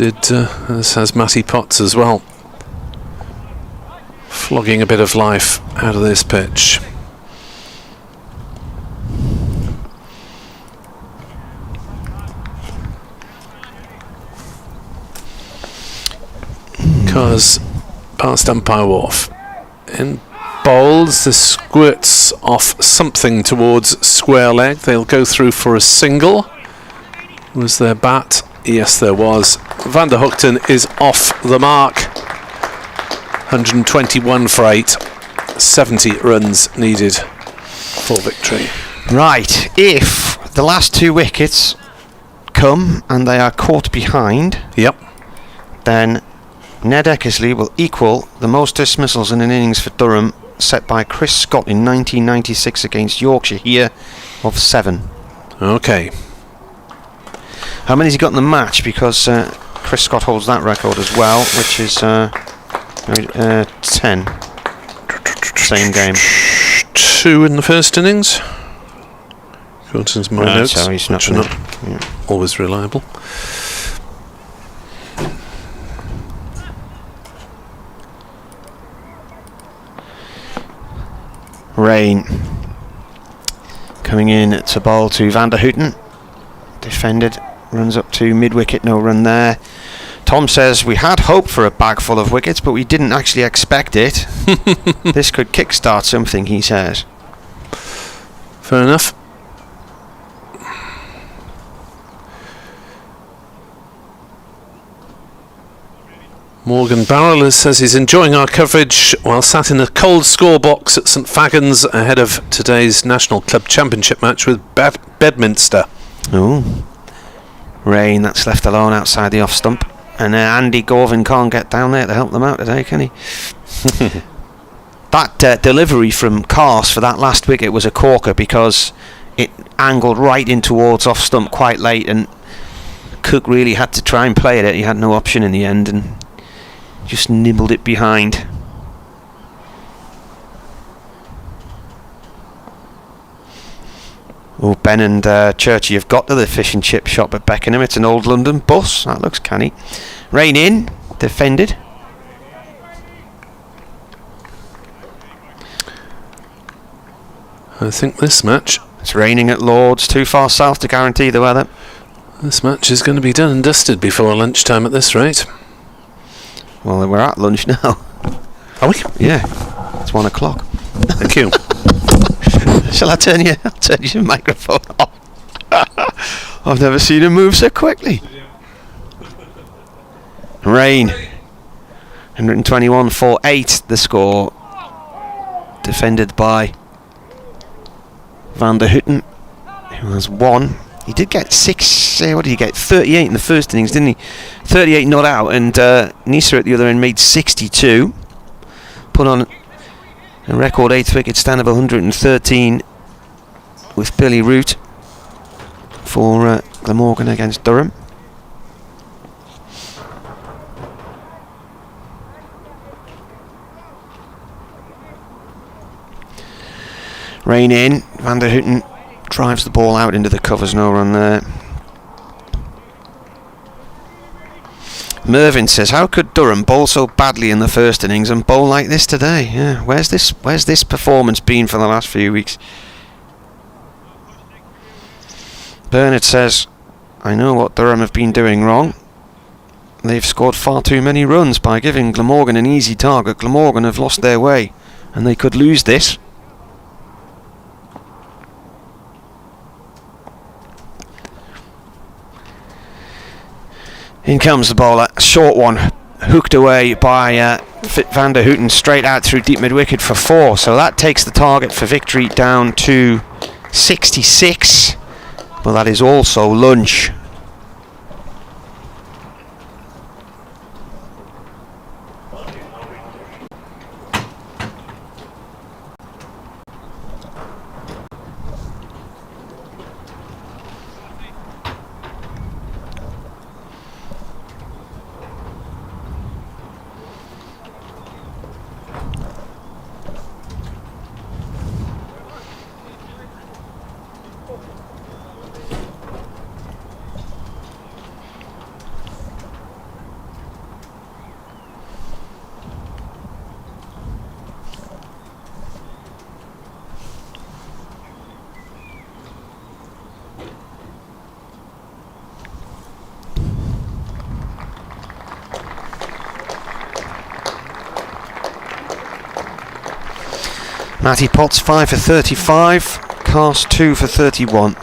has Matty Potts as well. Flogging a bit of life out of this pitch. Cars past umpire Wharf. In bowls, this squirts off something towards square leg. They'll go through for a single. Was there bat? Yes, there was. Van der Hoogten is off the mark. 121 for 8. 70 runs needed for victory. Right, if the last 2 wickets come and they are caught behind, yep, then Ned Eckersley will equal the most dismissals in an innings for Durham set by Chris Scott in 1996 against Yorkshire here of 7. Okay. How many has he got in the match? Because Chris Scott holds that record as well, which is 10. Same game. 2 in the first innings. According to my notes, so he's not always reliable. Rain coming in to bowl to Van der Hoogten. Defended, runs up to mid-wicket, no run there. Tom says, we had hope for a bag full of wickets, but we didn't actually expect it. This could kickstart something, he says. Fair enough. Morgan Barrel says he's enjoying our coverage while sat in a cold score box at St Fagans ahead of today's National Club Championship match with Bedminster. Oh, Rain, that's left alone outside the off stump, and Andy Gorvin can't get down there to help them out today, can he? That delivery from Cars for that last wicket was a corker because it angled right in towards off stump quite late, and Cook really had to try and play it. He had no option in the end and just nibbled it behind. Oh, Ben and Churchy have got to the fish and chip shop at Beckenham. It's an old London bus. That looks canny. Rain in, defended. I think this match... It's raining at Lord's, too far south to guarantee the weather. This match is going to be done and dusted before lunchtime at this rate. Well, we're at lunch now. Are we? Yeah, it's 1 o'clock. Thank you. Shall I turn your microphone off? I've never seen him move so quickly. Rain. 121 for 8, the score. Defended by Van der Hutten, who has 1. He did get 6, what did he get? 38 in the first innings, didn't he? 38 not out, and Nisa at the other end made 62. Put on a record 8th wicket stand of 113 with Billy Root for Glamorgan against Durham. Rain in, Van der Hutten drives the ball out into the covers, no run there. Mervyn says, how could Durham bowl so badly in the first innings and bowl like this today? Yeah, where's this performance been for the last few weeks? Bernard says, I know what Durham have been doing wrong. They've scored far too many runs by giving Glamorgan an easy target. Glamorgan have lost their way and they could lose this. In comes the bowler, short one, hooked away by Van der Hutten, straight out through deep mid-wicket for 4. So that takes the target for victory down to 66. But that is also lunch. Matty Potts 5 for 35, Cast 2 for 31.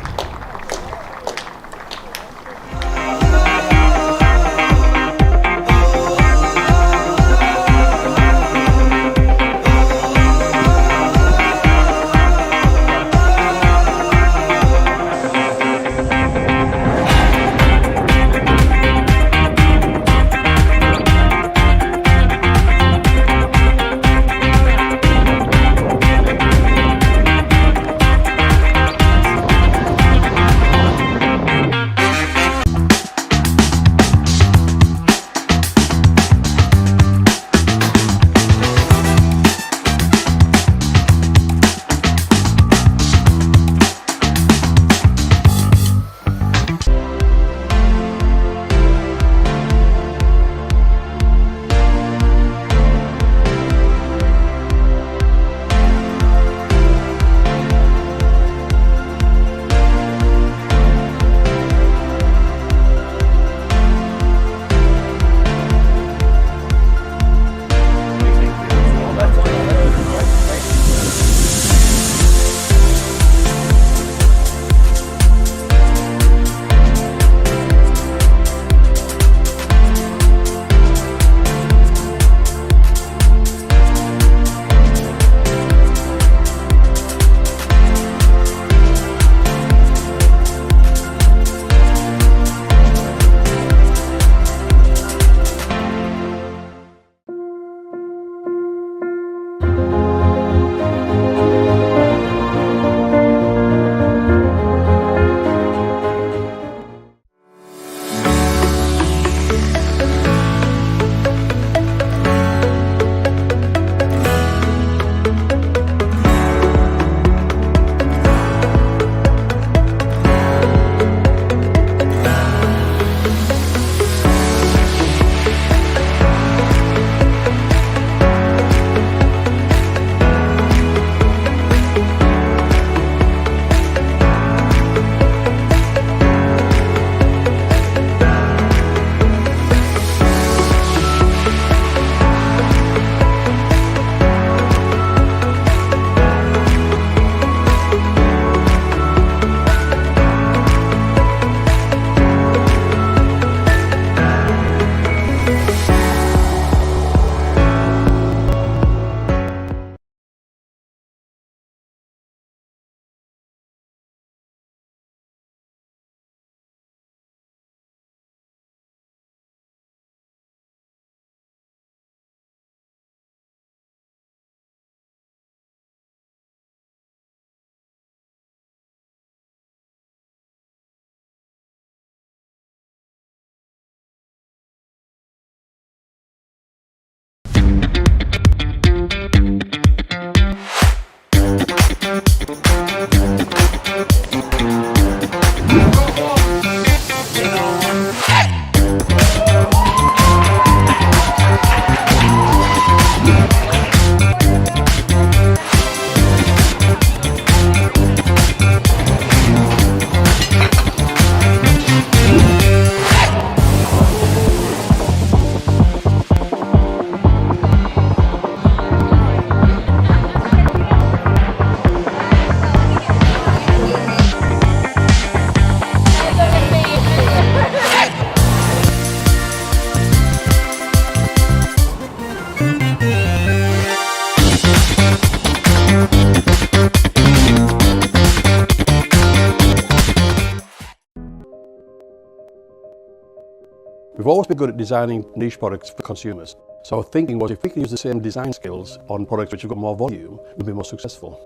We've always been good at designing niche products for consumers. So our thinking was, if we can use the same design skills on products which have got more volume, we'll be more successful.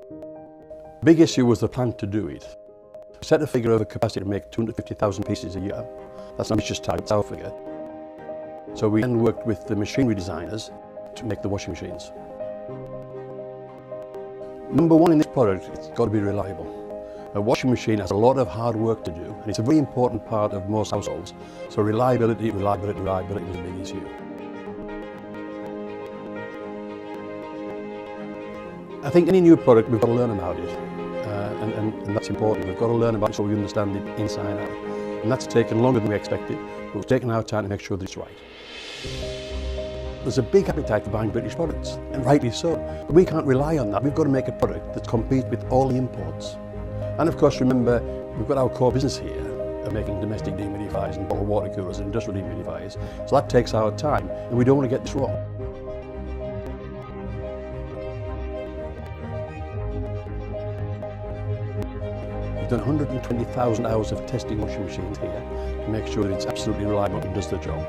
The big issue was the plan to do it. We set a figure of a capacity to make 250,000 pieces a year. That's an ambitious target, that's our figure. So we then worked with the machinery designers to make the washing machines. Number one in this product, it's got to be reliable. A washing machine has a lot of hard work to do, and it's a very important part of most households. So reliability was a big issue. I think any new product, we've got to learn about it, and that's important. We've got to learn about it so we understand it inside out. And that's taken longer than we expected, but we've taken our time to make sure that it's right. There's a big appetite for buying British products, and rightly so. But we can't rely on that. We've got to make a product that competes with all the imports. And of course, remember, we've got our core business here of making domestic dehumidifiers and bottled water coolers and industrial dehumidifiers. So that takes our time, and we don't want to get this wrong. We've done 120,000 hours of testing washing machines here to make sure that it's absolutely reliable and does the job.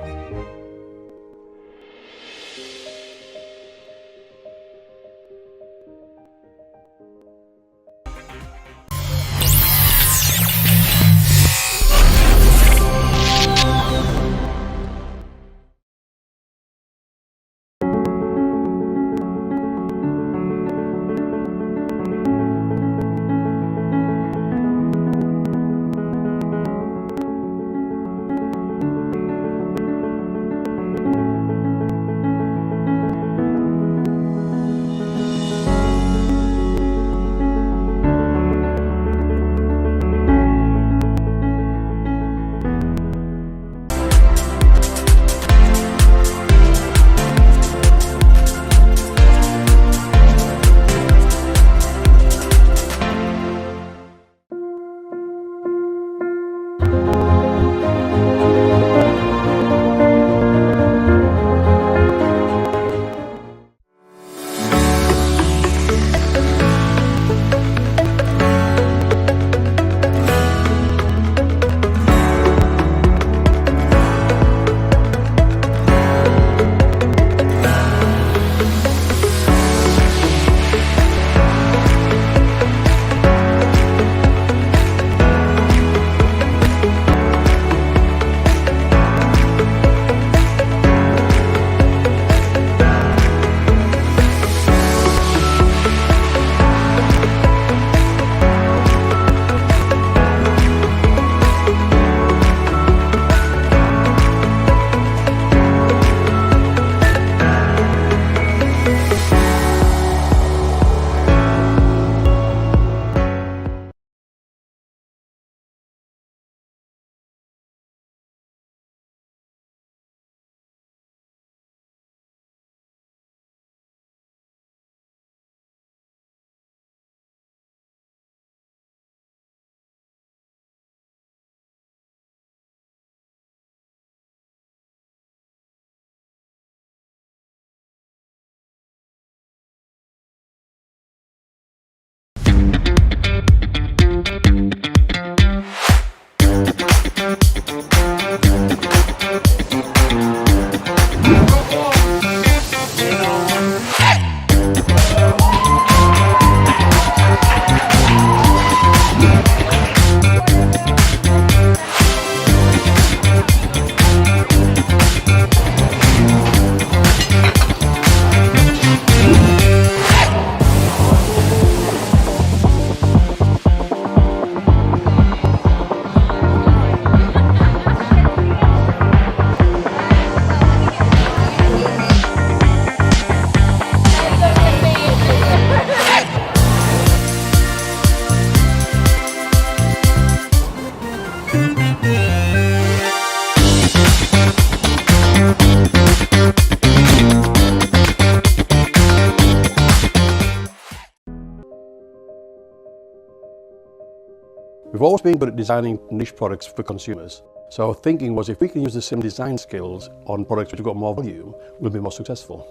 We've always been good at designing niche products for consumers. So our thinking was, if we can use the same design skills on products which have got more volume, we'll be more successful.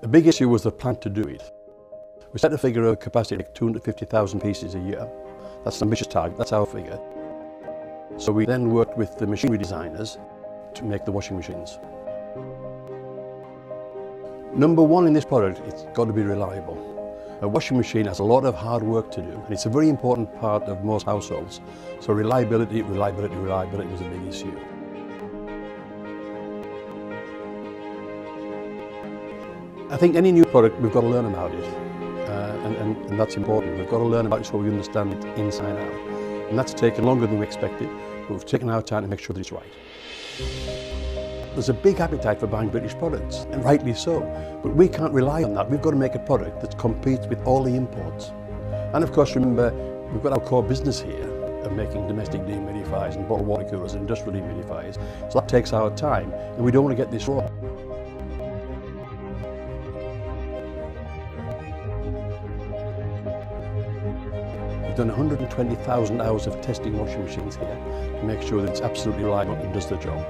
The big issue was the plan to do it. We set a figure of capacity like 250,000 pieces a year. That's an ambitious target, that's our figure. So we then worked with the machinery designers to make the washing machines. Number one in this product, it's got to be reliable. A washing machine has a lot of hard work to do, and it's a very important part of most households. So reliability was a big issue. I think any new product, we've got to learn about it, and that's important. We've got to learn about it so we understand it inside out. And that's taken longer than we expected, but we've taken our time to make sure that it's right. There's a big appetite for buying British products, and rightly so, but we can't rely on that. We've got to make a product that competes with all the imports. And of course, remember, we've got our core business here of making domestic dehumidifiers and bottled water coolers and industrial dehumidifiers, so that takes our time, and we don't want to get this wrong. We've done 120,000 hours of testing washing machines here to make sure that it's absolutely reliable and does the job.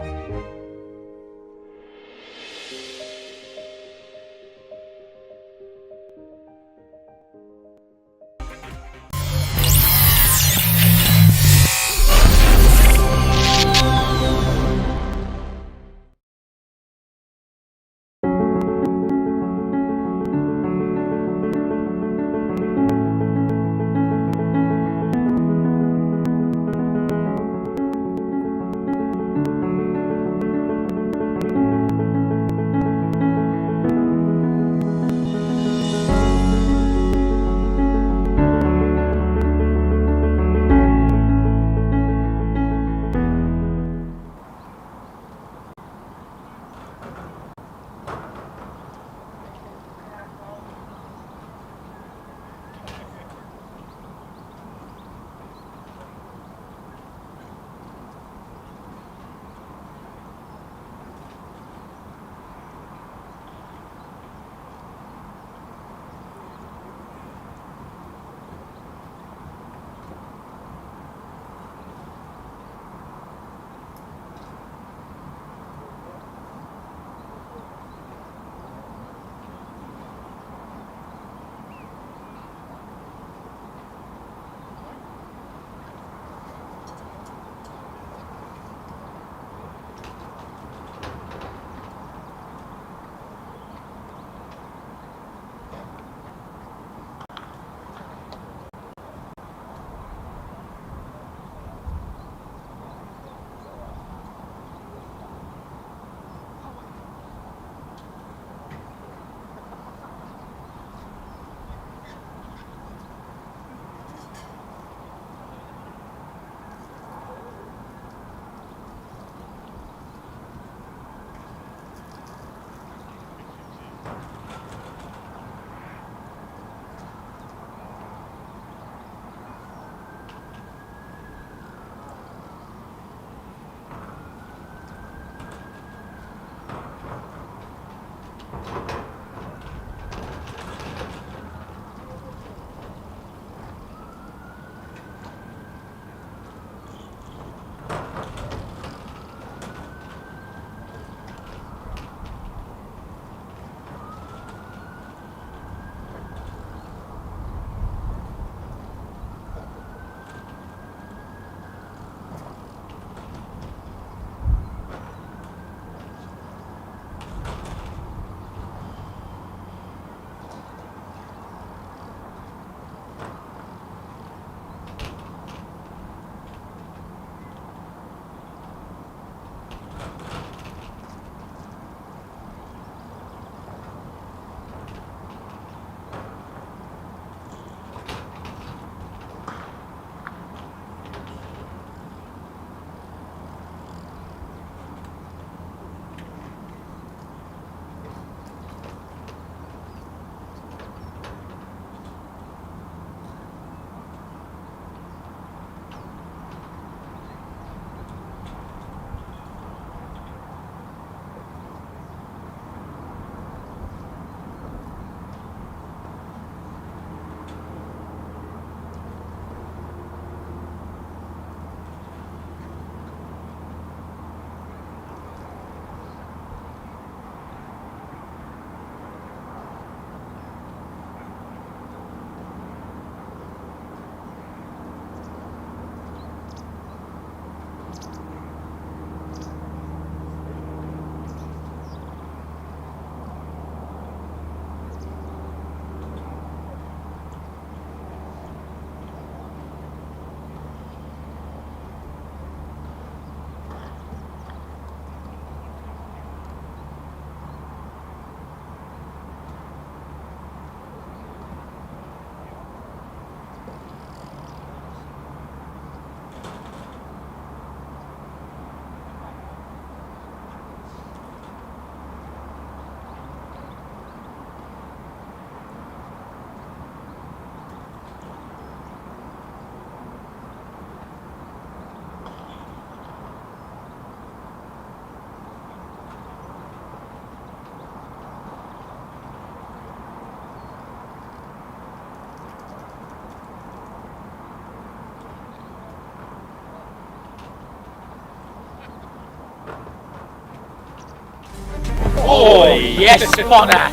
Yes, spotter!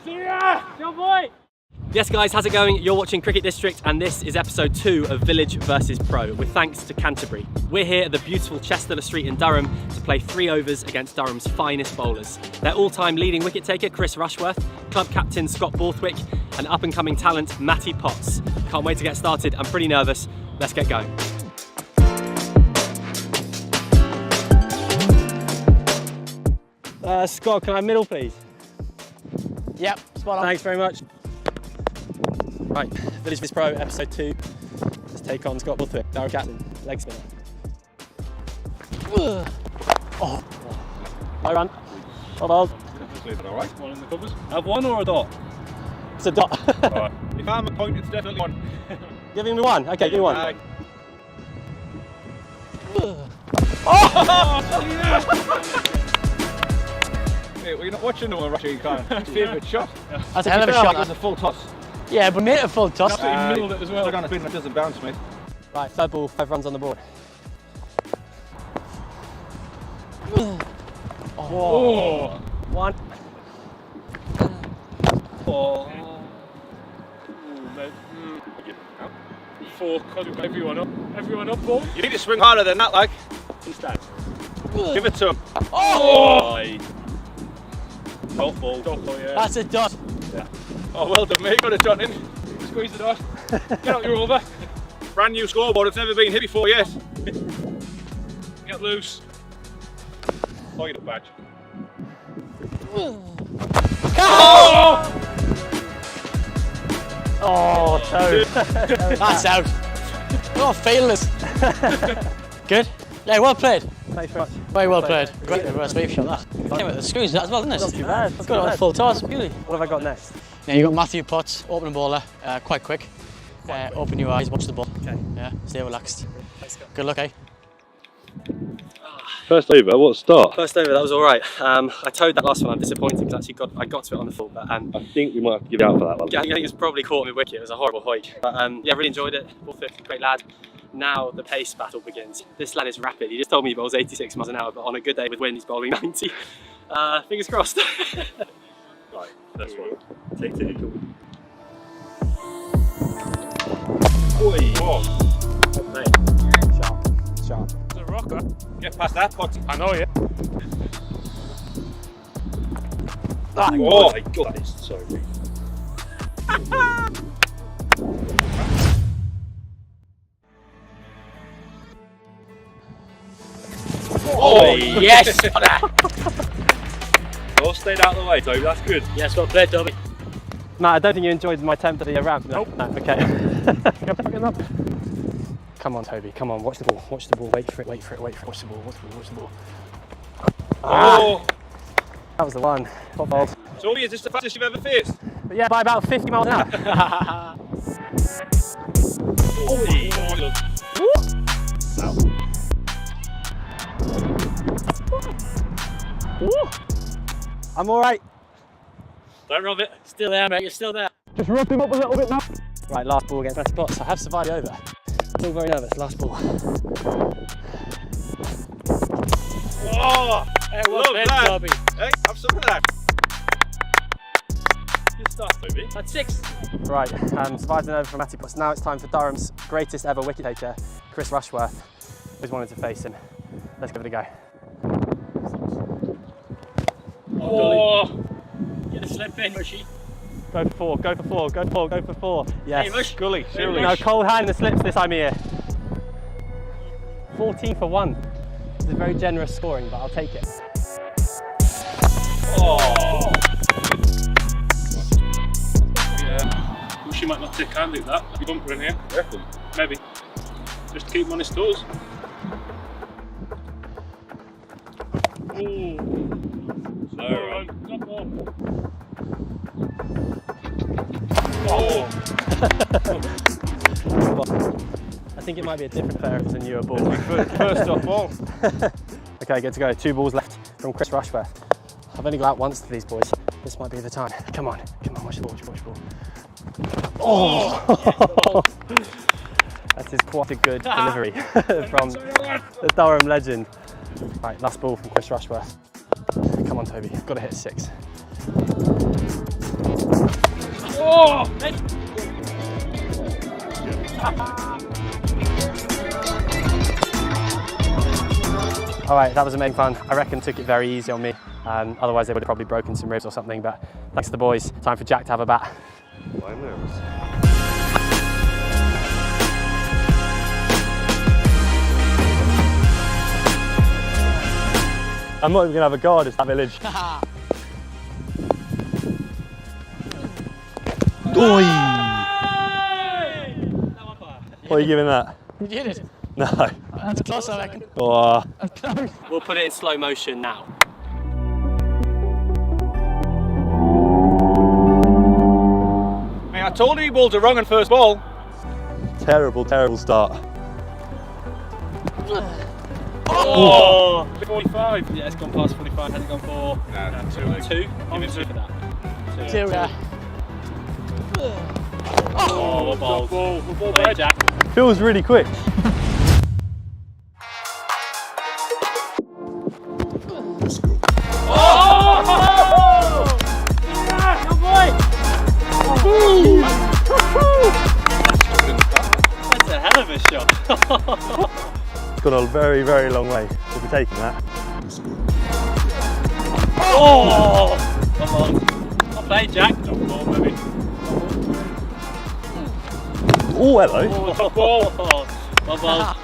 See ya! Good boy! Yes guys, how's it going? You're watching Cricket District and this is episode 2 of Village vs Pro with thanks to Canterbury. We're here at the beautiful Chester Street in Durham to play 3 overs against Durham's finest bowlers. Their all-time leading wicket taker Chris Rushworth, club captain Scott Borthwick and up-and-coming talent Matty Potts. Can't wait to get started, I'm pretty nervous. Let's get going. Scott, can I have middle please? Yep, spot on. Thanks very much. Right, Village vs Pro, episode 2. Let's take on Scott Borthwick, Durham captain, leg spinner. Oh, I run. Hold on. Alright, one in the covers. Have one or a dot? It's a dot. Right. If I'm a point, it's definitely one. Giving me one? Okay, give me one. Hey, well, you're not watching no one, Russia, you can't. Favourite shot? That's a hell of a shot. That's a full toss. Yeah, but made it a full toss. Absolutely middled it as well. Look on a spin that doesn't bounce, mate. Right, third ball, 5 runs on the board. Oh. 1. Oh. Mate. 4, everyone up. Everyone up, ball. You need to swing harder than that, like. Instead. Give it to him. Oh! Dot ball. Dot ball, yeah. That's a dot. Yeah. Oh, well done, mate. Got a dot in. Squeeze the dot. Get out your over. Brand new scoreboard, it's never been hit before, yes. Get loose. Oh, you look badge. Oh, toe. That's out. Oh, failures. Good. Yeah, well played. Thanks very much. Very well played. Great reverse wave shot that. Came with the screws that as well, didn't it? Not too bad. It's got it on full toss, beauty. What have I got next? Now you've got Matthew Potts, opening bowler, quite quick. Open your eyes, watch the ball. Okay. Yeah, stay relaxed. Good luck, eh? First over, what start? First over, that was alright. I towed that last one, I'm disappointed because actually I got to it on the full, but I think we might have to give it out for that one. yeah, I think it's probably caught me wicket, it was a horrible hoik. But yeah, really enjoyed it, Borthwick, great lad. Now the pace battle begins. This lad is rapid, he just told me he bowls 86 miles an hour, but on a good day with wind he's bowling 90. Fingers crossed. Right, that's one. Take it. Oi. Oh. Mate. Sharp. It's a rocker. Get past that pot. I know, yeah. Oh my god, that is so big. Oh, yes! All stayed out of the way, Toby, that's good. Yes, well played, Toby. Matt, I don't think you enjoyed my attempt at the ramp. No, okay. Come on, Toby, come on, watch the ball, wait for it, watch the ball, watch the ball. Oh! That was the one, top bowled. Toby, is this the fastest you've ever faced? But yeah, by about 50 miles an hour. I'm alright. Don't rub it. Still there, mate, you're still there. Just rub him up a little bit now. Right, last ball against Matty Potts. I have survived over. Still very nervous, last ball. Oh! Hey, well love played, that. Toby. Hey, have some of that. Good start, Toby. That's 6. Right, survived an over from Matty Potts. Now it's time for Durham's greatest ever wicket taker, Chris Rushworth. Always wanted to face him. Let's give it a go. Oh! Get a slip in, Mushy. Go for 4, go for 4, go for 4, go for 4. Yes. Hey, Mush. Gully, surely. No, cold hand in the slips this time of year. 14 for 1. It's a very generous scoring, but I'll take it. Oh! Yeah. Mushy might not take hand like that. Like a bumper in here. Maybe. Just keep him on his toes. Ooh. Slow run. Not more. Oh! I think it might be a different player if it's a newer ball. First off ball. Okay, good to go. 2 balls left from Chris Rushworth. I've only got out once to these boys. This might be the time. Come on, watch the ball, watch the ball. Oh! That's is quite a good delivery from the Durham legend. Right, last ball from Chris Rushworth. Come on, Toby, got to hit 6. Oh! All right, that was amazing fun. I reckon took it very easy on me. Otherwise, they would have probably broken some ribs or something. But thanks to the boys. Time for Jack to have a bat. I'm nervous. I'm not even going to have a guard, it's that village. Oi! What are you giving that? You did it. No. That's close, I reckon. Oh. We'll put it in slow motion now. I told you he bowled it wrong on first ball. Terrible, terrible start. Oh! 45. Yeah, it's gone past 45. Has it gone for? Nah, 2. Give him 2 for that. 2, yeah. Oh, what ball? What ball, Play, Jack. Feels really quick. Let's go. Oh! Yeah, good boy! That's a hell of a shot. It's gone a very, very long way. We'll be taking that. Let's go. Oh! Come on. Well played, Jack. Top ball, baby. Oh, hello. Top ball. Well ball.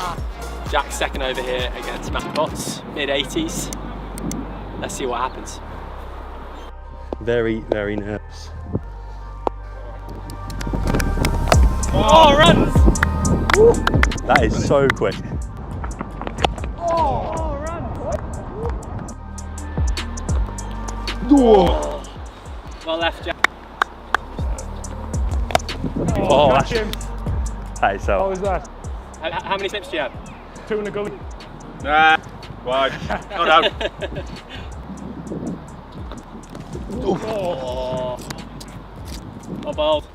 Jack's second over here against Matt Potts, mid-80s. Let's see what happens. Very, very nervous. Oh, runs! That is so quick. Oh, run! Oh, Well left, Jack. Oh, Catch him. that is How so. was that? How many slips do you have? 2 in the gully. Nah, wide. Not out. Oh. Well bowled.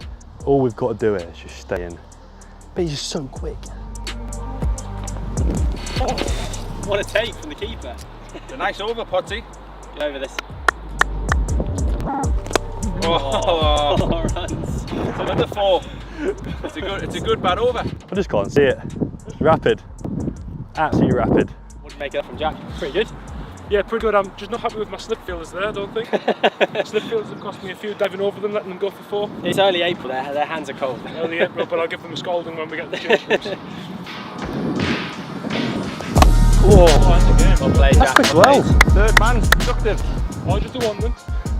All we've got to do is just stay in. But he's just so quick. What a take from the keeper. It's a nice over, Potty. Get over this. Oh, Runs. it's another 4. It's a good bat over. I just can't see it. It's rapid. Absolutely rapid. What do you make of that from Jack? Pretty good. Yeah, pretty good. I'm just not happy with my slip fielders there, I don't think. Slip fielders have cost me a few, diving over them, letting them go for 4. It's early April, their hands are cold. Early April, but I'll give them a scolding when we get the change rooms. Whoa. Well played, That's Jack. quick as well. Third man, productive. I just do one then.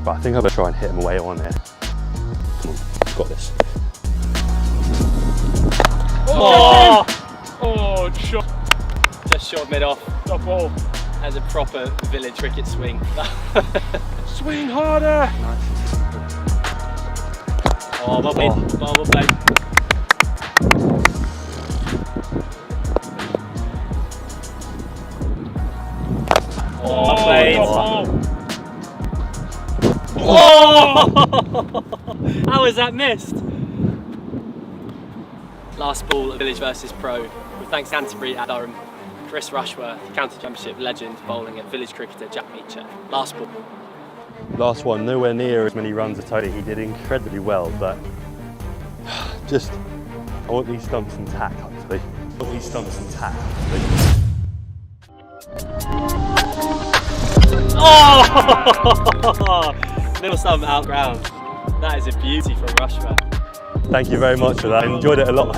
But I think I'm going to try and hit him away on here. Come on, got this. Oh! Oh, shot. Just short mid off. Top ball. As a proper village cricket swing. Swing harder. Oh, well played. Well played. Well played. Oh! How was that missed? Last ball at Village versus Pro. With thanks to Canterbury at Durham. Chris Rushworth, County Championship legend, bowling at village cricketer Jack Meacher. Last ball. Last one, nowhere near as many runs as Tony. He did incredibly well, but just, I want these stumps intact, actually. I want these stumps intact, actually. Oh! Little stump out ground. That is a beauty from Rushworth. Thank you very much for that. I enjoyed it a lot.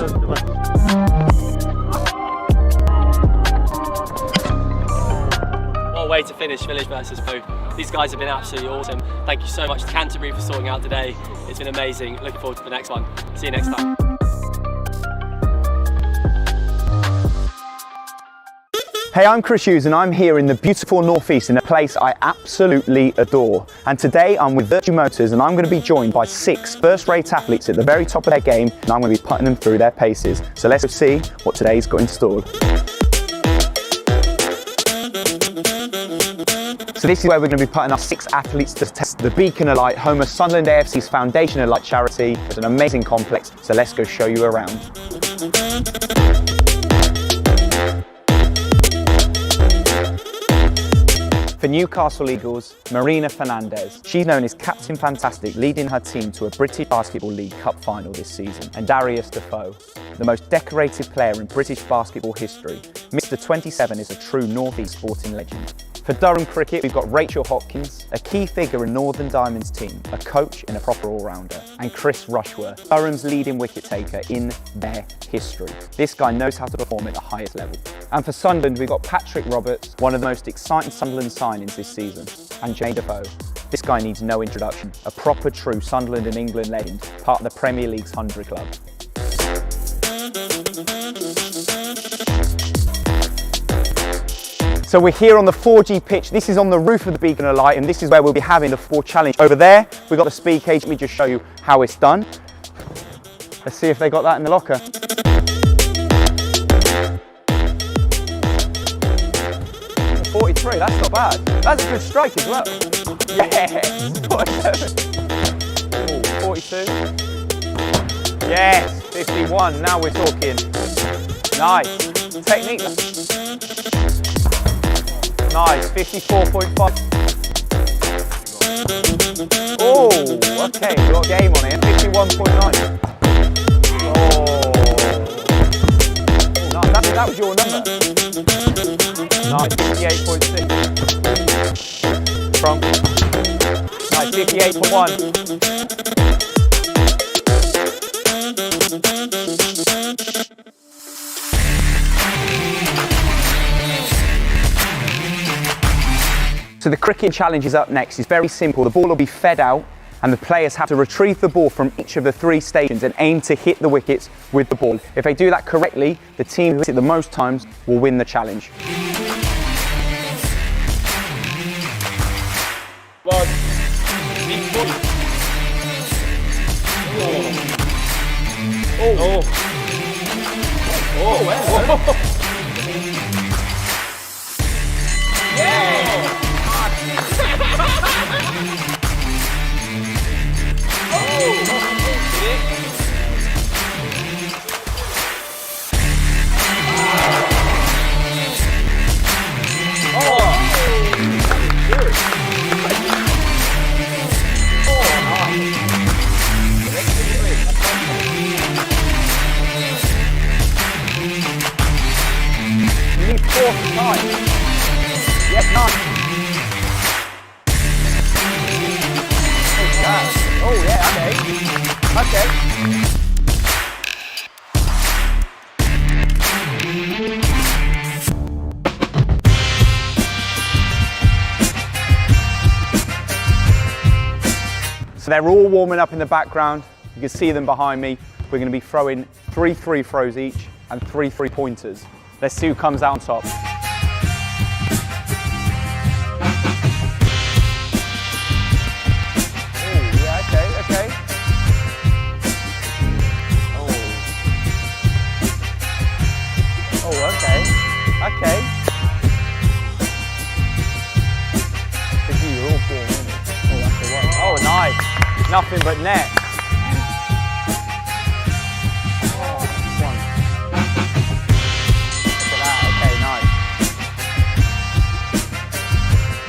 What a way to finish Village versus Pro. These guys have been absolutely awesome. Thank you so much to Canterbury for sorting out today. It's been amazing. Looking forward to the next one. See you next time. Hey, I'm Chris Hughes and I'm here in the beautiful Northeast in a place I absolutely adore. And today I'm with Virtue Motors and I'm going to be joined by 6 first-rate athletes at the very top of their game and I'm going to be putting them through their paces. So let's see what today's got in store. So this is where we're going to be putting our 6 athletes to test. The Beacon Elite, home of Sunderland AFC's Foundation Elite charity. It's an amazing complex, so let's go show you around. For Newcastle Eagles, Marina Fernandez. She's known as Captain Fantastic, leading her team to a British Basketball League Cup final this season. And Darius Defoe, the most decorated player in British basketball history. Mr. 27 is a true North East sporting legend. For Durham Cricket, we've got Rachel Hopkins, a key figure in Northern Diamonds team, a coach and a proper all-rounder, and Chris Rushworth, Durham's leading wicket taker in their history. This guy knows how to perform at the highest level. And for Sunderland, we've got Patrick Roberts, one of the most exciting Sunderland signings this season, and Jay Defoe. This guy needs no introduction, a proper true Sunderland and England legend, part of the Premier League's 100 Club. So we're here on the 4G pitch. This is on the roof of the Beacon of Light, and this is where we'll be having the 4 challenge. Over there, we've got the speed cage. Let me just show you how it's done. Let's see if they got that in the locker. Oh, 43, that's not bad. That's a good strike as well. Yes, 47. Oh, 42. Yes, 51, now we're talking. Nice. Technique. Nice, 54.5. Oh, okay, we've got game on here, 51.9. Oh, no, that was your number. Nice, 58.6. From. Nice, 58.1. So the cricket challenge is up next. It's very simple. The ball will be fed out and the players have to retrieve the ball from each of the 3 stations and aim to hit the wickets with the ball. If they do that correctly, the team who hits it the most times will win the challenge. So they're all warming up in the background. You can see them behind me. We're going to be throwing 3 free throws each and 3 3-pointers. Let's see who comes out on top. Okay. You're all born, isn't it? Oh, that's the one. Oh, nice. Nothing but net. Oh, one. Look at that. Okay,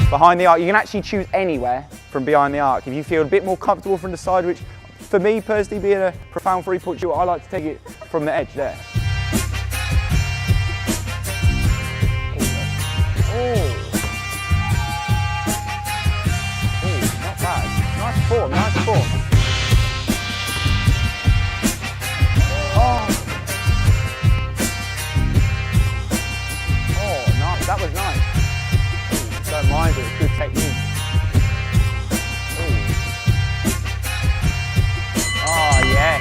nice. Behind the arc, you can actually choose anywhere from behind the arc. If you feel a bit more comfortable from the side, which for me personally, being a profound 3-point shooter, I like to take it from the edge there. Nice form. Oh, nice. That was nice. Ooh, don't mind it. Good technique. Ooh. Oh, yeah.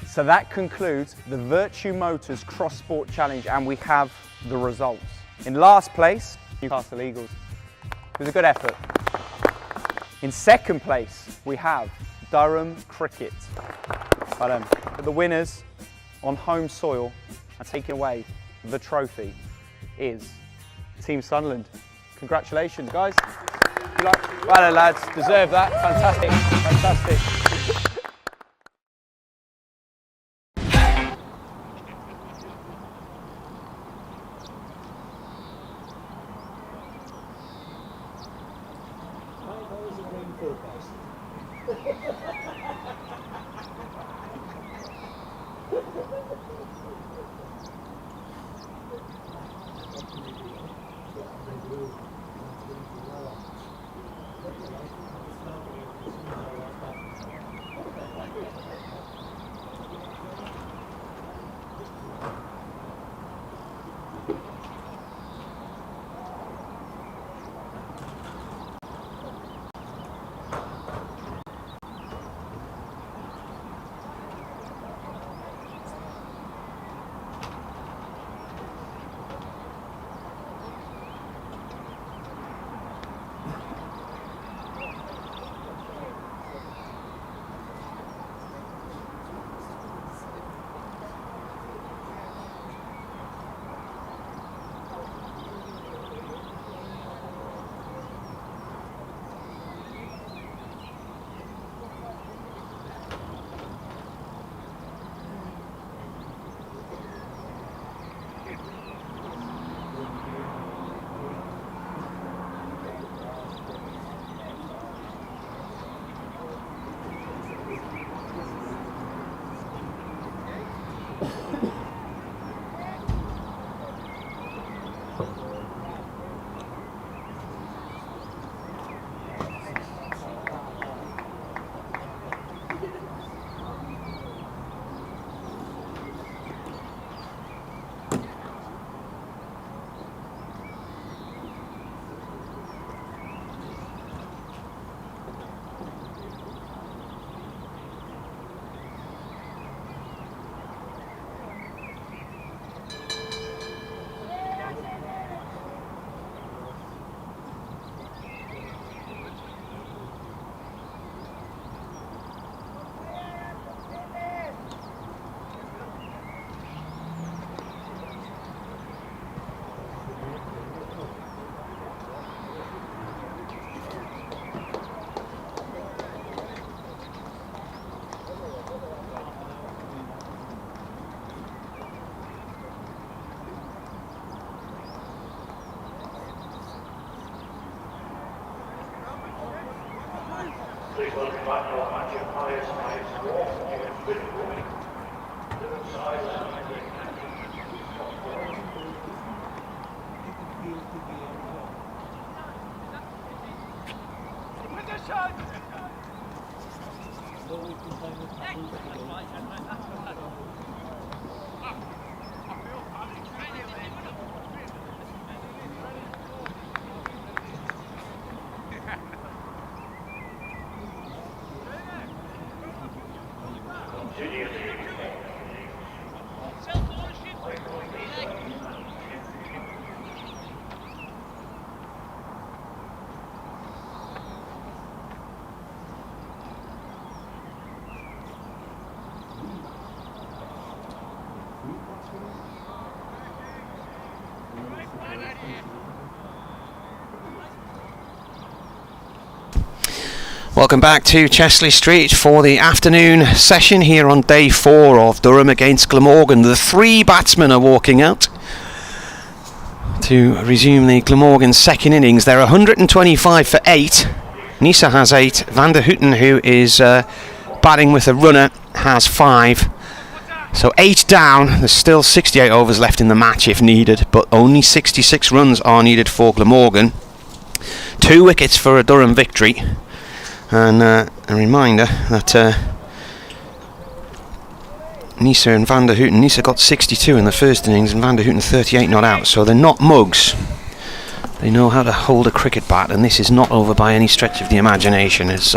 So that concludes the Virtue Motors Cross Sport Challenge, and we have the results. In last place, Newcastle Eagles. It was a good effort. In second place, we have Durham Cricket. But the winners on home soil and taking away the trophy is Team Sunderland. Congratulations, guys. Well done, lads. Deserve that. Fantastic. Welcome back to Chesley Street for the afternoon session here on day 4 of Durham against Glamorgan. The 3 batsmen are walking out to resume the Glamorgan second innings. They're 125 for 8. Nisa has 8. Van der Houten, who is batting with a runner, has 5. So 8 down. There's still 68 overs left in the match if needed, but only 66 runs are needed for Glamorgan. 2 wickets for a Durham victory. And a reminder that Nisa and Van der Houten, Nisa got 62 in the first innings and Van der Houten 38 not out, so they're not mugs. They know how to hold a cricket bat, and this is not over by any stretch of the imagination. As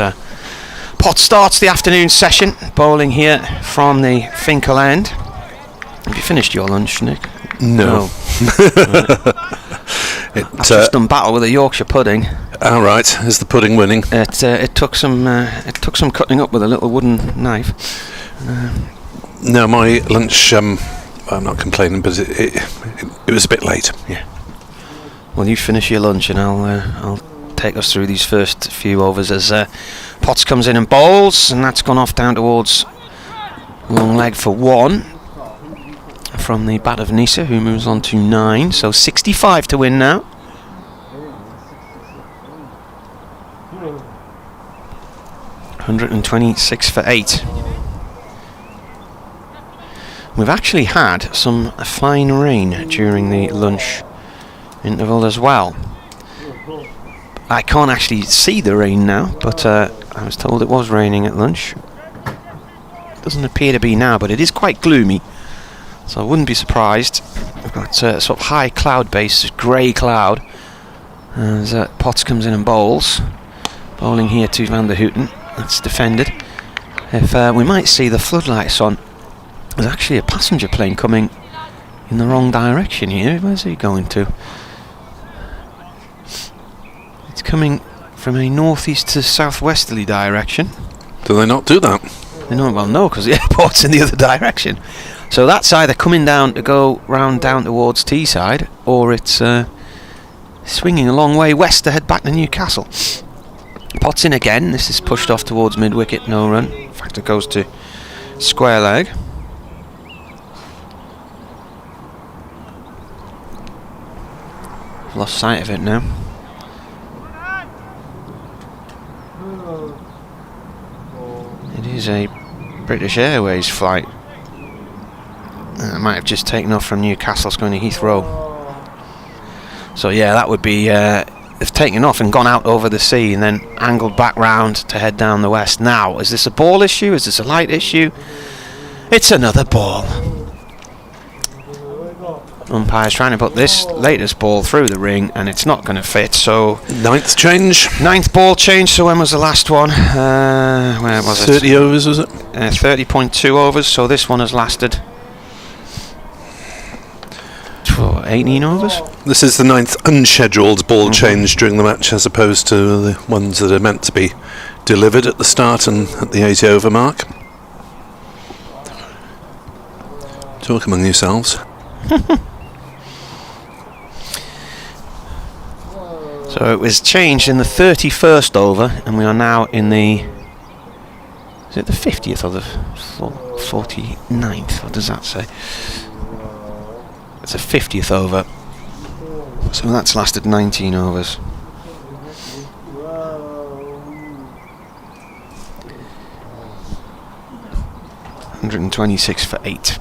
Potts starts the afternoon session, bowling here from the Finkel end. Have you finished your lunch, Nick? No. I've just done battle with a Yorkshire pudding. All right, is the pudding winning? It took some cutting up with a little wooden knife. No, my lunch. I'm not complaining, but it was a bit late. Yeah. Well, you finish your lunch, and I'll take us through these first few overs as Potts comes in and bowls, and that's gone off down towards long leg for 1 from the bat of Nisa, who moves on to 9. So 65 to win now. $126 for 8. We've actually had some fine rain during the lunch interval as well. I can't actually see the rain now, but I was told it was raining at lunch. It doesn't appear to be now, but it is quite gloomy, so I wouldn't be surprised. We've got sort of high cloud base, grey cloud, as Potts comes in and bowls. Bowling here to Van der Houten. That's defended. If we might see the floodlights on. There's actually a passenger plane coming in the wrong direction here. Where's he going to? It's coming from a northeast to southwesterly direction. Do they not do that? They don't, well, no, because the airport's in the other direction. So that's either coming down to go round down towards Teesside, or it's swinging a long way west to head back to Newcastle. Potts in again. This is pushed off towards mid-wicket, no run. In fact, it goes to square leg. Lost sight of it now. It is a British Airways flight. It might have just taken off from Newcastle, it's going to Heathrow. So yeah, that would be... they've taken off and gone out over the sea and then angled back round to head down the west. Now, is this a ball issue? Is this a light issue? It's another ball. Umpire's trying to put this latest ball through the ring, and it's not going to fit, so... 9th change? 9th ball change, so when was the last one? Where was 30 it? 30 overs, was it? 30.2 overs, so this one has lasted... 18 overs? This is the 9th unscheduled ball change during the match, as opposed to the ones that are meant to be delivered at the start and at the 80 over mark. Talk among yourselves. So it was changed in the 31st over, and we are now in the... Is it the 50th or the 49th? What does that say? It's a 50th over. So that's lasted 19 overs. 126 for 8.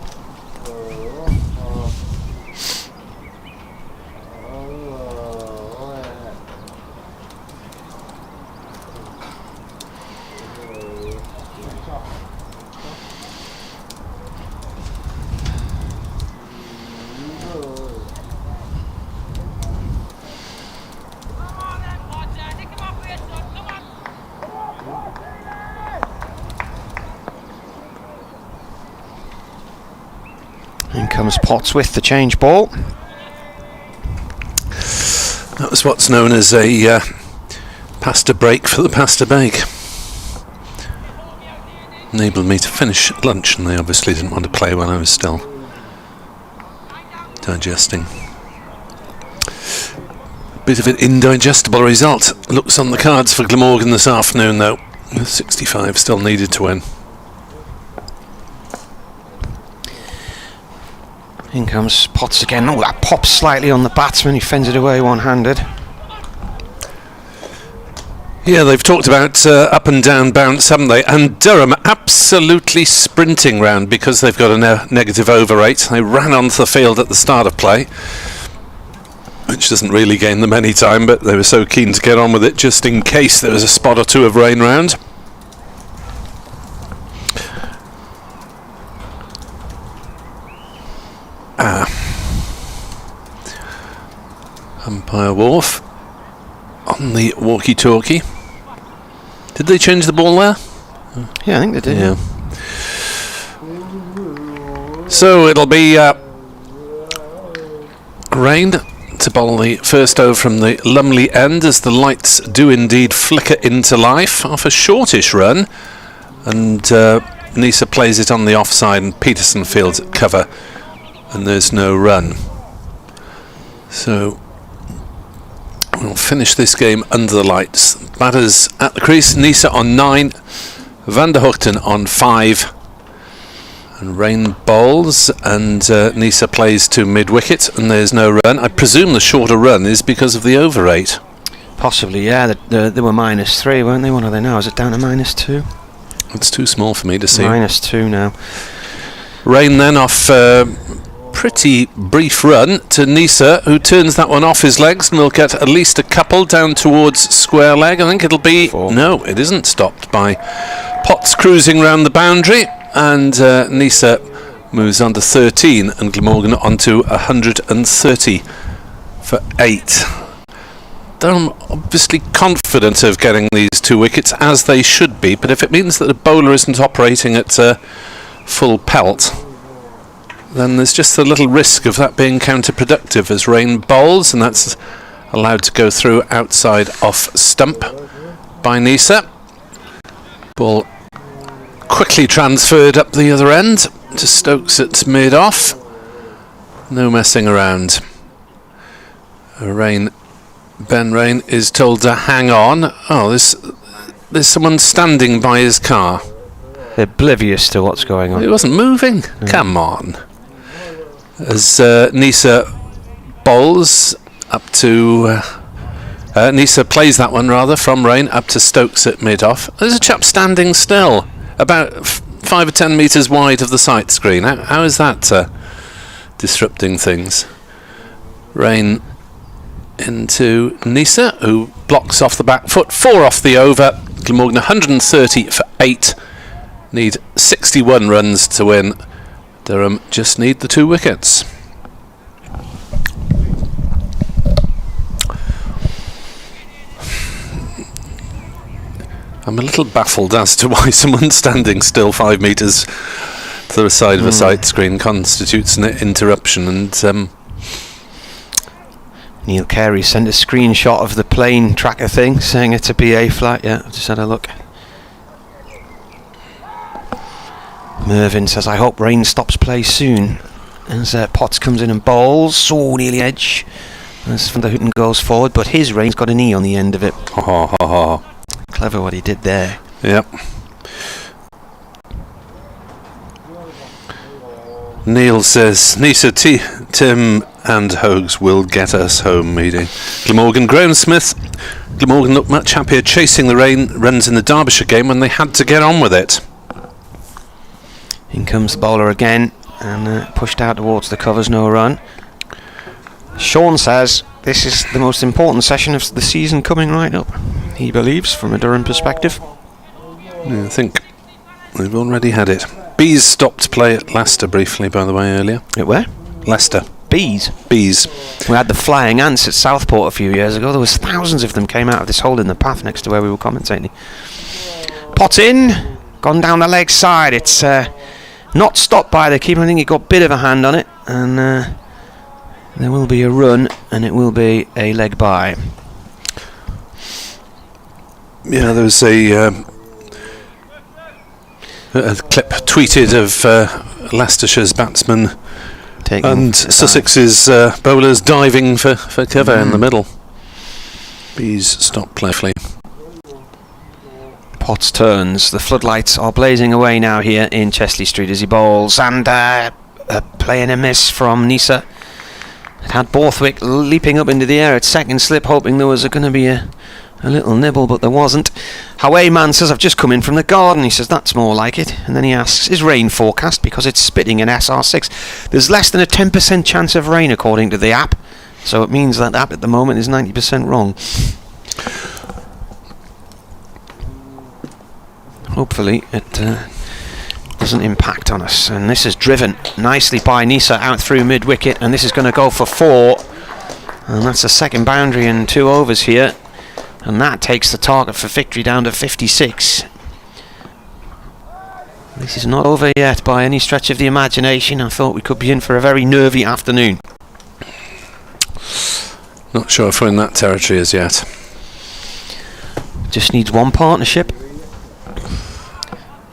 In comes Potts with the change ball. That was what's known as a pasta break for the pasta bake. Enabled me to finish lunch, and they obviously didn't want to play when I was still digesting. Bit of an indigestible result looks on the cards for Glamorgan this afternoon, though. 65 still needed to win. In comes Potts again. Oh, that pops slightly on the batsman. He fends it away one-handed. Yeah, they've talked about up and down bounce, haven't they? And Durham absolutely sprinting round because they've got a negative over rate. They ran onto the field at the start of play, which doesn't really gain them any time, but they were so keen to get on with it just in case there was a spot or two of rain round. Umpire Wharf on the walkie-talkie. Did they change the ball there? Yeah, I think they did. Yeah. So it'll be rain to bowl the first over from the Lumley end as the lights do indeed flicker into life off a shortish run, and Nisa plays it on the offside and Peterson fields cover, and there's no run. So we'll finish this game under the lights. Batters at the crease, Nisa on 9, Van der Hoogten on 5, and rain bowls, and Nisa plays to mid-wicket, and there's no run. I presume the shorter run is because of the over rate. Possibly, yeah. They were -3, weren't they? What are they now? Is it down to -2? It's too small for me to see. -2 now. Rain then off pretty brief run to Nisa, who turns that one off his legs, and will get at least a couple down towards square leg. I think it'll be 4. No, it isn't, stopped by Potts cruising round the boundary, and Nisa moves on to 13 and Glamorgan on to 130 for 8. Durham obviously confident of getting these 2 wickets, as they should be, but if it means that the bowler isn't operating at full pelt, then there's just a little risk of that being counterproductive as rain bowls, and that's allowed to go through outside off stump by Nisa. Ball quickly transferred up the other end to Stokes at mid-off. No messing around. Ben Rain is told to hang on. Oh, there's someone standing by his car. Oblivious to what's going on. It wasn't moving. No. Come on. As Nisa bowls up to Nisa plays that one rather from Rain up to Stokes at mid-off. There's a chap standing still, about 5 or 10 metres wide of the sight screen. How is that disrupting things? Rain into Nisa, who blocks off the back foot. 4 off the over. Glamorgan 130 for 8. Need 61 runs to win. Durham just need the 2 wickets. I'm a little baffled as to why someone standing still 5 metres to the side of a sight screen constitutes an interruption, and Neil Carey sent a screenshot of the plane tracker thing saying it's a BA flight. Yeah, I just had a look. Mervyn says, I hope rain stops play soon. As Potts comes in and bowls. Oh, nearly edge. As Van der Hoogten goes forward, but his rain's got an E on the end of it. Clever what he did there. Yep. Neil says, Nisa, Tim and Hogues will get us home meeting. Glamorgan, Graham Smith. Glamorgan looked much happier chasing the rain runs in the Derbyshire game when they had to get on with it. In comes the bowler again, and pushed out towards the covers, no run. Sean says this is the most important session of the season coming right up, he believes, from a Durham perspective. Yeah, I think we've already had it. Bees stopped play at Leicester briefly, by the way, earlier. At where? Leicester. Bees? Bees. We had the flying ants at Southport a few years ago. There was thousands of them came out of this hole in the path next to where we were commentating. Pot in, gone down the leg side. It's not stopped by the keeper. I think he got a bit of a hand on it, and there will be a run, and it will be a leg by. Yeah, there was a clip tweeted of Leicestershire's batsman and Sussex's bowlers diving for cover in the middle. Bees stop playfully. Potts turns. The floodlights are blazing away now here in Chesley Street as he bowls, and playing a miss from Nisa. It had Borthwick leaping up into the air at second slip, hoping there was going to be a little nibble, but there wasn't. Haway man says, I've just come in from the garden. He says, that's more like it. And then he asks, is rain forecast? Because it's spitting in SR6. There's less than a 10% chance of rain according to the app. So it means that app at the moment is 90% wrong. Hopefully it doesn't impact on us. And this is driven nicely by Nisa out through mid-wicket. And this is going to go for 4. And that's the second boundary in 2 overs here. And that takes the target for victory down to 56. This is not over yet by any stretch of the imagination. I thought we could be in for a very nervy afternoon. Not sure if we're in that territory as yet. Just needs one partnership.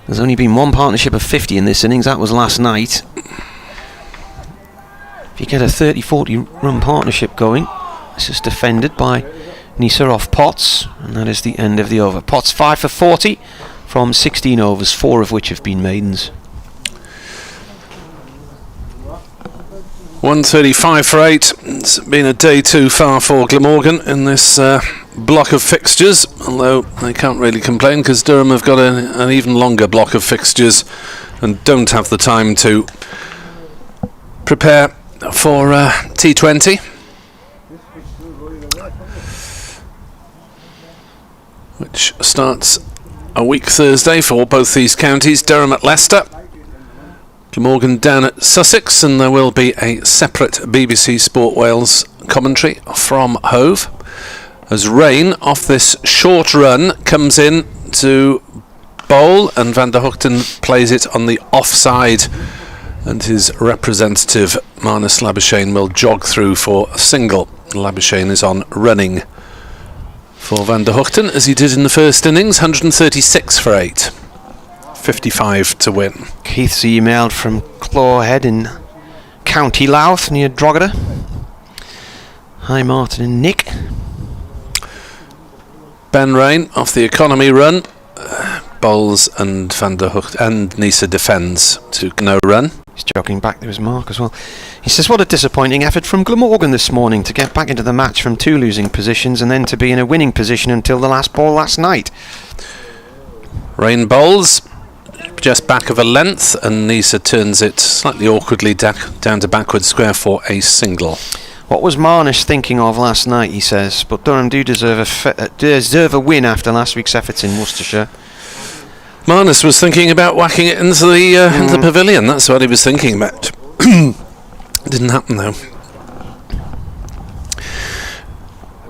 There's only been one partnership of 50 in this innings. That was last night. If you get a 30-40 run partnership going, this is defended by Nisa off Potts, and that is the end of the over. Potts 5 for 40 from 16 overs, 4 of which have been maidens. 135 for 8. It's been a day too far for Glamorgan in this block of fixtures, although they can't really complain because Durham have got an even longer block of fixtures and don't have the time to prepare for T20. Which starts a week Thursday for both these counties. Durham at Leicester, Glamorgan down at Sussex, and there will be a separate BBC Sport Wales commentary from Hove as Rain off this short run comes in to bowl, and Van der Hoogten plays it on the offside, and his representative Marnus Labuschagne will jog through for a single. Labuschagne is on running for Van der Hoogten, as he did in the first innings. 136 for 8. 55 to win. Keith's emailed from Clawhead in County Louth near Drogheda. Hi Martin and Nick. Ben Rain off the economy run. Bowls and Van der Hoogten and Nisa defends to no run. He's jogging back to his mark as well. He says, what a disappointing effort from Glamorgan this morning to get back into the match from 2 losing positions and then to be in a winning position until the last ball last night. Rain bowls just back of a length, and Nisa turns it slightly awkwardly down to backward square for a single. What was Marnus thinking of last night, he says, but Durham do deserve a win after last week's efforts in Worcestershire. Marnus was thinking about whacking it into the pavilion. That's what he was thinking about. Didn't happen though.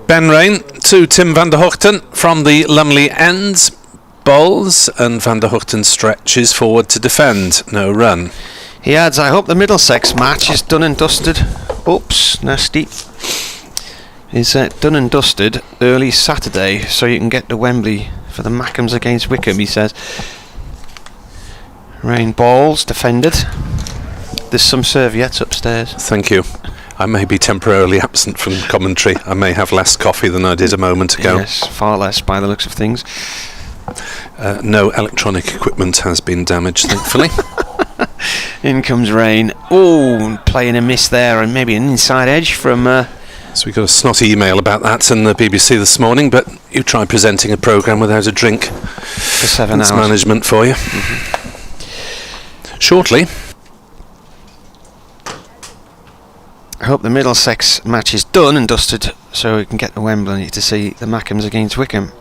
Ben Rain to Tim Van der Hoogten from the Lumley ends. Bowls, and Van der Hoogten stretches forward to defend. No run. He adds, I hope the Middlesex match is done and dusted. Oops, nasty. Is done and dusted early Saturday so you can get to Wembley for the Mackhams against Wickham, he says. Rain bowls, defended. There's some serviettes upstairs. Thank you. I may be temporarily absent from commentary. I may have less coffee than I did a moment ago. Yes, far less by the looks of things. No electronic equipment has been damaged, thankfully. In comes Rain. Oh, playing a miss there, and maybe an inside edge from... So we got a snotty email about that in the BBC this morning, but you try presenting a programme without a drink. For 7 hours. That's management for you. shortly. I hope the Middlesex match is done and dusted so we can get to Wembley to see the Mackems against Wickham.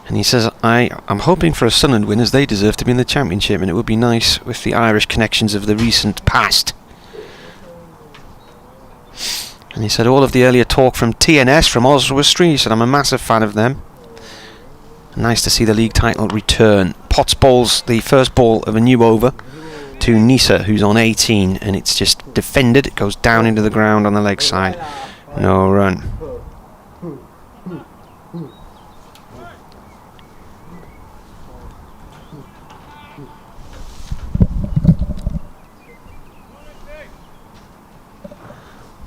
And he says, I'm hoping for a Sunderland win as they deserve to be in the Championship, and it would be nice with the Irish connections of the recent past. And he said all of the earlier talk from TNS from Oswestry, he said I'm a massive fan of them. Nice to see the league title return. Potts bowls the first ball of a new over to Nisa, who's on 18, and it's just defended. It goes down into the ground on the leg side. No run.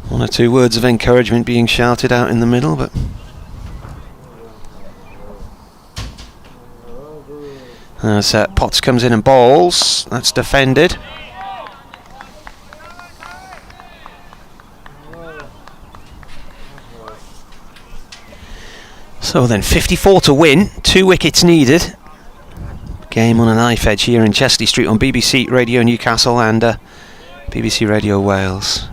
One or two words of encouragement being shouted out in the middle, but as Potts comes in and bowls, that's defended. So then 54 to win, 2 wickets needed. Game on a knife edge here in Chesley Street on BBC Radio Newcastle and BBC Radio Wales.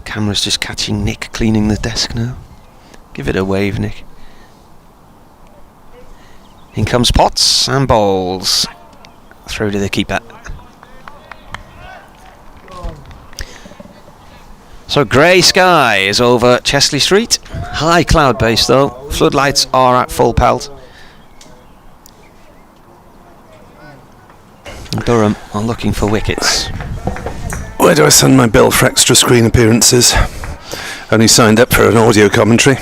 Camera's just catching Nick cleaning the desk now. Give it a wave, Nick. In comes Potts and bowls. Through to the keeper. So grey sky is over Chesley Street. High cloud base though. Floodlights are at full pelt. And Durham are looking for wickets. Where do I send my bill for extra screen appearances? Only signed up for an audio commentary.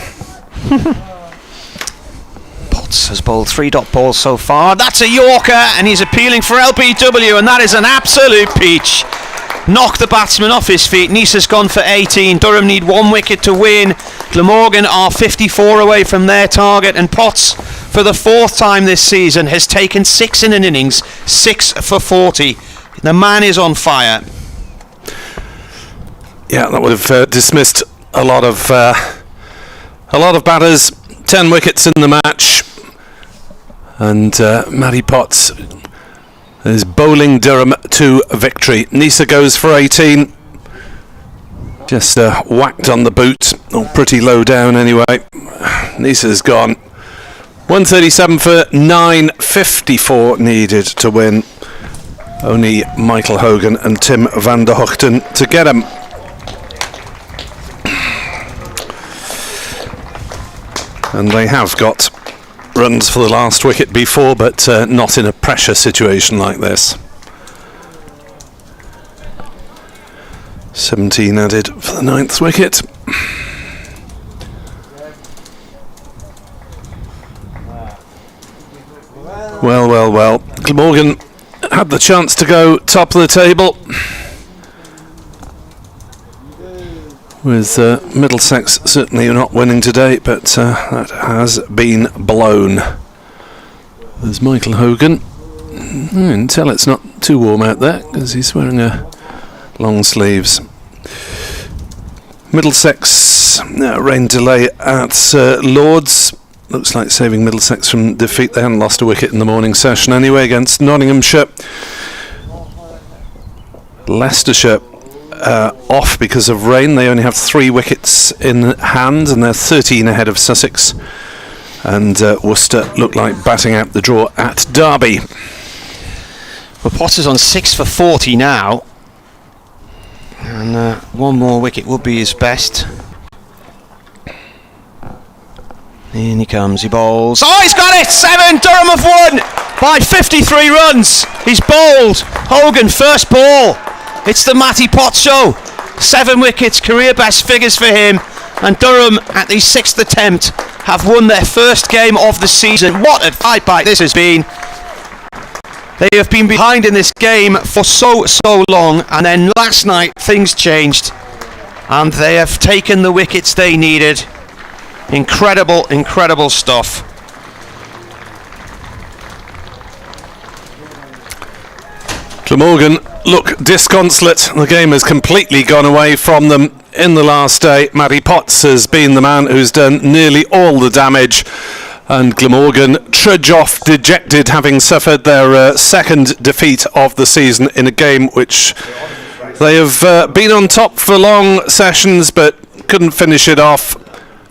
Potts has bowled 3 dot balls so far. That's a Yorker, and he's appealing for LBW, and that is an absolute peach. Knocked the batsman off his feet. Nisa's gone for 18. Durham need 1 wicket to win. Glamorgan are 54 away from their target, and Potts, for the 4th time this season, has taken 6 in an innings, 6 for 40. The man is on fire. Yeah, that would have dismissed a lot of batters. 10 wickets in the match, and Matty Potts is bowling Durham to victory. Nisa goes for 18. Just whacked on the boot, pretty low down anyway. Nisa's gone. 137 for 9, 54 needed to win. Only Michael Hogan and Tim van der Hoogten to get him. And they have got runs for the last wicket before, but not in a pressure situation like this. 17 added for the 9th wicket. Well. Glamorgan had the chance to go top of the table, with Middlesex certainly not winning today, but that has been blown. There's Michael Hogan. You can tell it's not too warm out there because he's wearing long sleeves. Middlesex rain delay at Lords. Looks like saving Middlesex from defeat. They hadn't lost a wicket in the morning session anyway against Nottinghamshire. Leicestershire off because of rain. They only have 3 wickets in hand, and they're 13 ahead of Sussex. And Worcester look like batting out the draw at Derby. Well, Potts is on 6 for 40 now, and 1 more wicket would be his best. In he comes, he bowls. Oh, he's got it! 7! Durham have won by 53 runs. He's bowled. Hogan, first ball. It's the Matty Potts show. 7 wickets, career best figures for him. And Durham, at the 6th attempt, have won their first game of the season. What a fight back this has been. They have been behind in this game for so long, and then last night things changed, and they have taken the wickets they needed. Incredible stuff. Glamorgan look disconsolate. The game has completely gone away from them in the last day. Matty Potts has been the man who's done nearly all the damage. And Glamorgan trudge off dejected, having suffered their second defeat of the season in a game which they have been on top for long sessions but couldn't finish it off.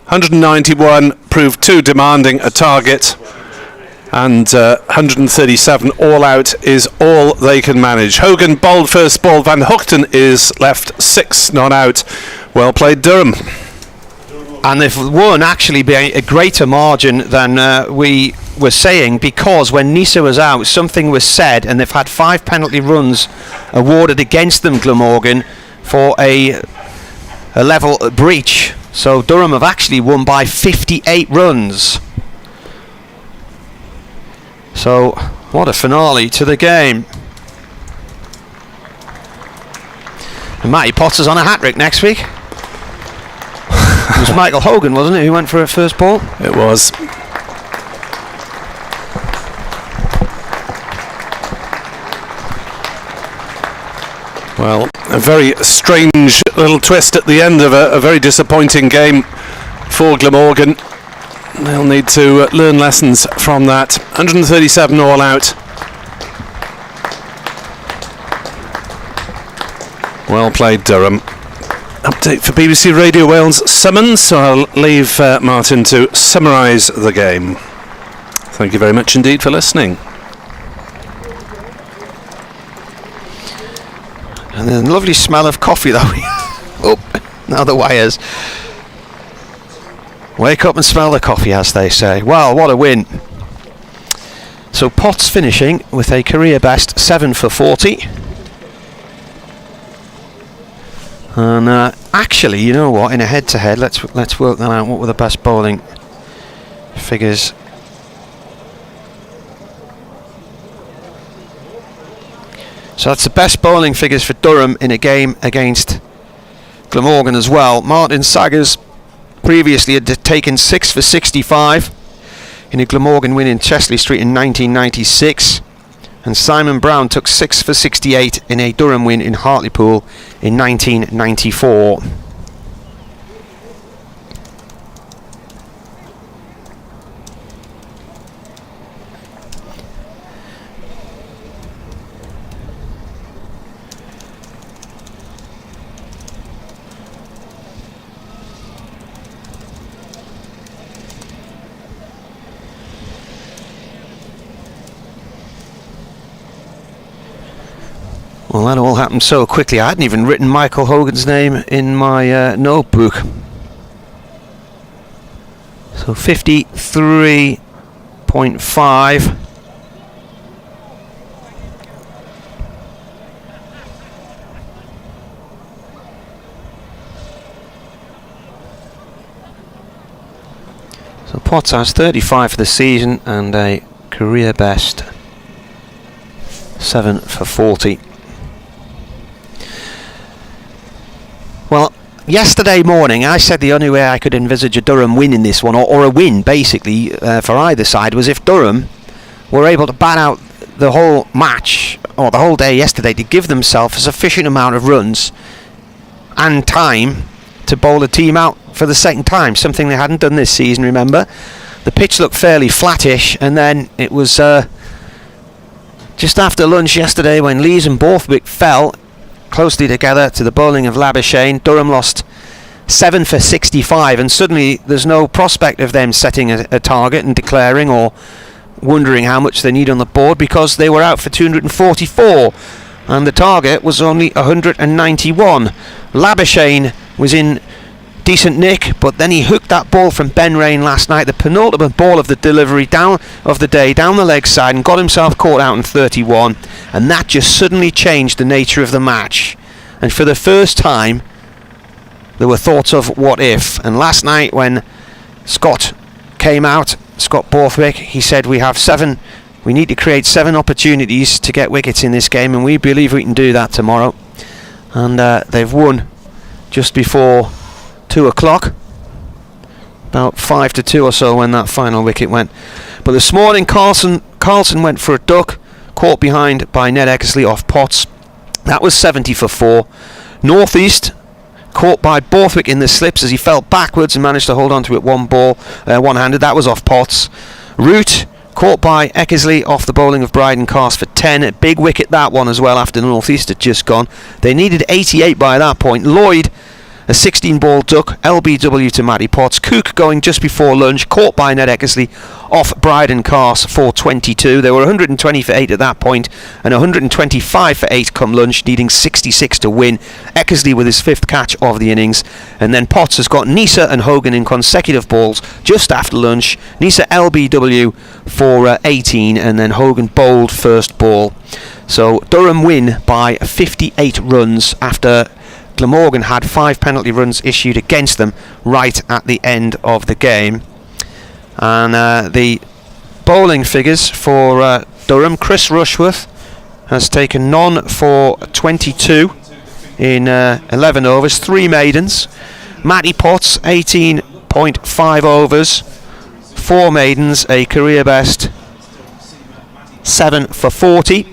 191 proved too demanding a target, and 137 all out is all they can manage. Hogan bowled first ball. Van Hoogten is left 6 not out. Well played, Durham. And they've won actually by a greater margin than we were saying, because when Nisa was out, something was said, and they've had 5 penalty runs awarded against them, Glamorgan, for a level breach. So Durham have actually won by 58 runs. So what a finale to the game. And Matty Potter's on a hat-trick next week. It was Michael Hogan, wasn't it, who went for a first ball? It was. Well, a very strange little twist at the end of a very disappointing game for Glamorgan. They'll need to learn lessons from that. 137 all out. Well played, Durham. Update for BBC Radio Wales summons, so I'll leave Martin to summarise the game. Thank you very much indeed for listening. And the lovely smell of coffee though. Oh, now the wires. Wake up and smell the coffee, as they say. Wow, what a win. So Potts finishing with a career best 7 for 40. And actually, you know what, in a head-to-head, let's work that out. What were the best bowling figures? So that's the best bowling figures for Durham in a game against Glamorgan as well. Martin Saggers previously had taken 6 for 65 in a Glamorgan win in Chesley Street in 1996. And Simon Brown took 6 for 68 in a Durham win in Hartlepool in 1994. Well, that all happened so quickly. I hadn't even written Michael Hogan's name in my notebook. So 53.5. So Potts has 35 for the season and a career best 7 for 40. Well, yesterday morning I said the only way I could envisage a Durham win in this one, or a win basically for either side, was if Durham were able to bat out the whole match, or the whole day yesterday, to give themselves a sufficient amount of runs and time to bowl the team out for the second time, something they hadn't done this season, remember. The pitch looked fairly flattish, and then it was just after lunch yesterday when Lees and Borthwick fell closely together to the bowling of Labuschagne. Durham lost 7 for 65, and suddenly there's no prospect of them setting a target and declaring or wondering how much they need on the board, because they were out for 244 and the target was only 191. Labuschagne was in decent nick, but then he hooked that ball from Ben Rain last night, the penultimate ball of the delivery down the leg side, and got himself caught out in 31, and that just suddenly changed the nature of the match. And for the first time there were thoughts of what if. And last night when Scott came out, Scott Borthwick, he said we need to create 7 opportunities to get wickets in this game, and we believe we can do that tomorrow. And they've won just before 2 o'clock, about 5 to 2 or so when that final wicket went. But this morning Carlson went for a duck, caught behind by Ned Eckersley off Potts. That was 70 for 4. Northeast caught by Borthwick in the slips as he fell backwards and managed to hold on to it one-handed. That was off Potts. Root caught by Eckersley off the bowling of Bryden Cast for 10. A big wicket that one as well after the North East had just gone. They needed 88 by that point. Lloyd, a 16-ball duck, LBW to Matty Potts. Cook going just before lunch, caught by Ned Eckersley off Bryden Cast for 22. They were 120 for 8 at that point and 125 for 8 come lunch, needing 66 to win. Eckersley with his 5th catch of the innings, and then Potts has got Nisa and Hogan in consecutive balls just after lunch. Nisa LBW for 18, and then Hogan bowled first ball. So Durham win by 58 runs after Glamorgan had 5 penalty runs issued against them right at the end of the game. And the bowling figures for Durham: Chris Rushworth has taken none for 22 in 11 overs, 3 maidens. Matty Potts 18.5 overs, 4 maidens, a career best 7 for 40.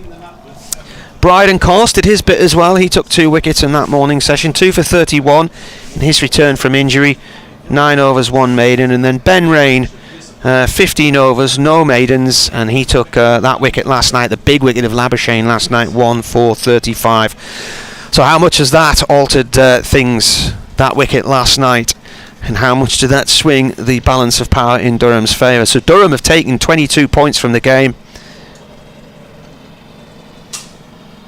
Bryden Cast did his bit as well. He took 2 wickets in that morning session, 2 for 31 in his return from injury, 9 overs, 1 maiden. And then Ben Rain, 15 overs, no maidens, and he took that wicket last night, the big wicket of Labuschagne last night, 1 for 35. So how much has that altered things, that wicket last night, and how much did that swing the balance of power in Durham's favour? So Durham have taken 22 points from the game,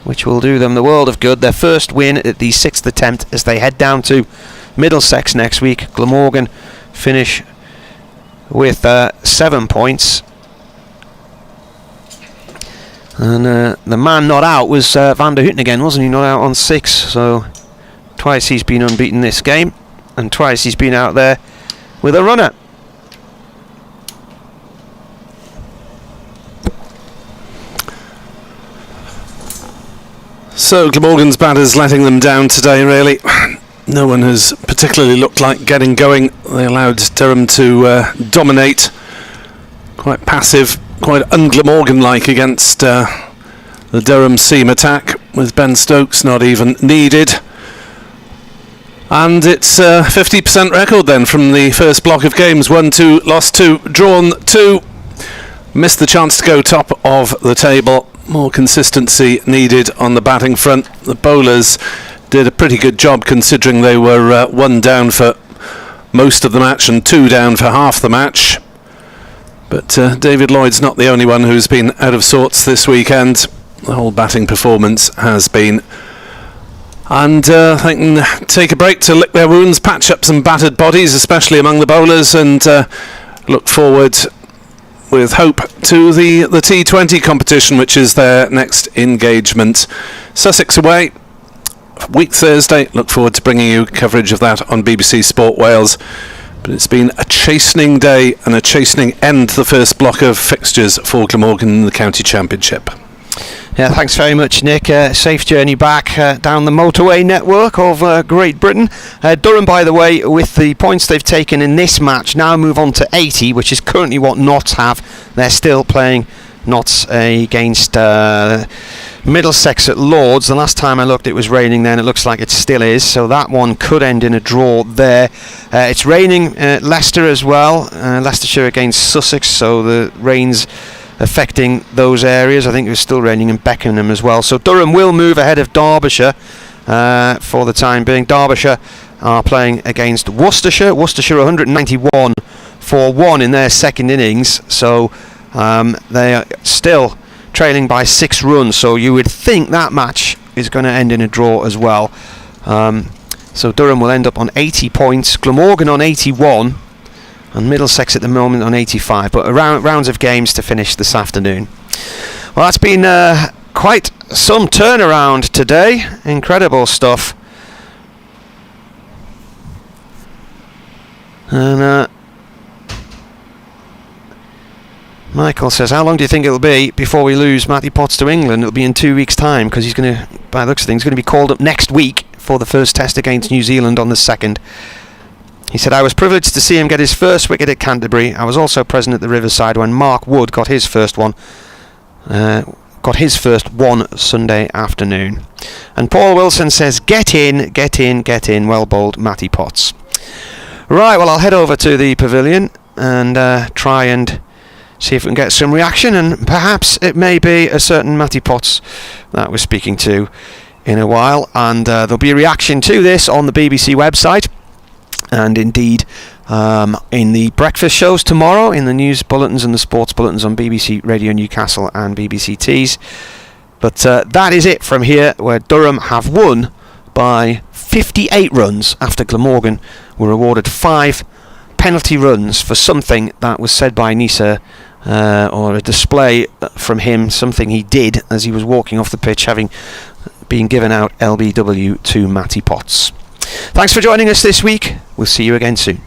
which will do them the world of good. Their first win at the 6th attempt as they head down to Middlesex next week. Glamorgan finish with 7 points. And the man not out was Van der Houten again, wasn't he? Not out on 6. So twice he's been unbeaten this game, and twice he's been out there with a runner. So Glamorgan's batters letting them down today, really. No one has particularly looked like getting going. They allowed Durham to dominate. Quite passive, quite un-Glamorgan-like against the Durham seam attack, with Ben Stokes not even needed. And it's a 50% record then from the first block of games. 1-2, lost 2, drawn 2. Missed the chance to go top of the table. More consistency needed on the batting front. The bowlers did a pretty good job considering they were 1 down for most of the match and 2 down for half the match. But David Lloyd's not the only one who's been out of sorts this weekend. The whole batting performance has been. And they can take a break to lick their wounds, patch up some battered bodies, especially among the bowlers, and look forward with hope to the T20 competition, which is their next engagement. Sussex away, week Thursday. Look forward to bringing you coverage of that on BBC Sport Wales. But it's been a chastening day and a chastening end to the first block of fixtures for Glamorgan in the County Championship. Yeah, thanks very much, Nick. Safe journey back down the motorway network of Great Britain. Durham, by the way, with the points they've taken in this match, now move on to 80, which is currently what Notts have. They're still playing Notts against Middlesex at Lords. The last time I looked, it was raining then. It looks like it still is, so that one could end in a draw there. It's raining at Leicester as well. Leicestershire against Sussex, so the rain's affecting those areas. I think it was still raining in Beckenham as well. So Durham will move ahead of Derbyshire for the time being. Derbyshire are playing against Worcestershire. Worcestershire 191 for 1 in their second innings. So they are still trailing by 6 runs. So you would think that match is going to end in a draw as well. So Durham will end up on 80 points. Glamorgan on 81. And Middlesex at the moment on 85, but rounds of games to finish this afternoon. Well, that's been quite some turnaround today. Incredible stuff. And Michael says, how long do you think it'll be before we lose Matty Potts to England? It'll be in 2 weeks' time, because he's going to, by the looks of things, going to be called up next week for the first test against New Zealand on the 2nd. He said, I was privileged to see him get his first wicket at Canterbury. I was also present at the Riverside when Mark Wood got his first one. got his first one Sunday afternoon. And Paul Wilson says, get in, get in, get in. Well bowled, Matty Potts. Right, well, I'll head over to the pavilion and try and see if we can get some reaction, and perhaps it may be a certain Matty Potts that we're speaking to in a while, and there'll be a reaction to this on the BBC website, and indeed in the breakfast shows tomorrow, in the news bulletins and the sports bulletins on BBC Radio Newcastle and BBC Tees. But that is it from here, where Durham have won by 58 runs after Glamorgan were awarded 5 penalty runs for something that was said by Nisa, or a display from him, something he did as he was walking off the pitch, having been given out LBW to Matty Potts. Thanks for joining us this week. We'll see you again soon.